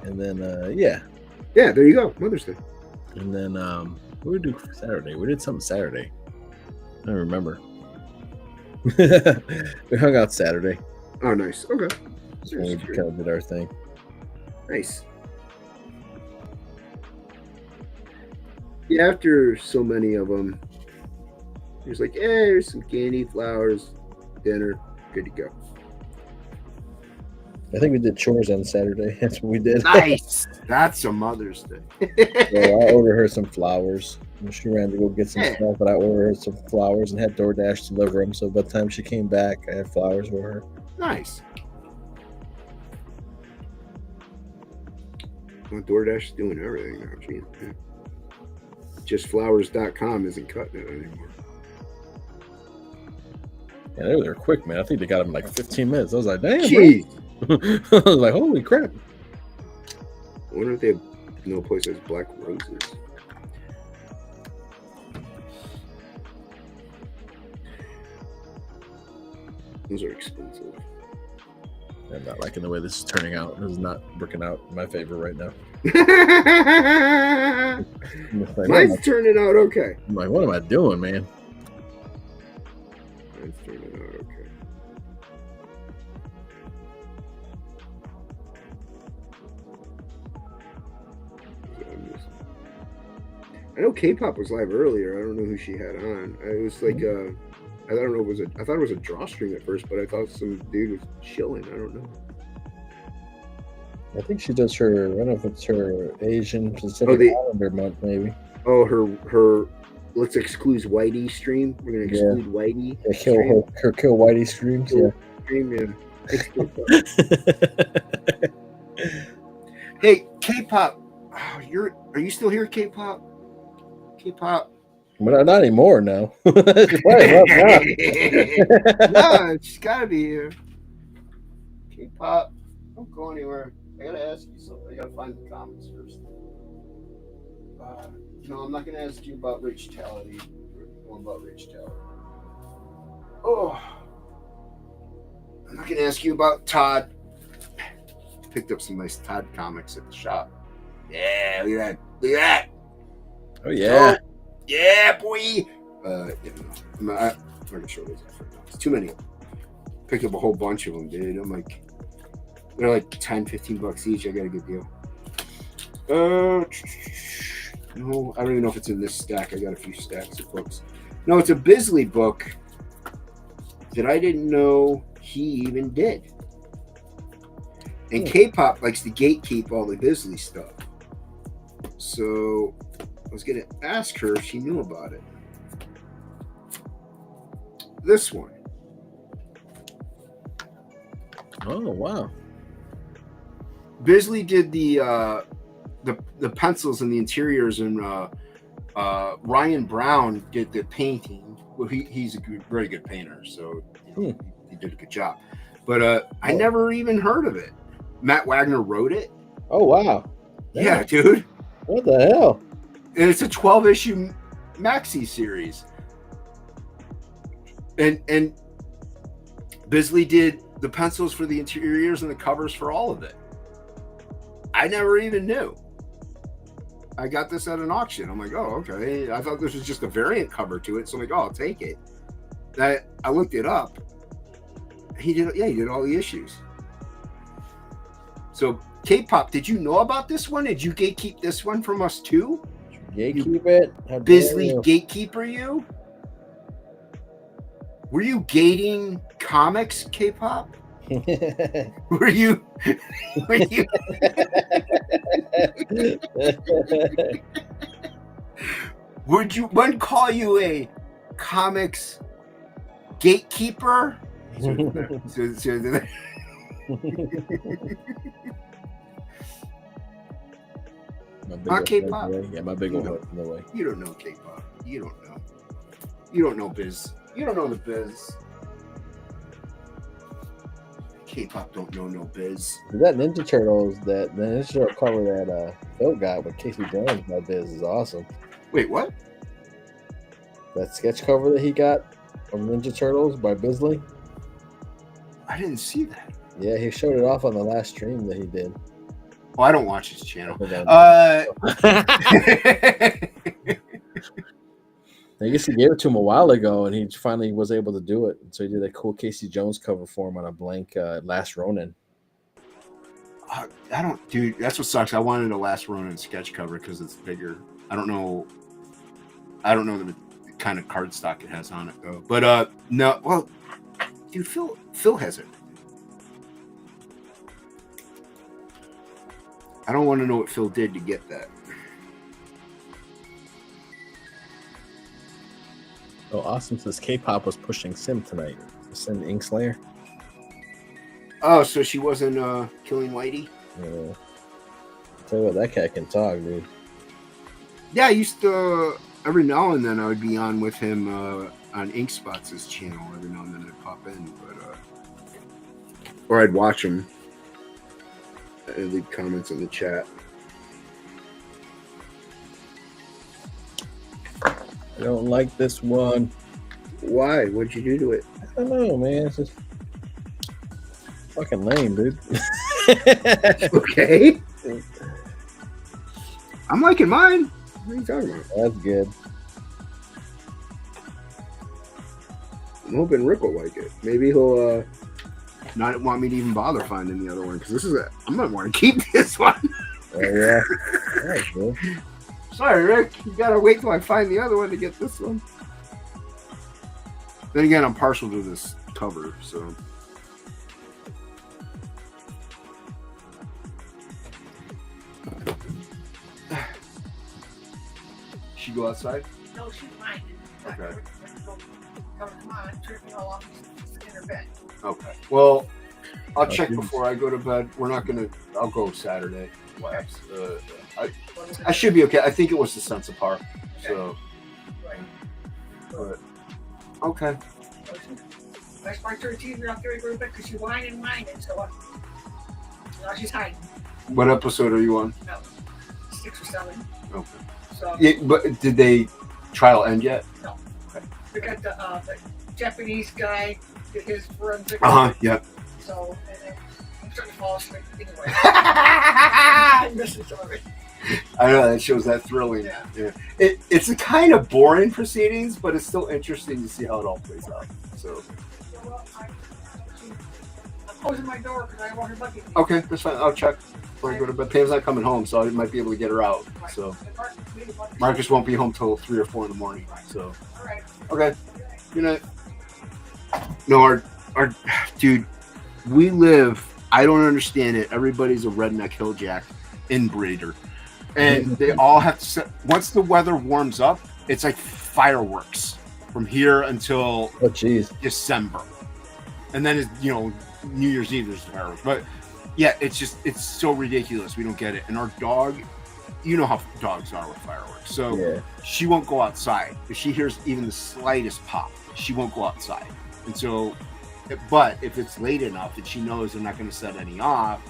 And then yeah. There you go. Mother's Day. And then what did we do for Saturday? We did something Saturday. I don't remember. We hung out Saturday. Oh, nice. Okay. So we kind of did our thing. Nice. Yeah, after so many of them, it's like, here's some candy, flowers, dinner, good to go. I think we did chores on Saturday. That's what we did. Nice. That's a Mother's Day. So I ordered her some flowers. She ran to go get some stuff, but I ordered her some flowers and had DoorDash deliver them. So by the time she came back, I had flowers for her. Nice. Well, DoorDash is doing everything now. Geez. JustFlowers.com isn't cutting it anymore. Yeah, they were quick, man. I think they got them in like 15 minutes. I was like, damn. Jeez. I was like, holy crap. I wonder if they have no place has black roses. Those are expensive. I'm not liking the way this is turning out. This is not working out in my favor right now. Like, mine's turning out okay. I'm like, what am I doing, man? Mine's turning out okay. I know K-pop was live earlier. I don't know who she had on. It was like I don't know. I thought it was a drawstring at first, but I thought some dude was chilling. I don't know. I think she does her. I don't know if it's her Asian Pacific Islander month, maybe. Oh, her. Let's exclude Whitey stream. We're gonna exclude Whitey. Yeah, her kill Whitey streams. Stream, Hey, K-pop. Oh, are you still here, K-pop? K-pop. But not anymore now. No, she's gotta be here. K-pop, don't go anywhere. I gotta ask you something. I gotta find the comments first. No, I'm not gonna ask you about raciality. We're going about raciality. Oh, I'm not gonna ask you about Todd. Picked up some nice Todd comics at the shop. Yeah, look at that. Look at that. Oh yeah. Oh, yeah, boy. I'm not gonna show those off right now. It's too many. Picked up a whole bunch of them, dude. I'm like, they're like 10, 15 bucks each. I got a good deal. No, I don't even know if it's in this stack. I got a few stacks of books. No, it's a Bisley book that I didn't know he even did. And K-pop likes to gatekeep all the Bisley stuff. So I was going to ask her if she knew about it. Oh wow. Bisley did the pencils and the interiors, and Ryan Brown did the painting. Well, he's a very good painter, so he did a good job. But I never even heard of it. Matt Wagner wrote it. Oh wow. Yeah, dude. What the hell? And it's a 12-issue maxi series. And Bisley did the pencils for the interiors and the covers for all of it. I never even knew. I got this at an auction. I'm like, oh, okay. I thought this was just a variant cover to it. So I'm like, oh, I'll take it. I looked it up. He did all the issues. So K-pop, did you know about this one? Did you gatekeep this one from us too? Gatekeep it? Bisley gatekeeper you? Were you gating comics, K-pop? Were you would one call you a comics gatekeeper? Not K-pop. Yeah, my big one in the way. You don't know K-pop. You don't know biz. You don't know the biz. K-pop don't know no biz. That Ninja Turtles, the Ninja Turtle cover that Phil got with Casey Jones, my biz is awesome. Wait, what? That sketch cover that he got of Ninja Turtles by Bisley. I didn't see that. Yeah, he showed it off on the last stream that he did. Oh, I don't watch his channel. I guess he gave it to him a while ago, and he finally was able to do it. So he did a cool Casey Jones cover for him on a blank Last Ronin. Dude, that's what sucks. I wanted a Last Ronin sketch cover because it's bigger. I don't know the kind of cardstock it has on it though. But no, well, dude, Phil has it. I don't want to know what Phil did to get that. Oh, awesome. Says K-pop was pushing Sim tonight. Sim Inkslayer. Oh, so she wasn't killing Whitey? Yeah. Tell you what, that cat can talk, dude. Yeah, I used to every now and then I would be on with him on Ink Spots' channel. Every now and then I'd pop in, but or I'd watch him and leave comments in the chat. I don't like this one. Why? What'd you do to it? I don't know, man. It's just fucking lame, dude. Okay. I'm liking mine. What are you talking about? That's good. I'm hoping Rick will like it. Maybe he'll not want me to even bother finding the other one, because I'm gonna want to keep this one. Oh yeah. That's good. Sorry, Rick. You gotta wait till I find the other one to get this one. Then again, I'm partial to this cover, so. She go outside? No, she's mine. Okay. Come on, turn me all off in her bed. Okay. Well, I'll check before I go to bed. I'll go Saturday. Labs. I should be okay. I think it was the Sense of Par. So. But, okay. I sparked her TV off there to bed because she whined and whined, so now she's hiding. What episode are you on? No, 6 or 7. Okay. So. Yeah, but did they trial end yet? No. Okay. We got the Japanese guy did his forensic. Yep. So, and then I'm starting to fall asleep anyway. I'm missing some of it. I know that shows that thrilling. Yeah. It's a kind of boring proceedings, but it's still interesting to see how it all plays out. So. Well, I'm closing my door because I want her bucket. Okay, that's fine. I'll check before I go to bed. Pam's not coming home, so I might be able to get her out. So Marcus won't be home till 3 or 4 in the morning. So. Okay. Good night. No, our dude, we live. I don't understand it. Everybody's a redneck hilljack inbreeder. And they all have to set, once the weather warms up, it's like fireworks from here until December. and then New Year's Eve there's fireworks. But yeah, it's so ridiculous. We don't get it. And our dog, you know how dogs are with fireworks, so she won't go outside if she hears even the slightest pop. She won't go outside, and so. But if it's late enough that she knows they're not going to set any off,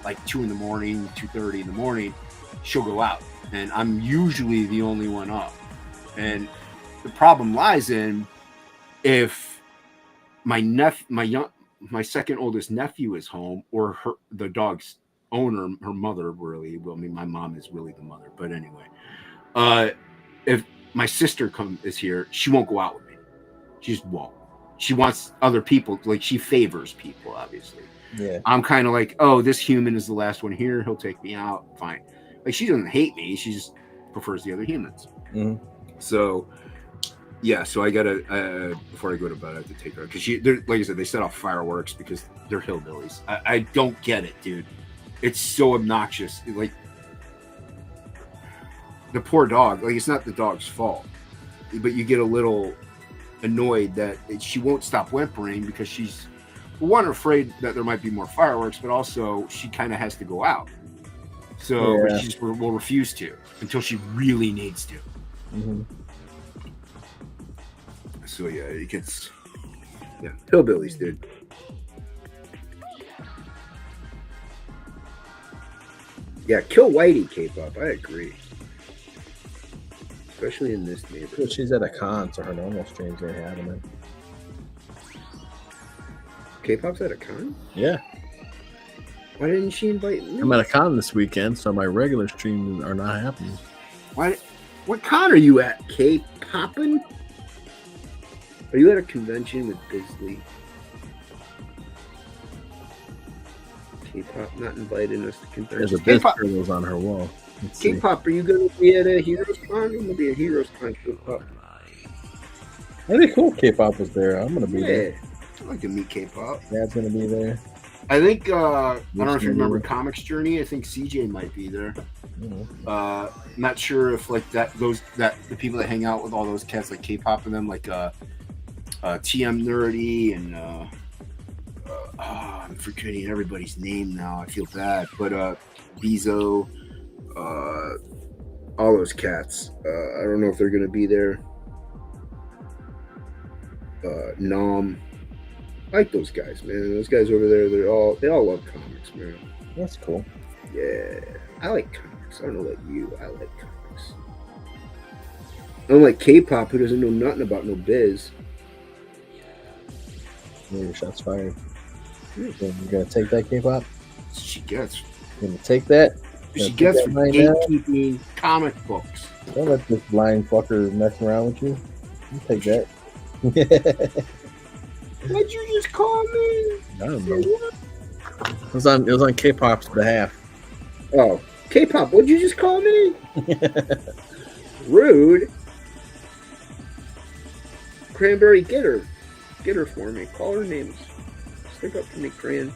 like 2 in the morning, 2:30 in the morning, she'll go out, and I'm usually the only one up. And the problem lies in if my second oldest nephew is home, or the dog's owner, her mother, really. Well, I mean, my mom is really the mother, but anyway, if my sister is here, she won't go out with me. She just won't. She wants other people, like she favors people, obviously. Yeah. I'm kind of like, oh, this human is the last one here. He'll take me out. Fine. Like, she doesn't hate me. She just prefers the other humans. Mm-hmm. So, yeah. So I gotta before I go to bed, I have to take her because like I said, they set off fireworks because they're hillbillies. I don't get it, dude. It's so obnoxious. Like, the poor dog. Like, it's not the dog's fault, but you get a little annoyed that she won't stop whimpering because she's, one, afraid that there might be more fireworks, but also she kind of has to go out. So she just will refuse to until she really needs to. Mm-hmm. So yeah, it gets hillbillies, dude. Yeah, kill Whitey, K-pop. I agree. Especially in this neighborhood. She's at a con, so her normal streams ain't happening. K-pop's at a con? Yeah. Why didn't she invite me? I'm at a con this weekend, so my regular streams are not happening. Why? What con are you at, K-poppin'? Are you at a convention with Bisley? K-pop not inviting us to There's convention. a K-pop was on her wall. K-pop, are you going to be at a Heroes Con? I'm going to be at Heroes Con, K-pop. That'd be cool. K-pop was there. I'm gonna be there. I'd like to meet K-pop. Dad's gonna be there. I think I don't know if you remember Comics Journey. I think CJ might be there. Mm-hmm. Not sure if like the people that hang out with all those cats like K-pop and them, like TM Nerdy and I'm forgetting everybody's name now. I feel bad, but Bezo, all those cats. I don't know if they're gonna be there. Nom. I like those guys, man. Those guys over there, they all love comics, man. That's cool. Yeah. I like comics. I don't know about you. I like comics. Unlike K-pop, who doesn't know nothing about no biz. Maybe shots fired. You're gonna take that, K-pop? She gets. You're gonna take that? She gets for gatekeeping comic books. Don't let this blind fucker mess around with you. You take that. What'd you just call me? I don't know. It was on K-pop's behalf. Oh, K-pop, what'd you just call me? Rude. Cranberry, get her for me. Call her names. Stick up for me, Cran.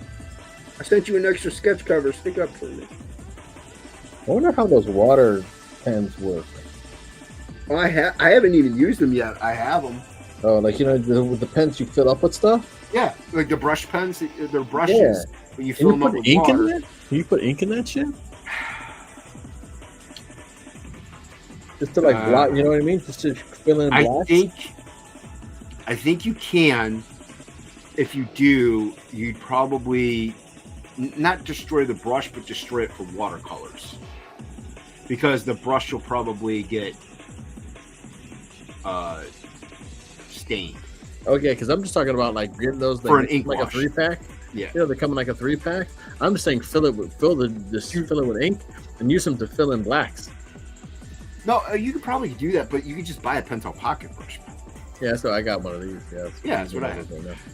I sent you an extra sketch cover. Stick up for me. I wonder how those water pens work. I haven't even used them yet. I have them. Oh, like, with the pens you fill up with stuff? Yeah, like the brush pens. They're brushes. Yeah. But you fill them up with ink water. in that? Can you put ink in that shit? Just to block, you know what I mean? Just to fill in blocks? I think you can. If you do, you'd probably not destroy the brush, but destroy it for watercolors. Because the brush will probably get stained. Okay, because I'm just talking about like getting those for an ink like wash. A 3-pack. Yeah, they come in like a 3-pack. I'm just saying fill it with ink and use them to fill in blacks. No, you could probably do that, but you could just buy a Pentel pocket brush. Yeah, so I got one of these. Yeah, that's what I have.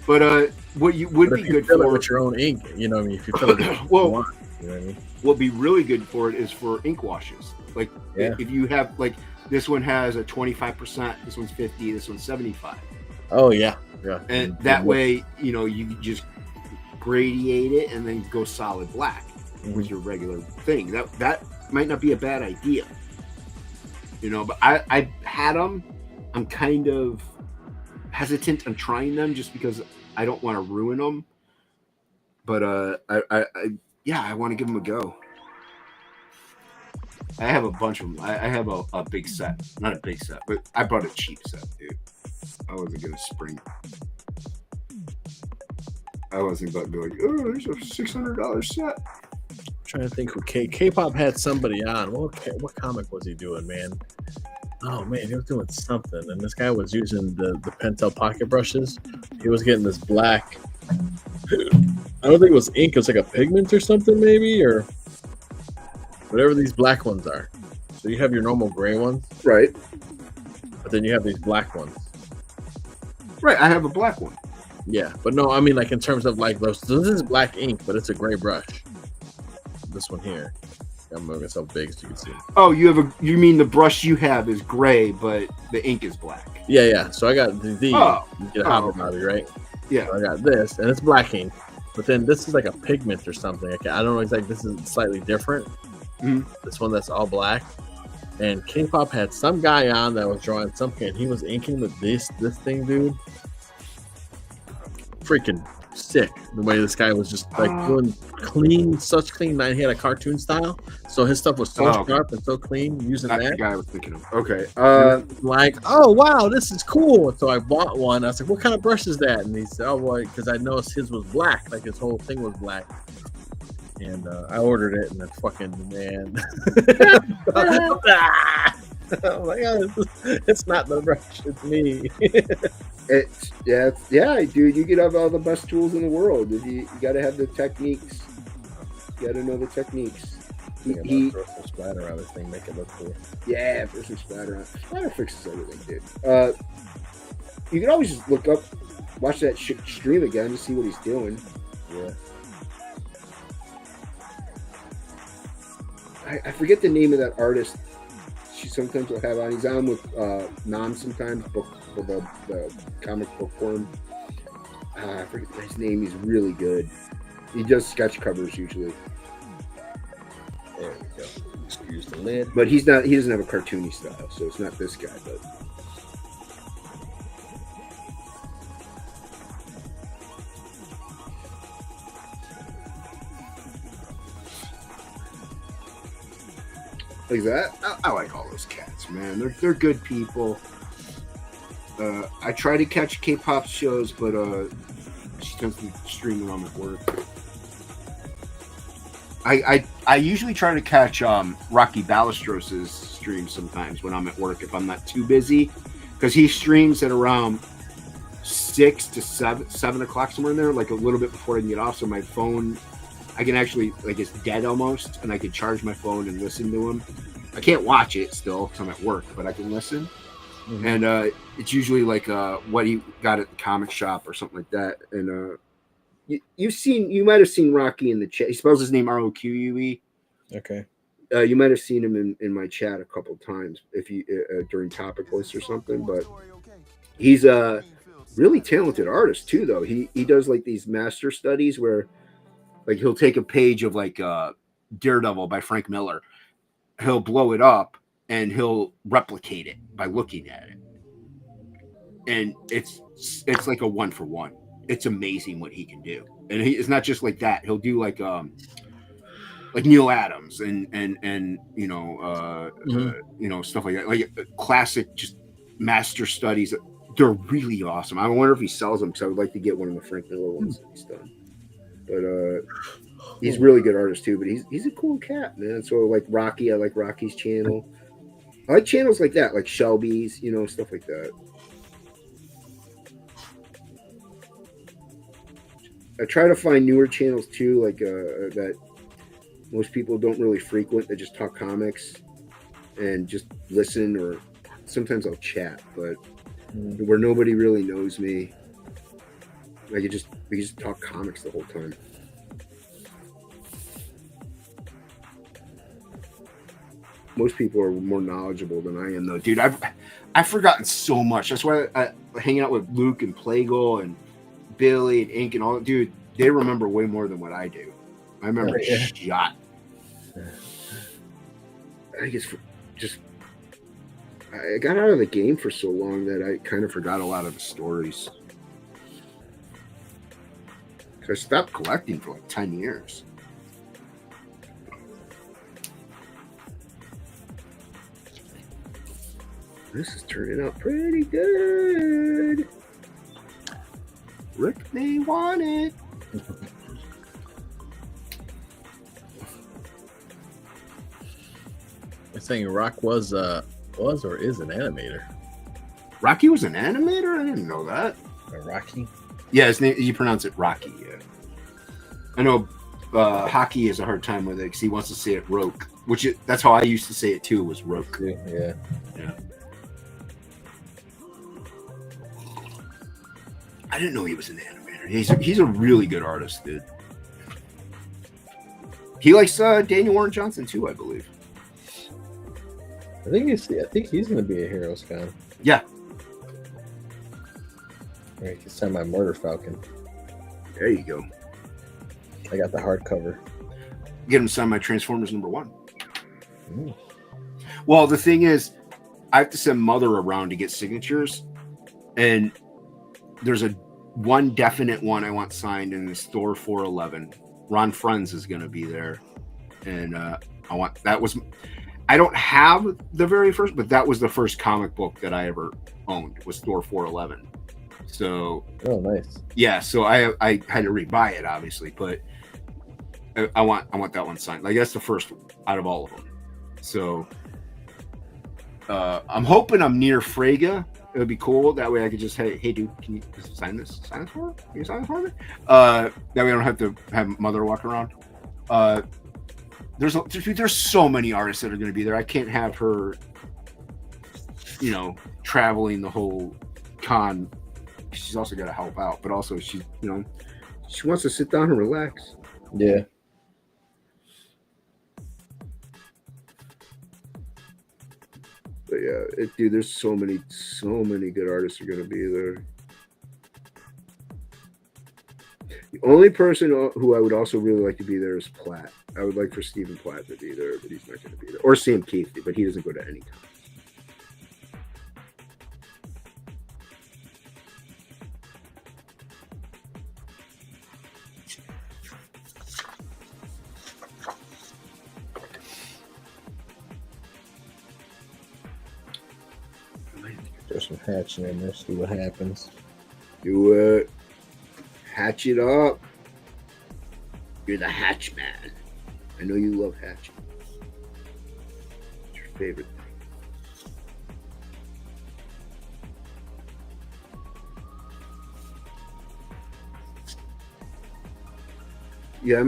But what you would be good fill for it with your own ink, if you fill it with well, you want, you know what I mean? What'd be really good for it is for ink washes. Like if you have like this one has a 25%, this one's 50, this one's 75. Oh yeah. And that way, you just gradiate it and then go solid black with your regular thing. That might not be a bad idea. But I had them. I'm kind of hesitant on trying them just because I don't want to ruin them. But I want to give them a go. I have a bunch of them. I have a big set, not a big set, but I bought a cheap set, dude. I wasn't gonna spring. I wasn't about to be like, oh, there's a $600 set. I'm trying to think who K-pop had somebody on. What comic was he doing, man? Oh man, he was doing something, and this guy was using the Pentel pocket brushes. He was getting this black. I don't think it was ink. It was like a pigment or something, maybe, or whatever these black ones are. So you have your normal gray ones, right? But then you have these black ones. Right, I have a black one. Yeah, but no, I mean like in terms of like those. So this is black ink, but it's a gray brush. This one here. I'm moving so big so you can see. Oh, you mean the brush you have is gray, but the ink is black. Yeah. So I got these. Oh. You get a hobby hobby, right? Yeah. So I got this, and it's black ink. But then this is like a pigment or something. I don't know exactly. This is slightly different. Mm-hmm. This one that's all black. And K-pop had some guy on that was drawing something, and he was inking with this thing, dude. Freaking sick. The way this guy was just like doing clean, such clean. He had a cartoon style, so his stuff was so sharp and so clean. Using That's that, the guy I was thinking of. Okay. Like, oh wow, this is cool. So I bought one. I was like, what kind of brush is that? And he said, oh well, because I noticed his was black. Like his whole thing was black. And I ordered it, and then fucking man, I'm like, oh, it's not the brush, it's me. Dude. You could have all the best tools in the world. You got to have the techniques. You got to know the techniques. He throw some splatter on this thing, make it look cool. Yeah, throw some splatter on. Splatter fixes everything, dude. You can always just look up, watch that stream again to see what he's doing. Yeah. I forget the name of that artist. She sometimes will have on. He's on with Nam sometimes, for the comic book form. I forget his name. He's really good. He does sketch covers usually. There we go. Excuse the lid. But he's not. He doesn't have a cartoony style, so it's not this guy. But like that. I like all those cats, man. They're good people. I try to catch K-pop shows, but she tends to stream when I'm at work. I usually try to catch Rocky Ballestros's streams sometimes when I'm at work if I'm not too busy, because he streams at around 6 to 7 o'clock, somewhere in there, like a little bit before I can get off. So my phone, I can actually, like, it's dead almost, and I can charge my phone and listen to him. I can't watch it still because I'm at work, but I can listen. Mm-hmm. And it's usually like what he got at the comic shop or something like that. And you might have seen Rocky in the chat. He spells his name Roque. Okay. You might have seen him in my chat a couple times if you during Topic List or something. But he's a really talented artist too, though. He does like these master studies where, like, he'll take a page of like Daredevil by Frank Miller, he'll blow it up and he'll replicate it by looking at it, and it's like a 1-for-1. It's amazing what he can do, and it's not just like that. He'll do like Neil Adams and you know stuff like that, like classic just master studies. They're really awesome. I wonder if he sells them, because I would like to get one of the Frank Miller ones that he's done. But he's a really good artist too. But he's a cool cat, man. So like Rocky, I like Rocky's channel. I like channels like that, like Shelby's, stuff like that. I try to find newer channels too, like that most people don't really frequent. They just talk comics and just listen, or sometimes I'll chat, but where nobody really knows me. We just talk comics the whole time. Most people are more knowledgeable than I am, though, dude. I've forgotten so much. That's why hanging out with Luke and Plagle and Billy and Ink and all, dude, they remember way more than what I do. I remember shot. I guess I got out of the game for so long that I kind of forgot a lot of the stories. I stopped collecting for like 10 years. This is turning out pretty good. Rick may want it. I'm saying Rock was or is an animator. Rocky was an animator? I didn't know that. Rocky? Yeah, his name, you pronounce it Rocky, yeah. I know Hockey has a hard time with it because he wants to say it Roke, that's how I used to say it too, was Roke. Yeah. I didn't know he was an animator. He's a really good artist, dude. He likes Daniel Warren Johnson too, I believe. I think he's going to be a Heroes Con. Yeah. I can send my Murder Falcon. There you go. I got the hardcover. Get him to sign my Transformers #1. Well, the thing is, I have to send Mother around to get signatures, and there's one definite one I want signed in the store 411. Ron Friends is going to be there, and I don't have the very first, but that was the first comic book that I ever owned, was Store 411. So, oh, nice. Yeah, so I had to rebuy it, obviously, but I want that one signed. Like, that's the first out of all of them. So, I'm hoping I'm near Frega. It would be cool. That way I could just, hey, dude, can you sign this? Sign it for me? Can you sign it for me? That way I don't have to have Mother walk around. There's so many artists that are going to be there. I can't have her, traveling the whole con. She's also got to help out, but also she wants to sit down and relax. Yeah. But yeah, dude, there's so many good artists are going to be there. The only person who I would also really like to be there is Platt. I would like for Stephen Platt to be there, but he's not going to be there. Or Sam Keith, but he doesn't go to any con. Throw some hatching in there, see what happens. Do it. Hatch it up. You're the hatch man. I know you love hatching. What's your favorite thing? Yeah,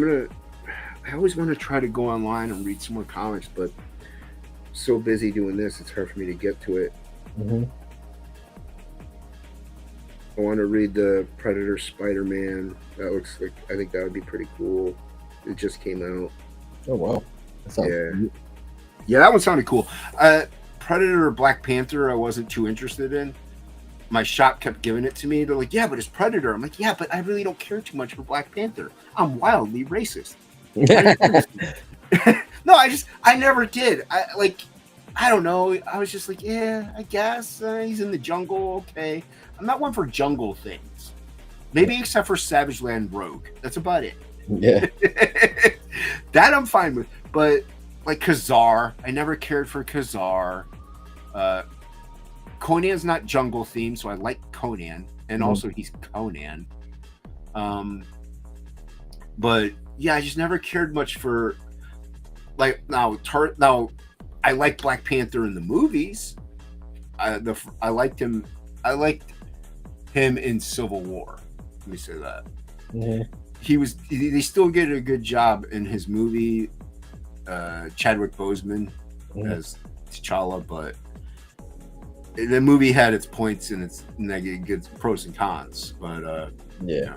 I always want to try to go online and read some more comics, but I'm so busy doing this, it's hard for me to get to it. Mm-hmm. I want to read the Predator Spider-Man. That looks like, I think that would be pretty cool. It just came out. Oh, wow. That sounds Yeah, that one sounded cool. Predator or Black Panther, I wasn't too interested in. My shop kept giving it to me. They're like, yeah, but it's Predator. I'm like, yeah, but I really don't care too much for Black Panther. I'm wildly racist. No, I never did. I don't know. I was just like, yeah, I guess he's in the jungle. Okay. I'm not one for jungle things. Maybe except for Savage Land Rogue. That's about it. Yeah. That I'm fine with. But like Khazar, I never cared for Khazar. Conan's not jungle themed, so I like Conan. And also he's Conan. But yeah, I just never cared much for now I like Black Panther in the movies. I liked him. I liked him in Civil War. Let me say that. Mm-hmm. They still did a good job in his movie. Chadwick Boseman as T'Challa, but the movie had its points and its negative pros and cons. But yeah.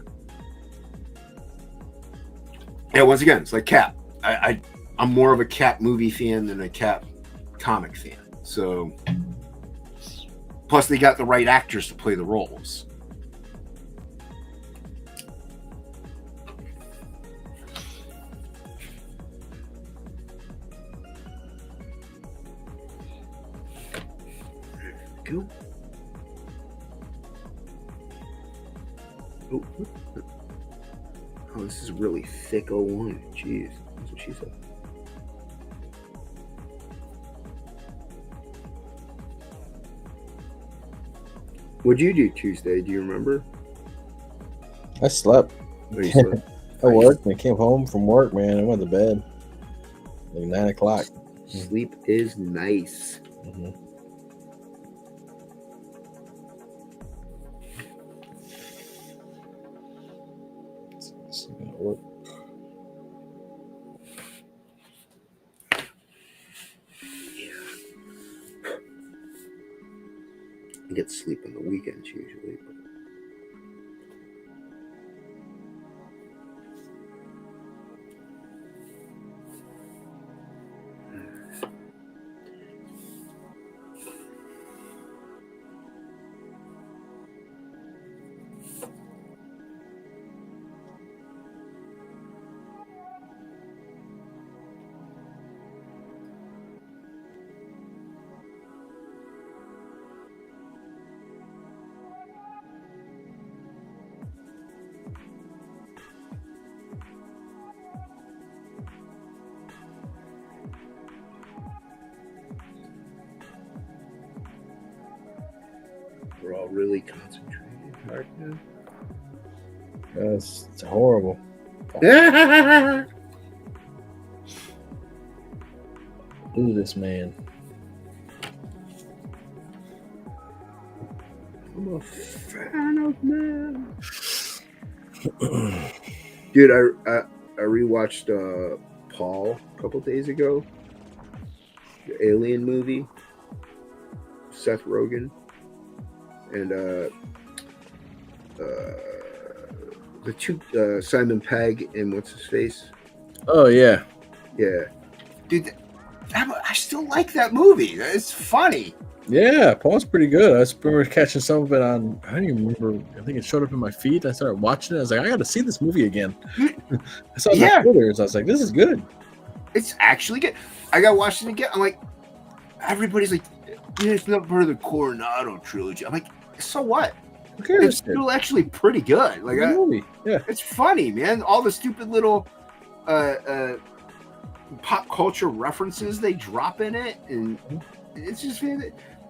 Once again, it's like Cap. I'm more of a Cap movie fan than a Cap comic fan. So, plus they got the right actors to play the roles. Go. Oh. Oh, this is really thick 01. Jeez, that's what she said. What'd you do Tuesday? Do you remember? I slept. Oh, you slept? I worked and I came home from work, man. I went to bed like 9 o'clock. Sleep is nice. Mm-hmm. I get sleep on the weekends usually. But... We're all really concentrated hard now. It's horrible. Do this, man. I'm a fan of man. Dude, I rewatched Paul a couple days ago. The Alien movie. Seth Rogen. And the two Simon Pegg and what's his face? Oh yeah. Yeah. Dude, I still like that movie. It's funny. Yeah, Paul's pretty good. I remember catching some of it on. I don't even remember. I think it showed up in my feed. I started watching it. I was like, I got to see this movie again. I saw it on Twitter. So I was like, this is good. It's actually good. I got to watch it again. I'm like, everybody's like, yeah, it's not part of the Coronado trilogy. I'm like, so what? Who cares? It's still actually pretty good. Like, movie. Yeah, it's funny, man. All the stupid little pop culture references they drop in it, and it's just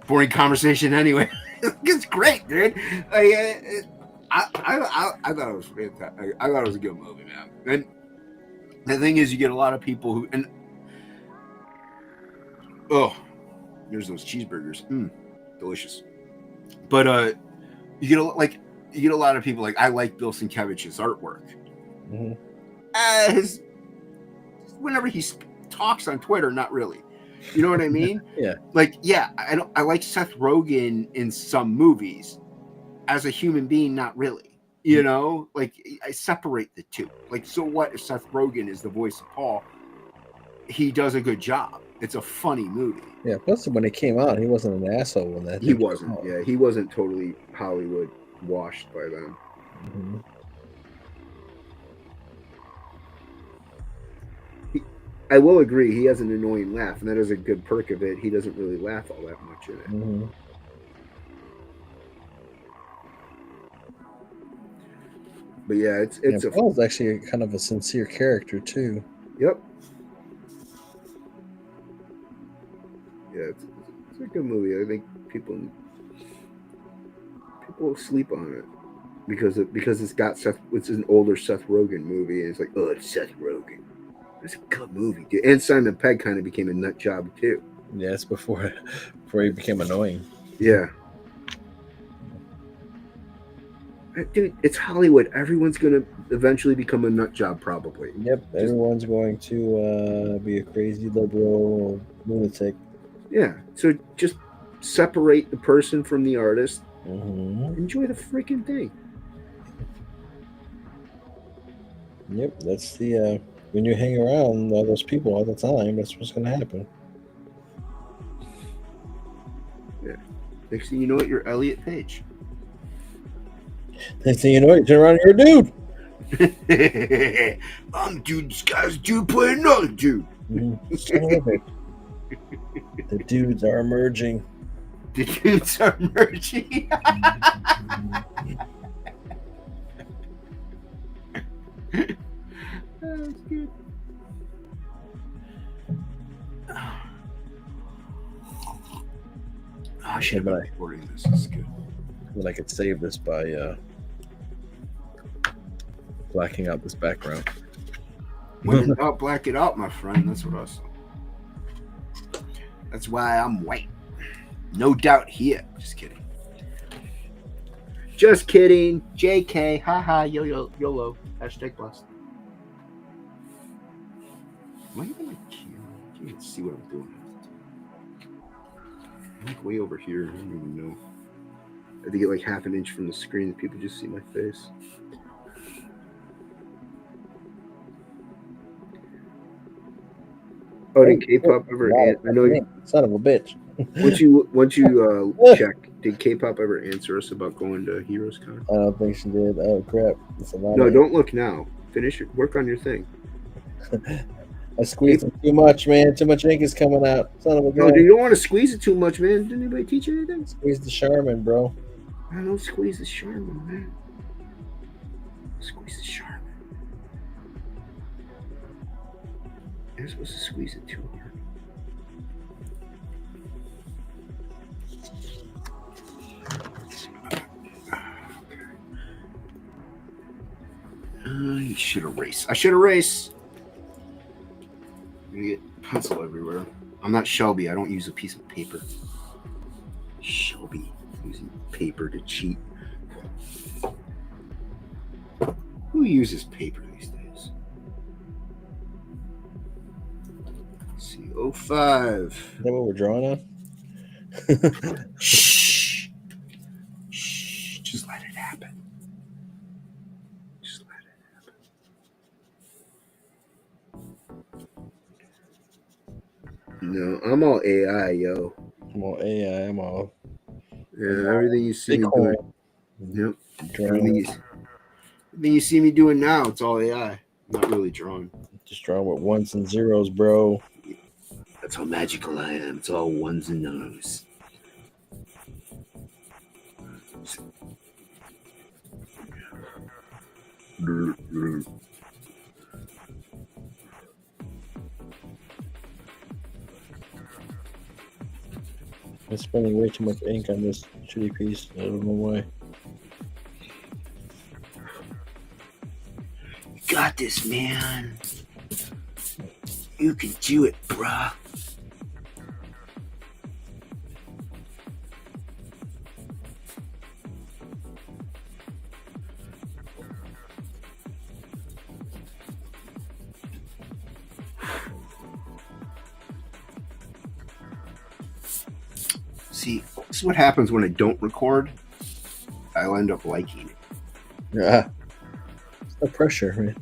boring conversation anyway. It's great, dude. Like, I thought it was fantastic. I thought it was a good movie, man. And the thing is, you get a lot of people who there's those cheeseburgers, delicious. But you get a lot of people like, I like Bill Sienkiewicz's artwork. Whenever he talks on Twitter, not really. You know what I mean? Yeah. Like, yeah, I like Seth Rogen in some movies. As a human being, not really. You know? Like, I separate the two. Like, so what if Seth Rogen is the voice of Paul? He does a good job. It's a funny movie. Yeah, plus when it came out, he wasn't an asshole when that. He wasn't. Yeah, he wasn't totally Hollywood washed by them. I will agree, he has an annoying laugh, and that is a good perk of it. He doesn't really laugh all that much in it. But yeah, it's Paul's actually kind of a sincere character too. Yep. Yeah, it's a good movie. I think people sleep on it because it's got it's an older Seth Rogen movie, and it's like, oh, it's Seth Rogen. It's a good movie, dude. And Simon Pegg kind of became a nut job too. Yeah, it's before he became annoying. Yeah. Dude, it's Hollywood. Everyone's gonna eventually become a nut job, probably. Yep, everyone's going to be a crazy liberal lunatic. Yeah, so just separate the person from the artist. Enjoy the freaking thing. Yep, that's the when you hang around all those people all the time, that's what's going to happen. Yeah. Next thing you know it, you're Elliot Page. Next thing you know, you turn around and you're a dude. I'm dude, this guy's dude playing another dude. The dudes are emerging. The dudes are emerging. That's good. Oh, shit, but recording this is good. I could save this by blacking out this background. When in doubt, black it out, my friend. That's what I saw. That's why I'm white. No doubt here. Just kidding. Just kidding. JK. Haha. YOLO. Hashtag blessed. Am I even like here? I can't even see what I'm doing. I'm like way over here. I don't even know. I have to get like half an inch from the screen. People just see my face. Oh, did K-pop ever? I know. Son of a bitch. Once you check, did K-pop ever answer us about going to Heroes Con? I don't think she did. Oh crap! It's a lot. No, don't look now. Finish it. Work on your thing. I squeezed it too much, man. Too much ink is coming out. Son of a gun. No, you don't want to squeeze it too much, man. Didn't anybody teach you anything? Squeeze the Charmin, bro. I don't squeeze the Charmin, man. Squeeze the Charmin. You're supposed to squeeze it too hard. You should erase. I should erase. I'm gonna get pencil everywhere. I'm not Shelby. I don't use a piece of paper. Shelby using paper to cheat. Who uses paper these days? Let's see, 05. Is that what we're drawing on? Shh. Shh. Just let it happen. Just let it happen. No, I'm all AI, yo. I'm all AI. I'm all. Yeah, everything you see me Bitcoin. doing. Yep. Drawing. Everything you see me doing now, it's all AI. I'm not really drawing. Just drawing with ones and zeros, bro. That's how magical I am. It's all ones and zeros. I'm spending way too much ink on this shitty piece. I don't know why. You got this, man. You can do it, bruh. See, this is what happens when I don't record. I'll end up liking it. Yeah. There's no pressure, man.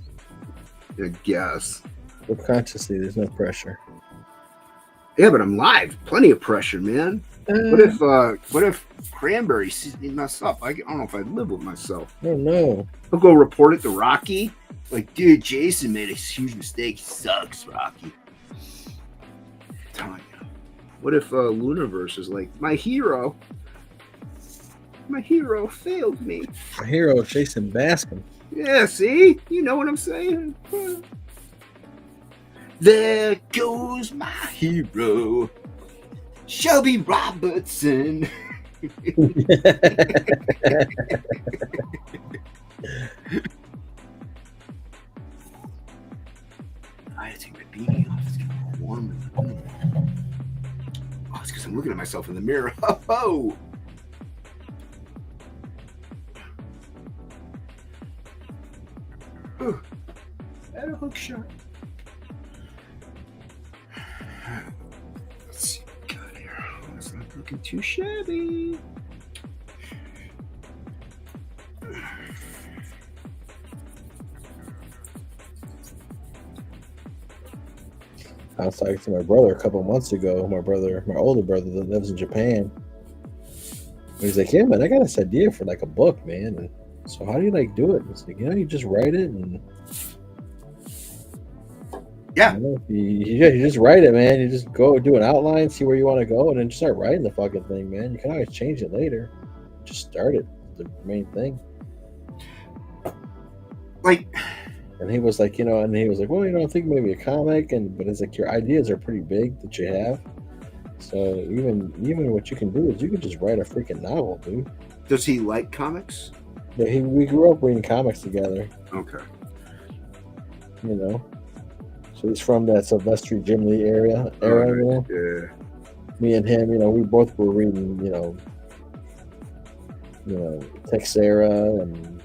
I guess. Subconsciously, there's no pressure. Yeah, but I'm live. Plenty of pressure, man. What if Cranberry sees me mess up? I don't know if I'd live with myself. Oh no. I'll go report it to Rocky. Like, dude, Jason made a huge mistake. He sucks, Rocky. I'm telling you. What if Luniverse is like, my hero failed me. My hero, Jason Bascom. Yeah, see? You know what I'm saying? There goes my hero, Shelby Robertson. I take my beanie off. It's getting warm in the room. Oh, it's because I'm looking at myself in the mirror. Oh! Oh, and a hook shot. Let's see what we got here. Oh, it's not looking too shabby. I was talking to my brother a couple months ago. My older brother that lives in Japan. He's like, "Yeah, man, I got this idea for like a book, man. And so how do you like do it?" And it's like, you just write it and yeah, you just write it, man. You just go do an outline, see where you want to go, and then just start writing the fucking thing, man. You can always change it later. Just start it. The main thing. Like, And he was like, and he was like, well, I think maybe a comic, but it's like your ideas are pretty big that you have. So even what you can do is you can just write a freaking novel, dude. Does he like comics? Yeah, we grew up reading comics together. Okay. So he's from that Sylvester Jim Lee era. Yeah. Me and him, we both were reading, Texera and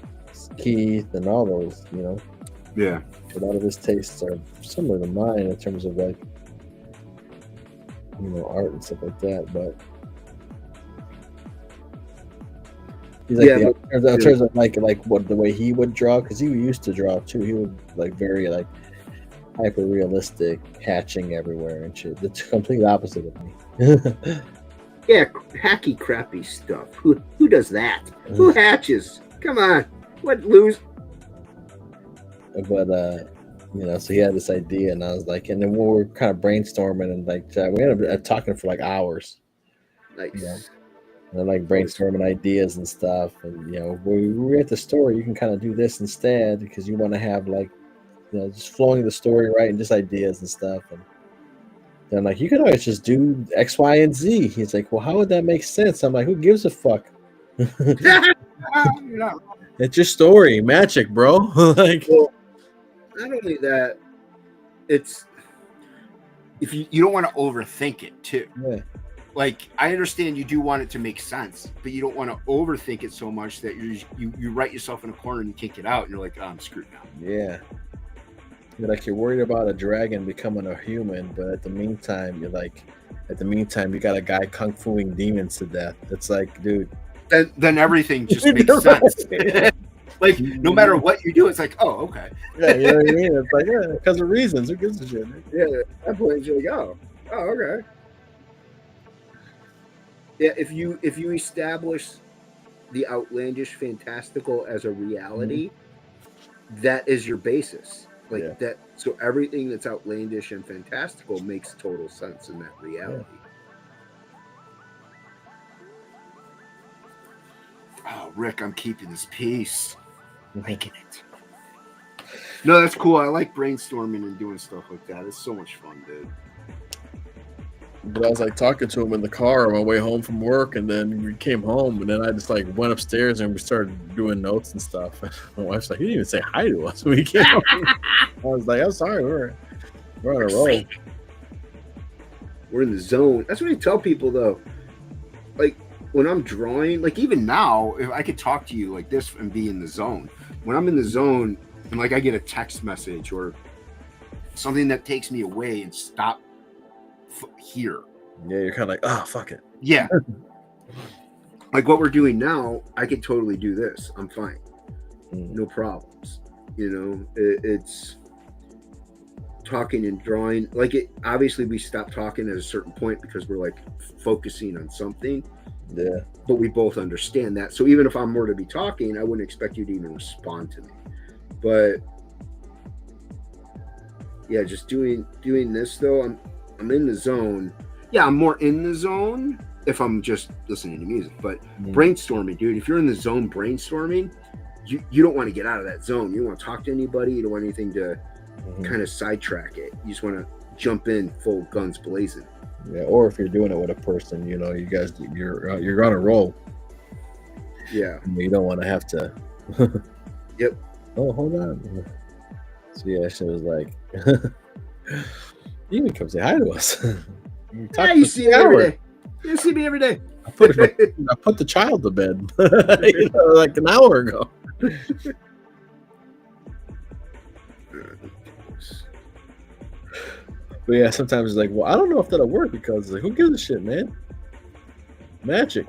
Keith and all those, Yeah. A lot of his tastes are similar to mine in terms of like, art and stuff like that. But he's like, in terms of like what the way he would draw, because he used to draw too. He would like very like hyper realistic, hatching everywhere and shit. The complete opposite of me. Yeah, hacky, crappy stuff. Who does that? Who hatches? Come on, what lose? But so he had this idea, and I was like, and then we were kind of brainstorming, and like we ended up talking for like hours. Nice. And like brainstorming ideas and stuff, and we read the story. You can kind of do this instead because you want to have like, just flowing the story right and just ideas and stuff. And then like you can always just do X, Y, and Z. He's like, well, how would that make sense? I'm like, who gives a fuck? It's your story, magic, bro. Like, well, not only that, it's if you don't want to overthink it too. Yeah. Like I understand you do want it to make sense, but you don't want to overthink it so much that you write yourself in a corner and you can't get out, and you're like, oh, I'm screwed now. Yeah. You're worried about a dragon becoming a human, but at the meantime, you got a guy kung fuing demons to death. It's like, dude. Then everything just makes sense. Like no matter what you do, it's like, oh, okay. Yeah, you know what I mean? It's like, yeah, because of reasons. Who gives a shit? Yeah, at that point you're like, oh, okay. Yeah, if you establish the outlandish, fantastical as a reality, that is your basis. Like that, so everything that's outlandish and fantastical makes total sense in that reality. Oh, Rick, I'm keeping this piece. Liking it. No, that's cool. I like brainstorming and doing stuff like that. It's so much fun, dude. But I was like talking to him in the car on my way home from work, and then we came home, and then I just like went upstairs and we started doing notes and stuff. My wife's like, "You didn't even say hi to us when we came home." I was like, "I'm sorry, we're on a roll. We're in the zone." That's what I tell people though. Like when I'm drawing, like even now, if I could talk to you like this and be in the zone. When I'm in the zone and like I get a text message or something that takes me away and stop here. Yeah, you're kind of like, oh, fuck it. Yeah. Like what we're doing now, I could totally do this. I'm fine. No problems. It's talking and drawing. Like it, obviously we stopped talking at a certain point because we're like focusing on something. Yeah. But we both understand that. So even if I'm more to be talking, I wouldn't expect you to even respond to me. But yeah, just doing this though, I'm in the zone. Yeah, I'm more in the zone if I'm just listening to music. But brainstorming, dude, if you're in the zone brainstorming, you don't want to get out of that zone. You don't want to talk to anybody. You don't want anything to kind of sidetrack it. You just want to jump in full guns blazing. Yeah, or if you're doing it with a person, you're on a roll. Yeah. You don't want to have to. Yep. Oh, hold on. So yeah, she was like, you even come say hi to us. You see me every day. You see me every day. I put the child to bed like an hour ago. But yeah, sometimes it's like, well, I don't know if that'll work because like, who gives a shit, man? Magic,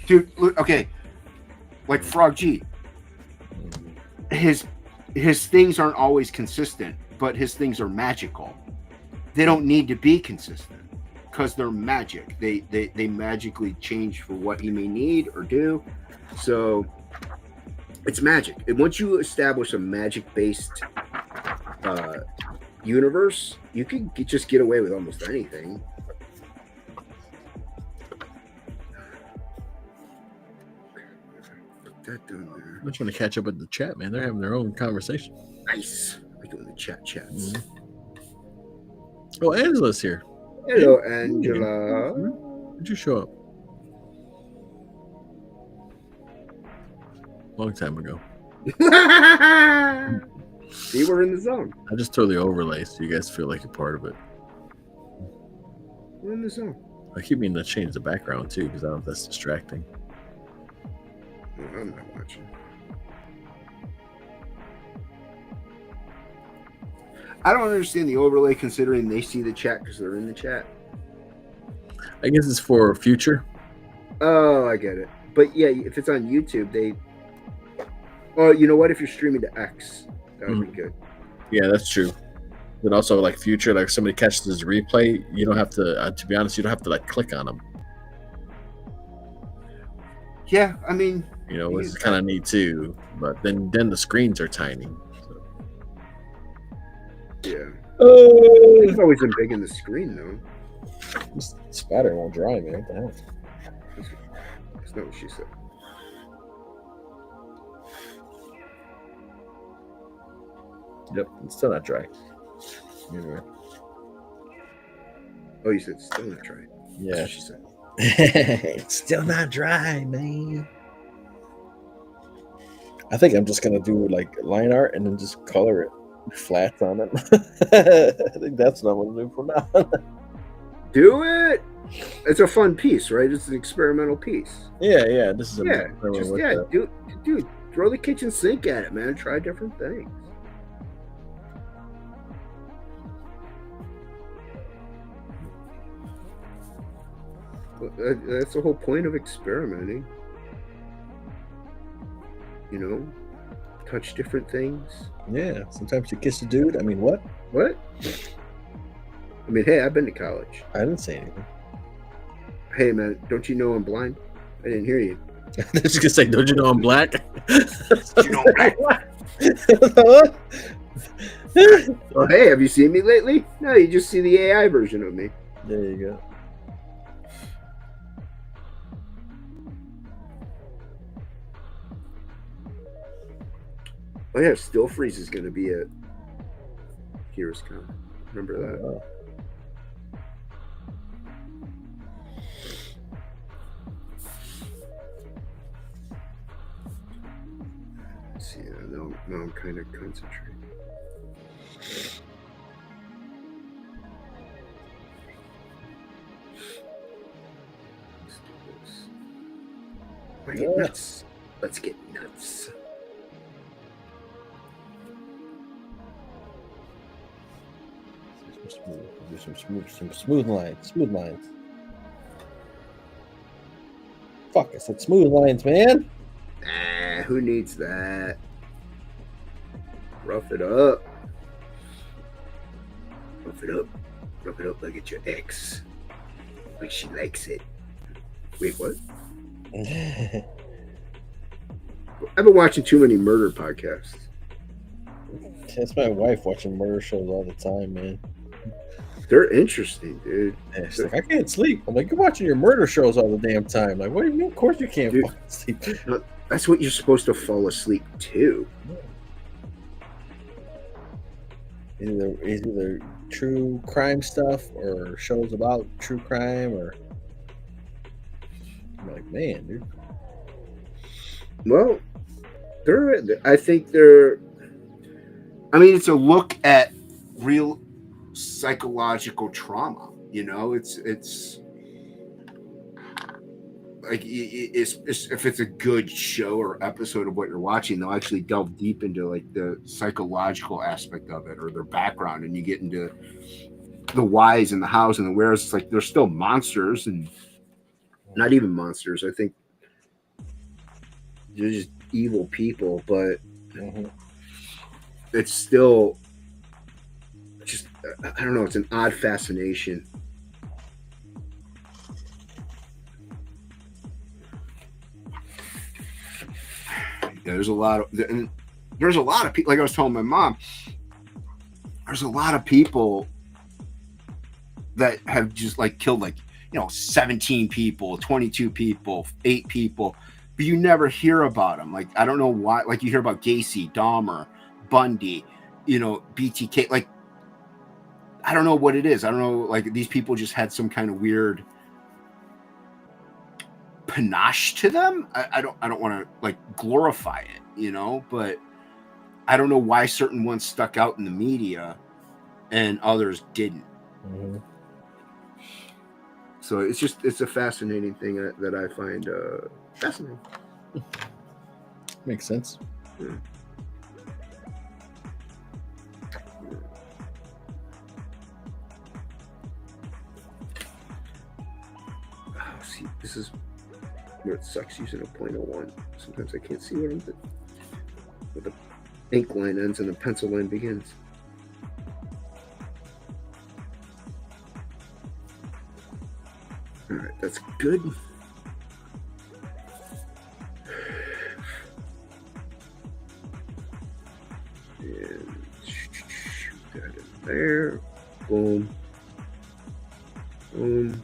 dude. Look, okay, like Frog G. His things aren't always consistent, but his things are magical. They don't need to be consistent because they're magic. They magically change for what he may need or do. So it's magic. And once you establish a magic-based universe, you can just get away with almost anything. Put that done there. I'm trying to catch up with the chat, man. They're having their own conversation. Nice. We're doing the chats. Mm-hmm. Oh, Angela's here. Hello, Angela. Did you show up? Long time ago. See, we're in the zone. I just throw the overlay so you guys feel like you're part of it. We're in the zone. I keep meaning to change the background too because I don't know if that's distracting. No, I'm not watching. I don't understand the overlay considering they see the chat because they're in the chat. I guess it's for future. Oh, I get it. But yeah, if it's on YouTube, they. Oh, you know what? If you're streaming to X, that would be good. Yeah, that's true. But also, like future, like somebody catches this replay, you don't have to be honest, you don't have to like click on them. Yeah, I mean, you know, which is kind of neat too. But then the screens are tiny. So. Yeah. It's always been big in the screen though. This spatter won't dry, man. What the hell? That's not what she said. Yep, it's still not dry. Anyway. Oh, you said still not dry. Yeah, that's what she said. It's still not dry, man. I think I'm just gonna do like line art and then just color it flats on it. I think that's what I'm gonna do from now on. Do it. It's a fun piece, right? It's an experimental piece. Yeah. This is dude, throw the kitchen sink at it, man. Try different things. That's the whole point of experimenting. You know, touch different things. Yeah, sometimes you kiss a dude. I mean, what? What? I mean, hey, I've been to college. I didn't say anything. Hey, man, don't you know I'm blind? I didn't hear you. I was just gonna say, don't you know I'm black? You know I'm black. Oh, hey, have you seen me lately? No, you just see the AI version of me. There you go. Oh yeah, Still Freeze is going to be at Heroes Con. Remember that? Wow. Let's see, now I'm kind of concentrating. Let's do this. Let's get nuts. Let's get nuts. Some smooth lines. Fuck, I said smooth lines, man. Who needs that? Rough it up. Rough it up. Rough it up like it's your ex. Like she likes it. Wait, what? I've been watching too many murder podcasts. That's my wife watching murder shows all the time, man. They're interesting, dude. Yeah, she's like, I can't sleep. I'm like, you're watching your murder shows all the damn time. Like, what do you mean? Of course you can't fucking sleep. That's what you're supposed to fall asleep to. Either true crime stuff or shows about true crime, or I'm like, man, dude. Well, I think they're. I mean, it's a look at real psychological trauma. You know, it's like if it's a good show or episode of what you're watching, they'll actually delve deep into like the psychological aspect of it or their background, and you get into the whys and the hows and the wheres. It's like they're still monsters, and not even monsters. I think they're just evil people, but it's still just, I don't know, it's an odd fascination. Yeah, there's a lot of people, like I was telling my mom, there's a lot of people that have just like killed 17 people, 22 people, 8 people, but you never hear about them. Like, I don't know why. Like, you hear about Gacy, Dahmer, Bundy, you know, BTK. Like, I don't know what it is. I don't know. Like, these people just had some kind of weird panache to them. I don't want to like glorify it, you know, but I don't know why certain ones stuck out in the media and others didn't. Mm-hmm. So it's a fascinating thing that I find fascinating. Makes sense. Yeah. Oh, see, this is where it sucks using a .01. Sometimes I can't see where the ink line ends and the pencil line begins. All right, that's good. And shoot that in there. Boom. Boom.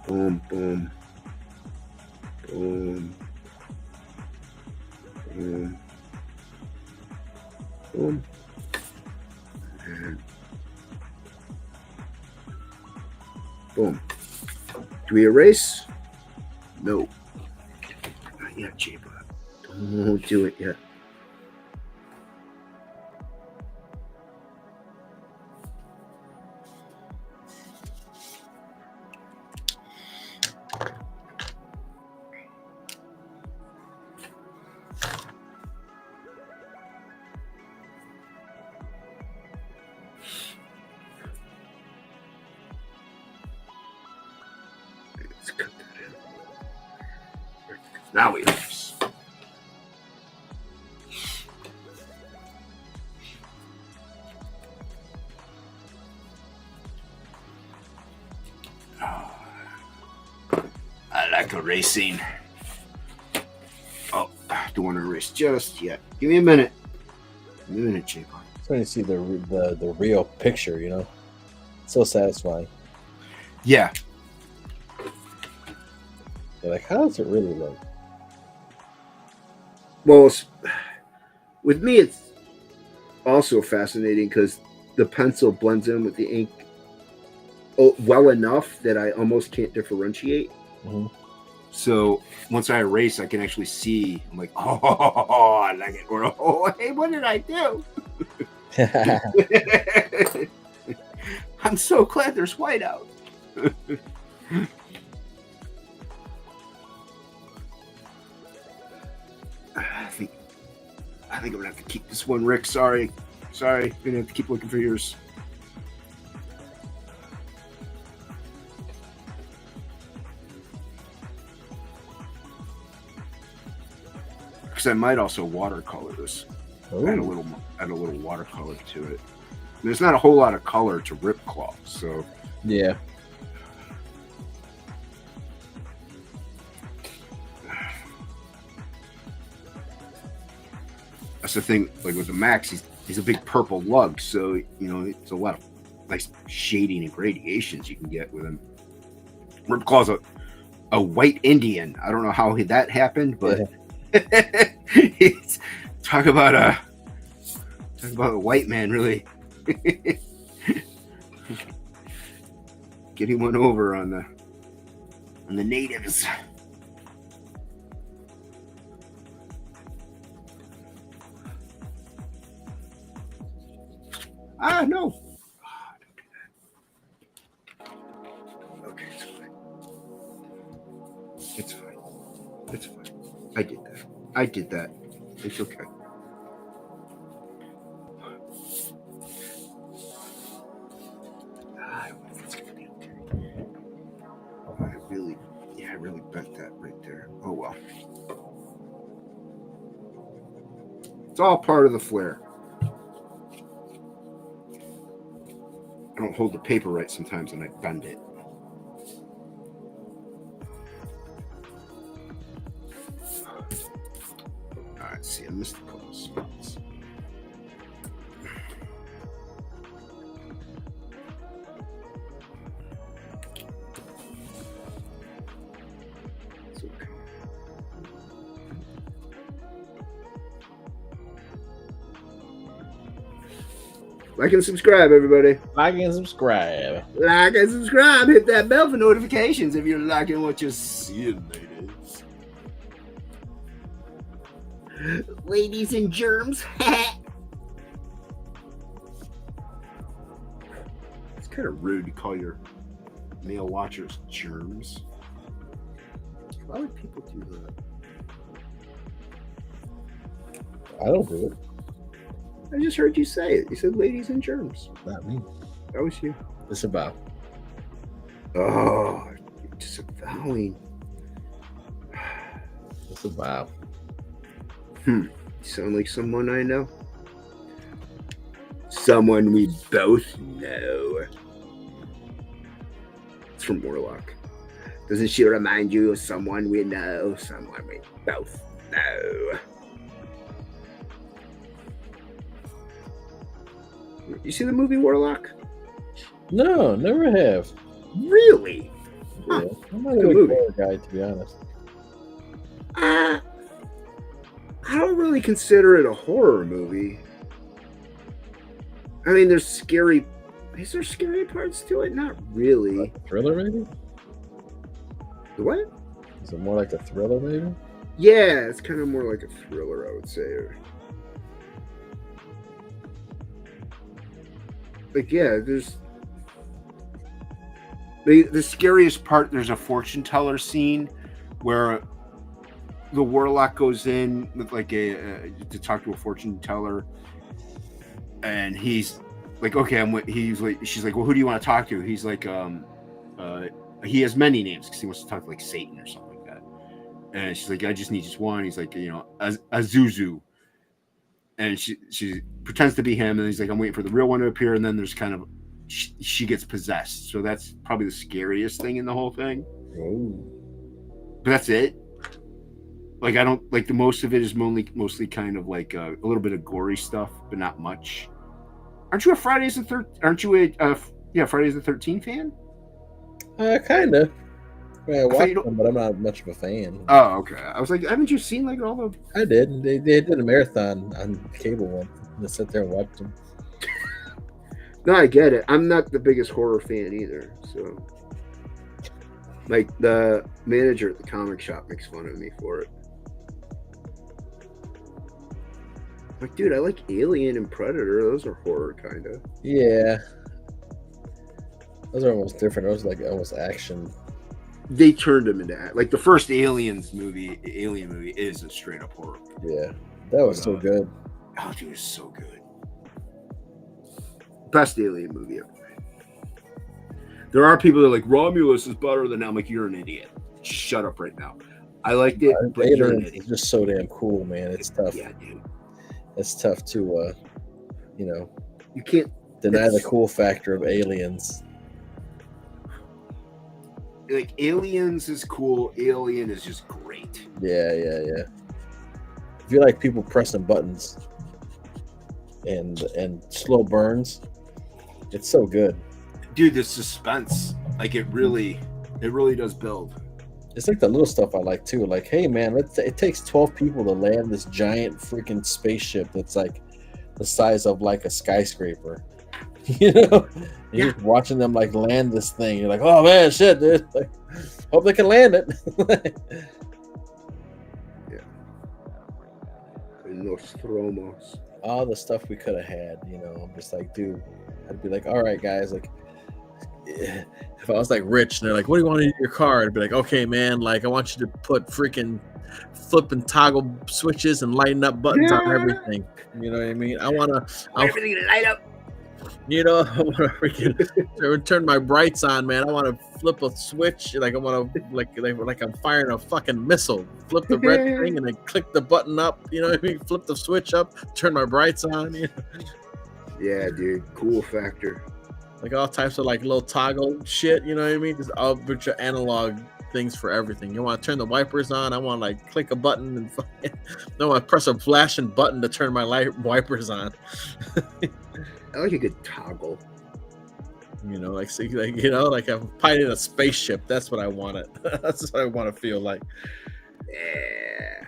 Boom, boom. Boom. Boom. Boom. And boom. Do we erase? No. Not yet, J-Bot. Don't do it yet. Let's cut that in. Now we erase. I like erasing. Oh, don't want to erase just yet. Give me a minute. Give me a minute, J-Bot. So you see the real picture, you know, it's so satisfying. Yeah. You're like, how does it really look? Well, with me, it's also fascinating because the pencil blends in with the ink well enough that I almost can't differentiate. Mm-hmm. So once I erase, I can actually see. I'm like, oh, I like it. Or, oh, hey, what did I do? I'm so glad there's white out. I think I'm gonna have to keep this one, Rick. Sorry. I'm gonna have to keep looking for yours. Because I might also watercolor this. Add a little watercolor to it. There's not a whole lot of color to rip cloth, so Yeah. that's the thing. Like with the Max, he's a big purple lug, so you know it's a lot of nice shading and gradations you can get with him. Rip Claw's a white Indian. I don't know how that happened, but talk about a white man really getting one over on the natives. No. Don't do that. Okay, it's fine. It's fine. I did that. It's okay. I don't know if it's gonna be okay. I really bent that right there. Oh well. It's all part of the flair. I don't hold the paper right sometimes and I bend it. Alright, see, I missed a couple of spots. Like and subscribe, everybody. Like and subscribe. Like and subscribe. Hit that bell for notifications if you're liking what you're seeing, ladies. Ladies and germs. It's kind of rude to call your male watchers germs. Why would people do that? I don't do it. I just heard you say it. You said ladies and germs. Not me. That was you. Disavow. Oh, you're disavowing. Disavow. You sound like someone I know. Someone we both know. It's from Warlock. Doesn't she remind you of someone we know? Someone we both know. You see the movie Warlock? No, never have. Really? Yeah. Huh. I'm not a Good big movie. horror guy, to be honest. I don't really consider it a horror movie. I mean, there's scary. Is there scary parts to it? Not really. Like a thriller, maybe? The what? Is it more like a thriller, maybe? Yeah, it's kind of more like a thriller, I would say. Like, yeah, there's the scariest part. There's a fortune teller scene where the warlock goes in with like to talk to a fortune teller, and he's like, okay, he's like, she's like, well, who do you want to talk to? He's like, he has many names because he wants to talk to like Satan or something like that. And she's like, I just need just one. He's like, Azuzu. And she pretends to be him, and he's like, I'm waiting for the real one to appear. And then there's kind of she gets possessed. So that's probably the scariest thing in the whole thing. Oh. But that's it. Like, I don't like the most of it is mostly kind of like a little bit of gory stuff, but not much. Aren't you a Fridays the 13th? Aren't you a Fridays the 13th fan? Kind of. I watched you don't- them, but I'm not much of a fan. Oh, okay. I was like, haven't you seen like all the? I did. They did a marathon on cable one. I sit there and watch them. No, I get it. I'm not the biggest horror fan either. So, like, the manager at the comic shop makes fun of me for it. Like, dude, I like Alien and Predator. Those are horror, kind of. Yeah. Those are almost different. Those are like almost action. They turned them into like the first Alien movie is a straight up horror. Yeah. That was so good. Oh, dude, it's so good. Best Alien movie ever made. There are people that are like, Romulus is better than. I'm like, you're an idiot. Shut up right now. I liked it, but you're an idiot. It's just so damn cool, man. It's tough. Yeah, dude. It's tough to, You can't deny the cool factor of Aliens. Like, Aliens is cool. Alien is just great. Yeah. If you like people pressing buttons and slow burns, it's so good. Dude, the suspense, like, it really does build. It's like the little stuff I like too. Like, hey man, it takes 12 people to land this giant freaking spaceship that's like the size of like a skyscraper. You're just watching them like land this thing. You're like, oh man, shit, dude. Like, hope they can land it. Yeah. Nostromos. All the stuff we could have had, I'm just like, dude, I'd be like, all right, guys, like, if I was like rich and they're like, what do you want in your car? I'd be like, okay, man, like I want you to put freaking flip and toggle switches and lighten up buttons on everything. You know what I mean? I want Everything to light up. I want to freaking turn my brights on, man. I want to flip a switch, like I want to like I'm firing a fucking missile. Flip the red thing and then click the button up. You know what I mean? Flip the switch up, turn my brights on. Yeah, dude, cool factor. Like all types of like little toggle shit. You know what I mean? Just a bunch of analog things for everything. You want to turn the wipers on? I want to like click a button and I want to press a flashing button to turn my wipers on. I like a good toggle. Like I'm piloting a spaceship. That's what I want it. That's what I want to feel like. Yeah.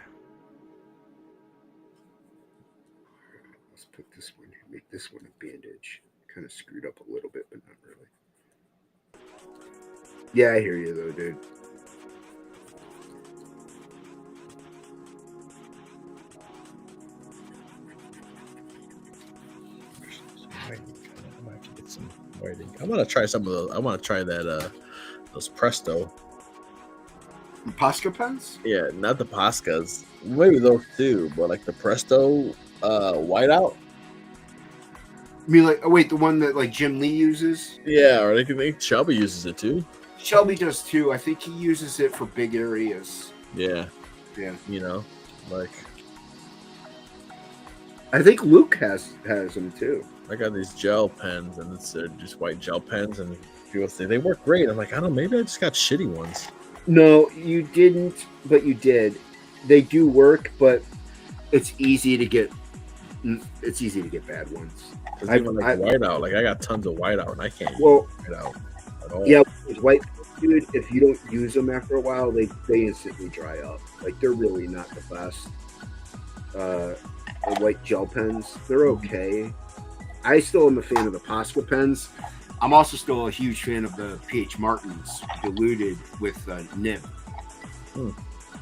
put this one, make this one a bandage. Kind of screwed up a little bit, but not really. Yeah, I hear you though, dude. I want to try some of those. I want to try that those Presto. The Posca pens? Yeah, not the Poscas. Maybe those too, but like the Presto whiteout. I mean, like, oh wait, the one that like Jim Lee uses? Yeah, or they can think Shelby uses it too. Shelby does too. I think he uses it for big areas. Yeah. Yeah. You know, like I think Luke has them too. I got these gel pens, and it's just white gel pens, and people say they work great. I'm like, I don't know, maybe I just got shitty ones. No, you didn't, but you did. They do work, but it's easy to get. It's easy to get bad ones. I even like whiteout. Like I got tons of whiteout, and I can't use whiteout at all. Yeah, with white, dude. If you don't use them after a while, they instantly dry up. Like they're really not the best. The white gel pens, they're okay. I still am a fan of the Posca pens. I'm also still a huge fan of the PH Martins diluted with nib.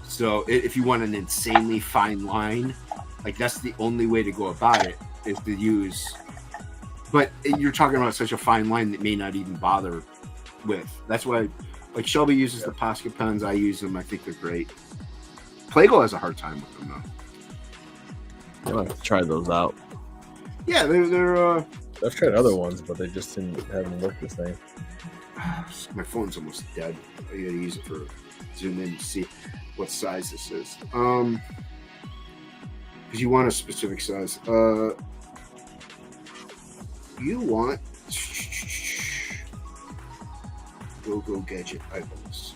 So if you want an insanely fine line, like that's the only way to go about it is to use. But you're talking about such a fine line that may not even bother with. That's why, like Shelby uses the Posca pens. I use them. I think they're great. Plago has a hard time with them though. I'll have to try those out. Yeah, they're. I've tried other ones, but they just haven't worked the same. My phone's almost dead. I gotta use it for zoom in to see what size this is. Because you want a specific size. You want go gadget items.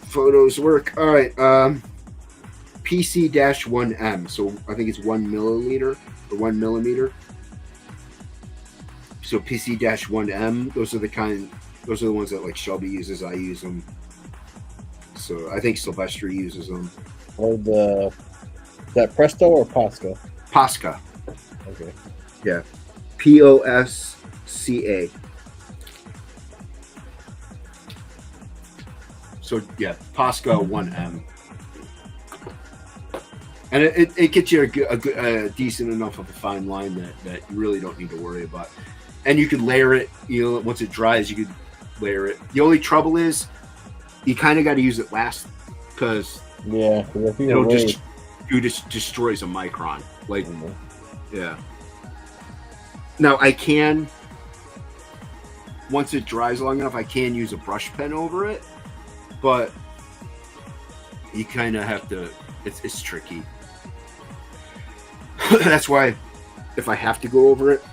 Photos work. All right. PC-1M. So I think it's 1 milliliter or 1 millimeter. So PC-1M. Those are the ones that like Shelby uses. I use them. So I think Sylvester uses them. Or is that Presto or Posca? Posca. Okay. Yeah. POSCA. So yeah, Posca 1M. And it gets you a decent enough of a fine line that you really don't need to worry about. And you can layer it, once it dries, you could layer it. The only trouble is you kind of got to use it last because it'll just destroys a micron. Like, yeah. Now I can, once it dries long enough, I can use a brush pen over it, but you kind of have to. It's tricky. That's why, if I have to go over it,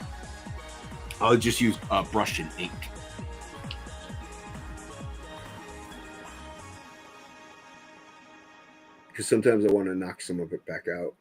I'll just use brush and ink. Because sometimes I want to knock some of it back out.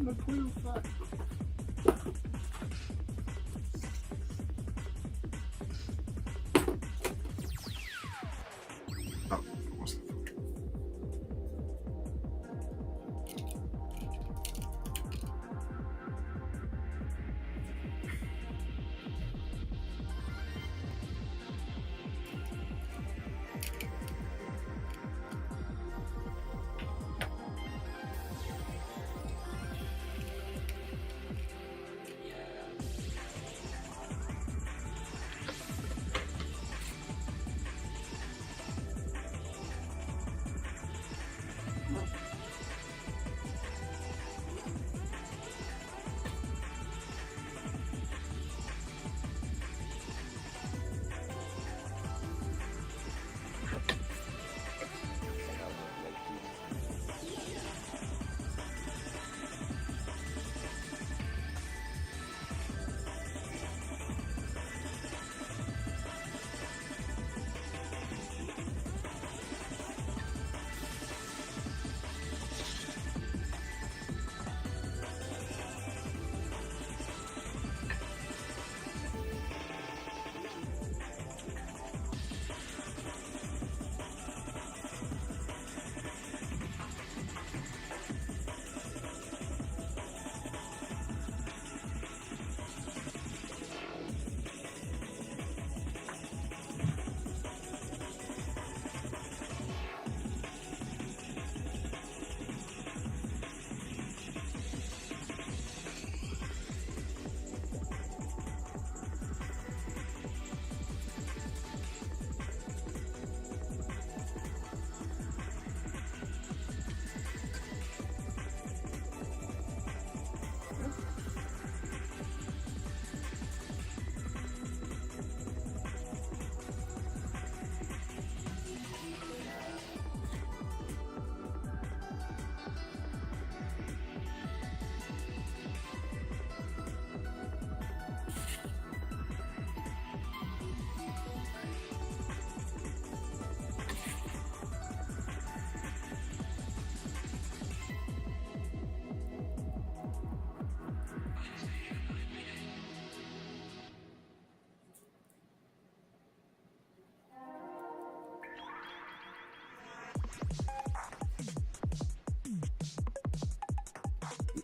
a clue. Fuck. Oh,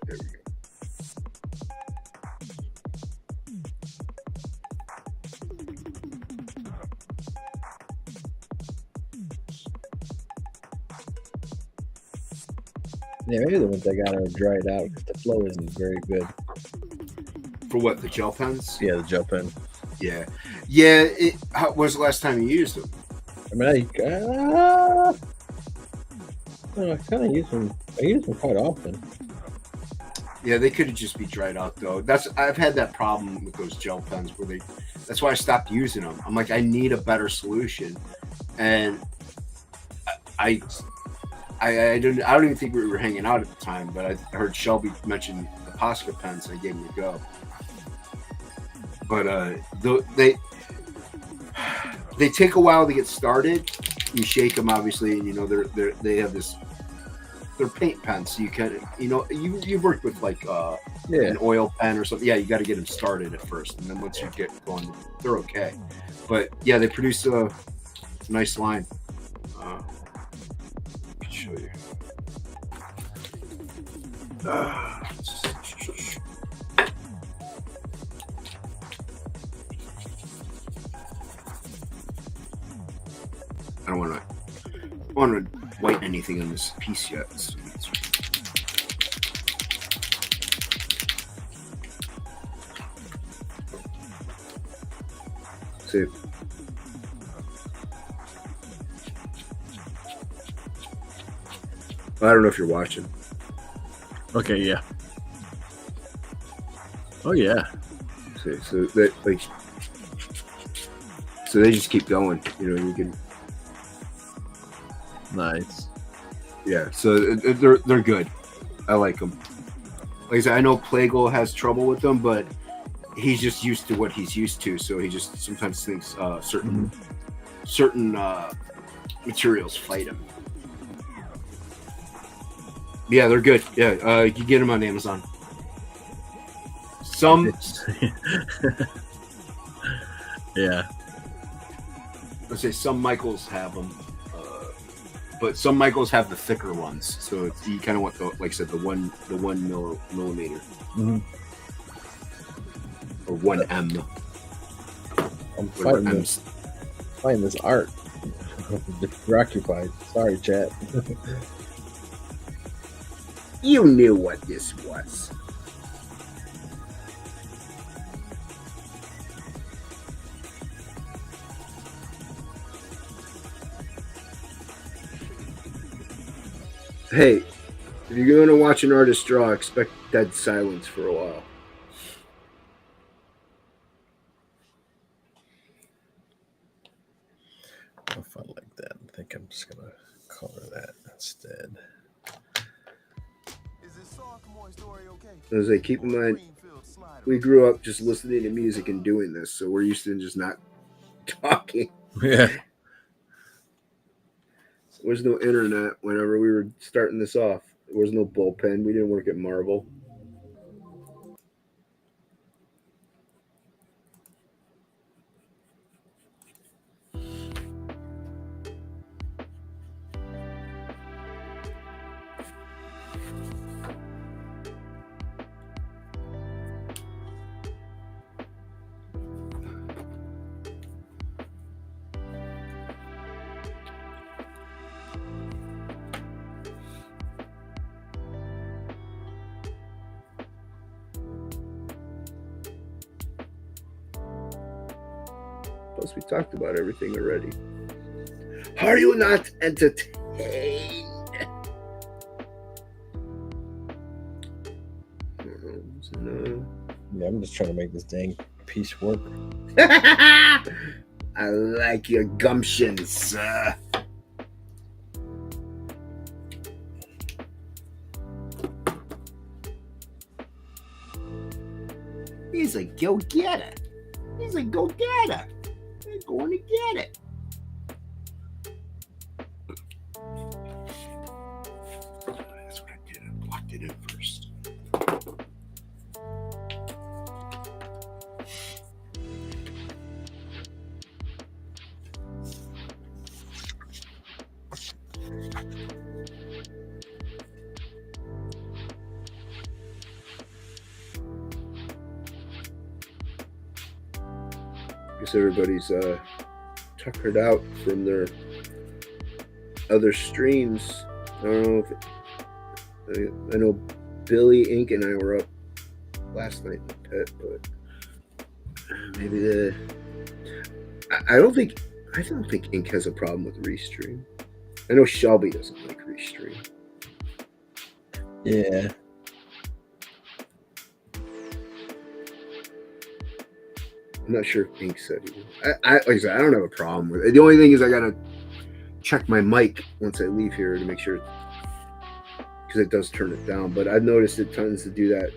there we go. Yeah, maybe the ones I got are dried out because the flow isn't very good. For what, the gel pens? Yeah, the gel pen. Yeah. Yeah. How was the last time you used them? I mean, I kind of use them. I use them quite often. Yeah, they could just be dried out though. I've had that problem with those gel pens where that's why I stopped using them. I'm like, I need a better solution, and I don't even think we were hanging out at the time, but I heard Shelby mention the Posca pens, and I gave them a go. But they take a while to get started. You shake them, obviously, and they have this. They're paint pens, so you can, you've worked with like an oil pen or something. Yeah, you got to get them started at first, and then once you get going, they're okay. But yeah, they produce a nice line. I can show you. I don't want to whiten anything on this piece yet. So see. I don't know if you're watching. Okay, yeah. Oh yeah. See, so they just keep going. You can. Nice. Yeah, so they're good. I like them. Like I said, I know Plagle has trouble with them, but he's just used to what he's used to. So he just sometimes thinks certain materials fight him. Yeah, they're good. Yeah, you can get them on Amazon. Some, Yeah. let's say some Michaels have them, but some Michaels have the thicker ones. So it's, you kind of want the, like I said, the one millimeter Mhm. or 1M. I'm Whatever fighting M's. this art. You're occupied. Sorry, chat. You knew what this was. Hey, if you're going to watch an artist draw, expect dead silence for a while. If I like that, I think I'm just gonna color that instead. As I keep in mind, we grew up just listening to music and doing this, so we're used to just not talking. Yeah. There was no internet whenever we were starting this off. There was no bullpen. We didn't work at Marvel. Plus, we talked about everything already. Are you not entertained? No. Yeah, I'm just trying to make this dang piece work. I like your gumption, sir. He's a go-getter. He's a go-getter. They're going to get it. That's what I did. I blocked it in first. Guess everybody's tuckered out from their other streams. I don't know if I know Billy Ink and I were up last night in the pit, but maybe I don't think Ink has a problem with restream. I know Shelby doesn't like restream. Yeah. I'm not sure if Ink said he would. Like I said, I don't have a problem with it. The only thing is I gotta check my mic once I leave here to make sure, because it does turn it down. But I've noticed it tends to do that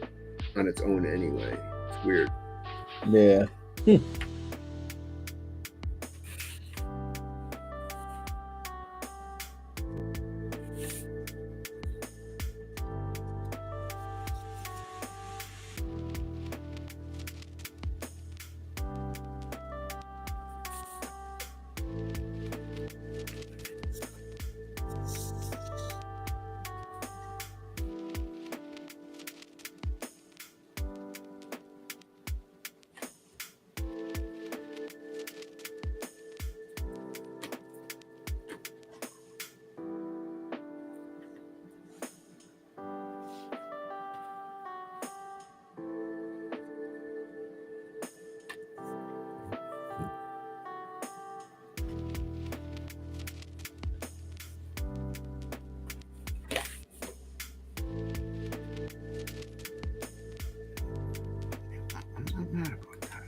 on its own anyway. It's weird. Yeah. I'm not mad about that.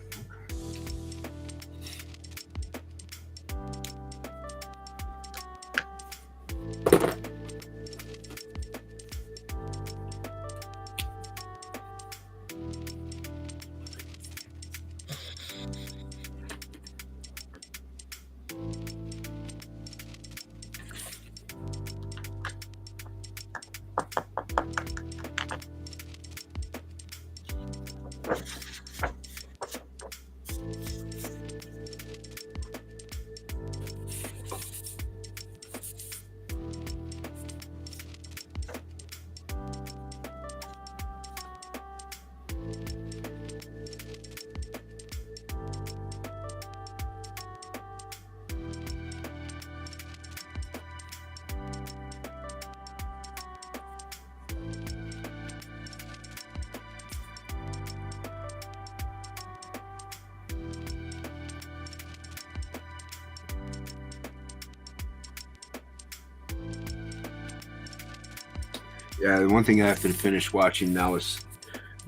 Yeah, the one thing I have to finish watching now is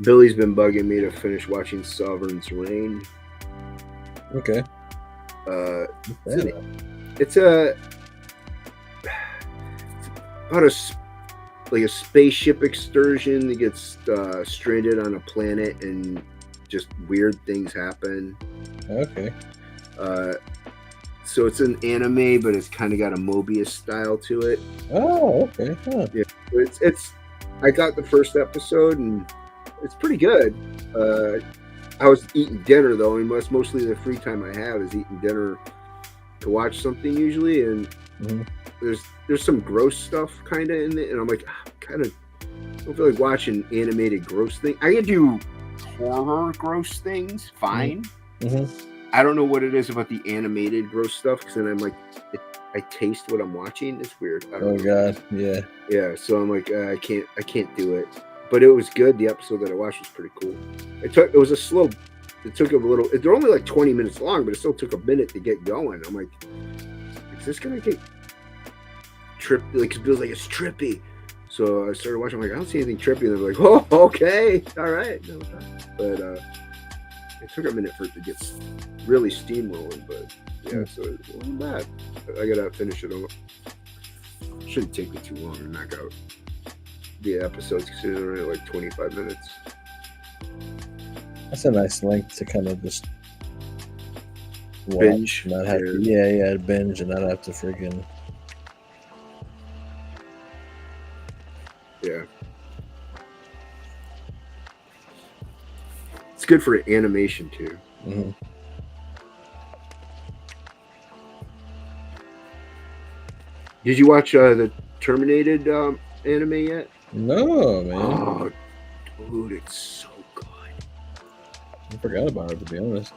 Billy's been bugging me to finish watching Sovereign's Reign. Okay. It's about a spaceship excursion that gets stranded on a planet and just weird things happen. Okay. So it's an anime, but it's kind of got a Mobius style to it. Oh, okay. Huh. Yeah, it's. I got the first episode and it's pretty good. I was eating dinner though, and that's mostly the free time I have is eating dinner to watch something usually. And there's some gross stuff kind of in it, and I'm like, kind of don't feel like watching animated gross things. I can do horror gross things, fine. I don't know what it is about the animated gross stuff because then I'm like, I taste what I'm watching. It's weird. Oh God, yeah. Yeah, so I'm like, I can't do it. But it was good. The episode that I watched was pretty cool. It took a little. They're only like 20 minutes long, but it still took a minute to get going. I'm like, is this gonna get trippy? Like, it feels like it's trippy. So I started watching. I'm like, I don't see anything trippy. And they're like, oh, okay, all right. No, but it took a minute for it to get really steamrolling. But yeah, so it wasn't bad. I gotta finish it. Shouldn't take me too long to knock out the episodes because they're only like 25 minutes. That's a nice length to kind of just Binge. Not have to, binge and not have to freaking. Yeah. It's good for animation too. Did you watch the Terminated anime yet? No, man. Oh, dude, it's so good. I forgot about it, to be honest.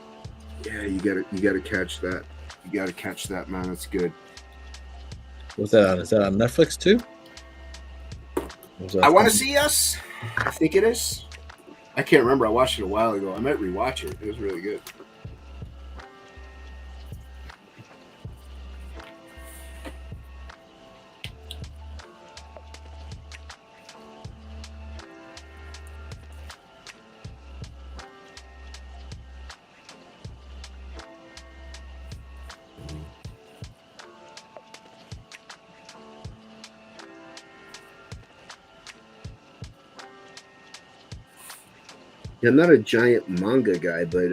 Yeah, you gotta catch that. You gotta catch that, man. It's good. What's that on? Is that on Netflix too? I Want to See Us. I think it is. I can't remember. I watched it a while ago. I might rewatch it. It was really good. I'm not a giant manga guy, but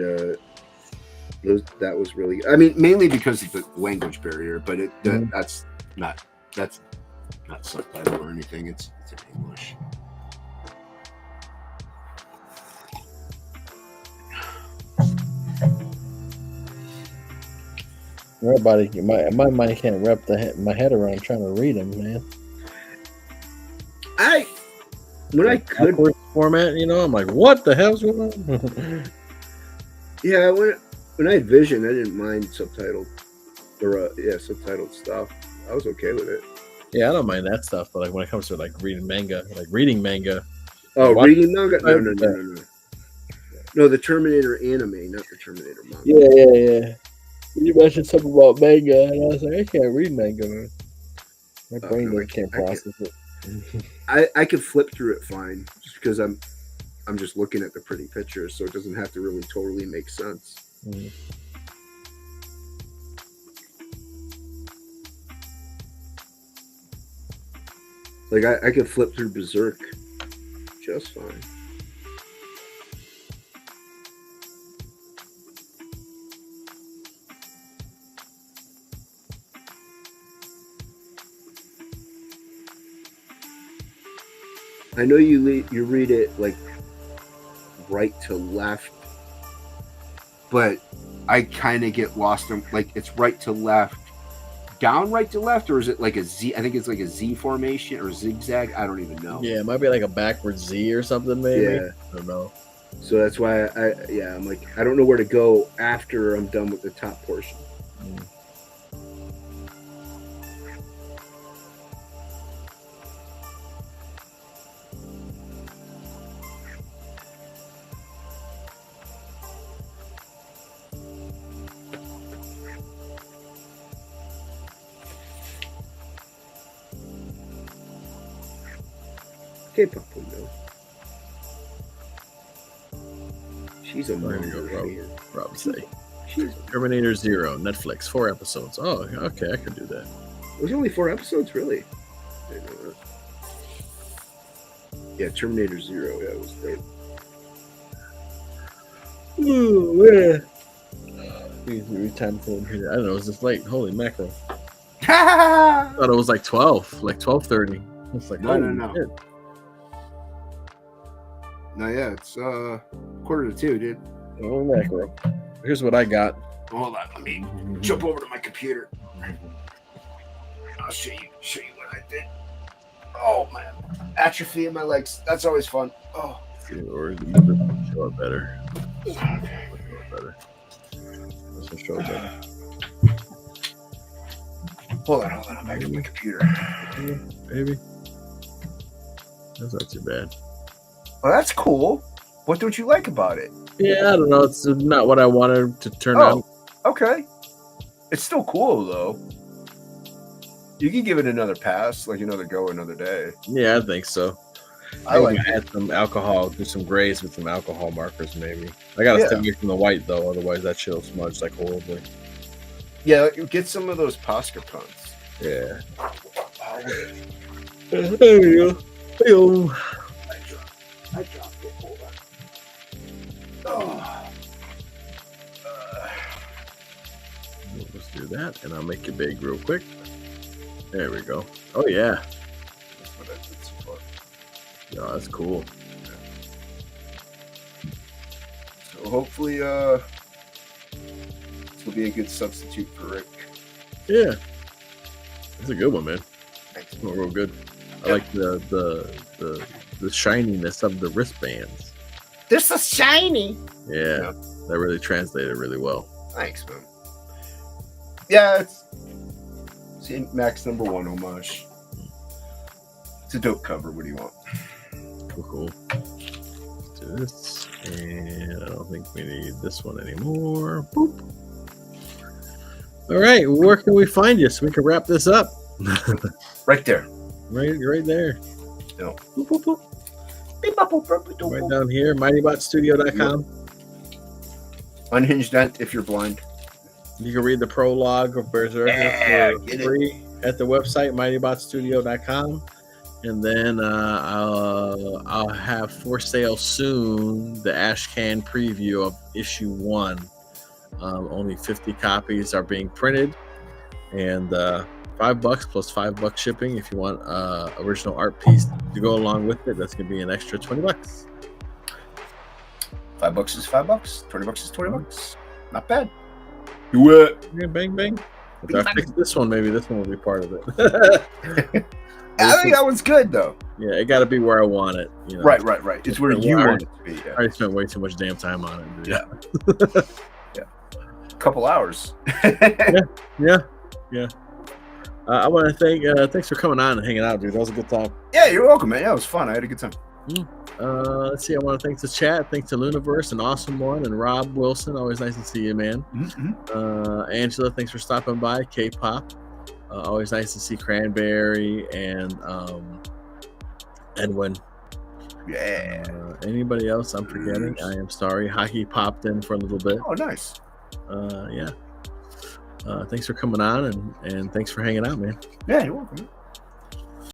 that was really. I mean, mainly because of the language barrier, but that's not subtitle or anything. It's in English. Everybody, my mind can't wrap my head around trying to read them, man. When I could format, I'm like, what the hell's going on? Yeah, when I had Vision, I didn't mind subtitled stuff. I was okay with it. Yeah, I don't mind that stuff, but like when it comes to like reading manga. Oh, reading manga? No. No, the Terminator anime, not the Terminator manga. Yeah. You mentioned something about manga, and I was like, I can't read manga, man. My brain can't process it. I could flip through it fine, just because I'm just looking at the pretty pictures, so it doesn't have to really totally make sense. Like I could flip through Berserk just fine. I know you read it like right to left, but I kind of get lost in like it's right to left, down right to left, or is it like a Z? I think it's like a Z formation or zigzag. I don't even know. Yeah, it might be like a backwards Z or something, maybe. Yeah. I don't know. So that's why I'm like, I don't know where to go after I'm done with the top portion. K-pop window. She's a There you go, murderer. Rob say. She's Terminator Zero, Netflix, 4 episodes. Oh, okay, I could do that. There's only 4 episodes, really. I didn't know that. Yeah, Terminator Zero. Yeah, it was great. Ooh, yeah. Time for here. I don't know. It was just late. Holy mackerel! I thought it was like 12, like 12:30. It's like No. shit. No, yeah, it's 1:45, dude. Holy mackerel! Here's what I got. Hold on, let me jump over to my computer. I'll show you what I did. Oh man, atrophy in my legs. That's always fun. Oh, Or show it better. Show it better. This will show it better. hold on. I'm back to my computer. Maybe. That's not too bad. Well, that's cool. What don't you like about it? Yeah, I don't know. It's not what I wanted to turn out. Okay. It's still cool though. You can give it another pass, like another go, another day. Yeah, I think so. I like it. add some alcohol, do some grays with some alcohol markers, maybe. I gotta stay away from the white though, otherwise that shit'll smudge like horribly. Yeah, get some of those Posca punts. Yeah. There we go. Hey-o. I dropped it. Hold on. Let's do that, and I'll make it big real quick. There we go. Oh yeah. That's what I did so far. Yeah, that's cool. So hopefully, this will be a good substitute for Rick. Yeah. That's a good one, man. Thanks. Oh, real good. I like the shininess of the wristbands. They're so shiny. Yeah, that really translated really well. Thanks, man. Yeah, it's St. Max #1 homage. It's a dope cover. What do you want? Cool. Let's do this, and I don't think we need this one anymore. Boop. All right, where can we find you so we can wrap this up? Right there. Right there. No. Boop, boop, boop. Right down here, MightyBotStudio.com. Unhinged Ent if you're blind. You can read the prologue of Berserker for free at the website MightyBotStudio.com, and then I'll have for sale soon the Ashcan preview of issue 1. Only 50 copies are being printed, and $5 plus $5 shipping. If you want original art piece to go along with it, that's gonna be an extra $20. $5 is $5. $20 is $20. Not bad. Do it. Yeah, bang bang. If I fix this one, maybe this one will be part of it. I think that one's good though. Yeah, it got to be where I want it. You know? Right. It's where you want it to be. I Yeah. already spent way too much damn time on it. Dude. Yeah. Couple hours. Yeah. I want to thank thanks for coming on and hanging out, dude. That was a good time. Yeah, you're welcome, man. Yeah, it was fun. I had a good time. Let's see. I want to thank the chat. Thanks to Luniverse, an awesome one, and Rob Wilson. Always nice to see you, man. Angela, thanks for stopping by. K-pop, always nice to see Cranberry and Edwin. Yeah. Anybody else I'm forgetting? I am sorry. Hockey popped in for a little bit. Oh, nice. Yeah. Thanks for coming on and thanks for hanging out, man. Yeah, you're welcome.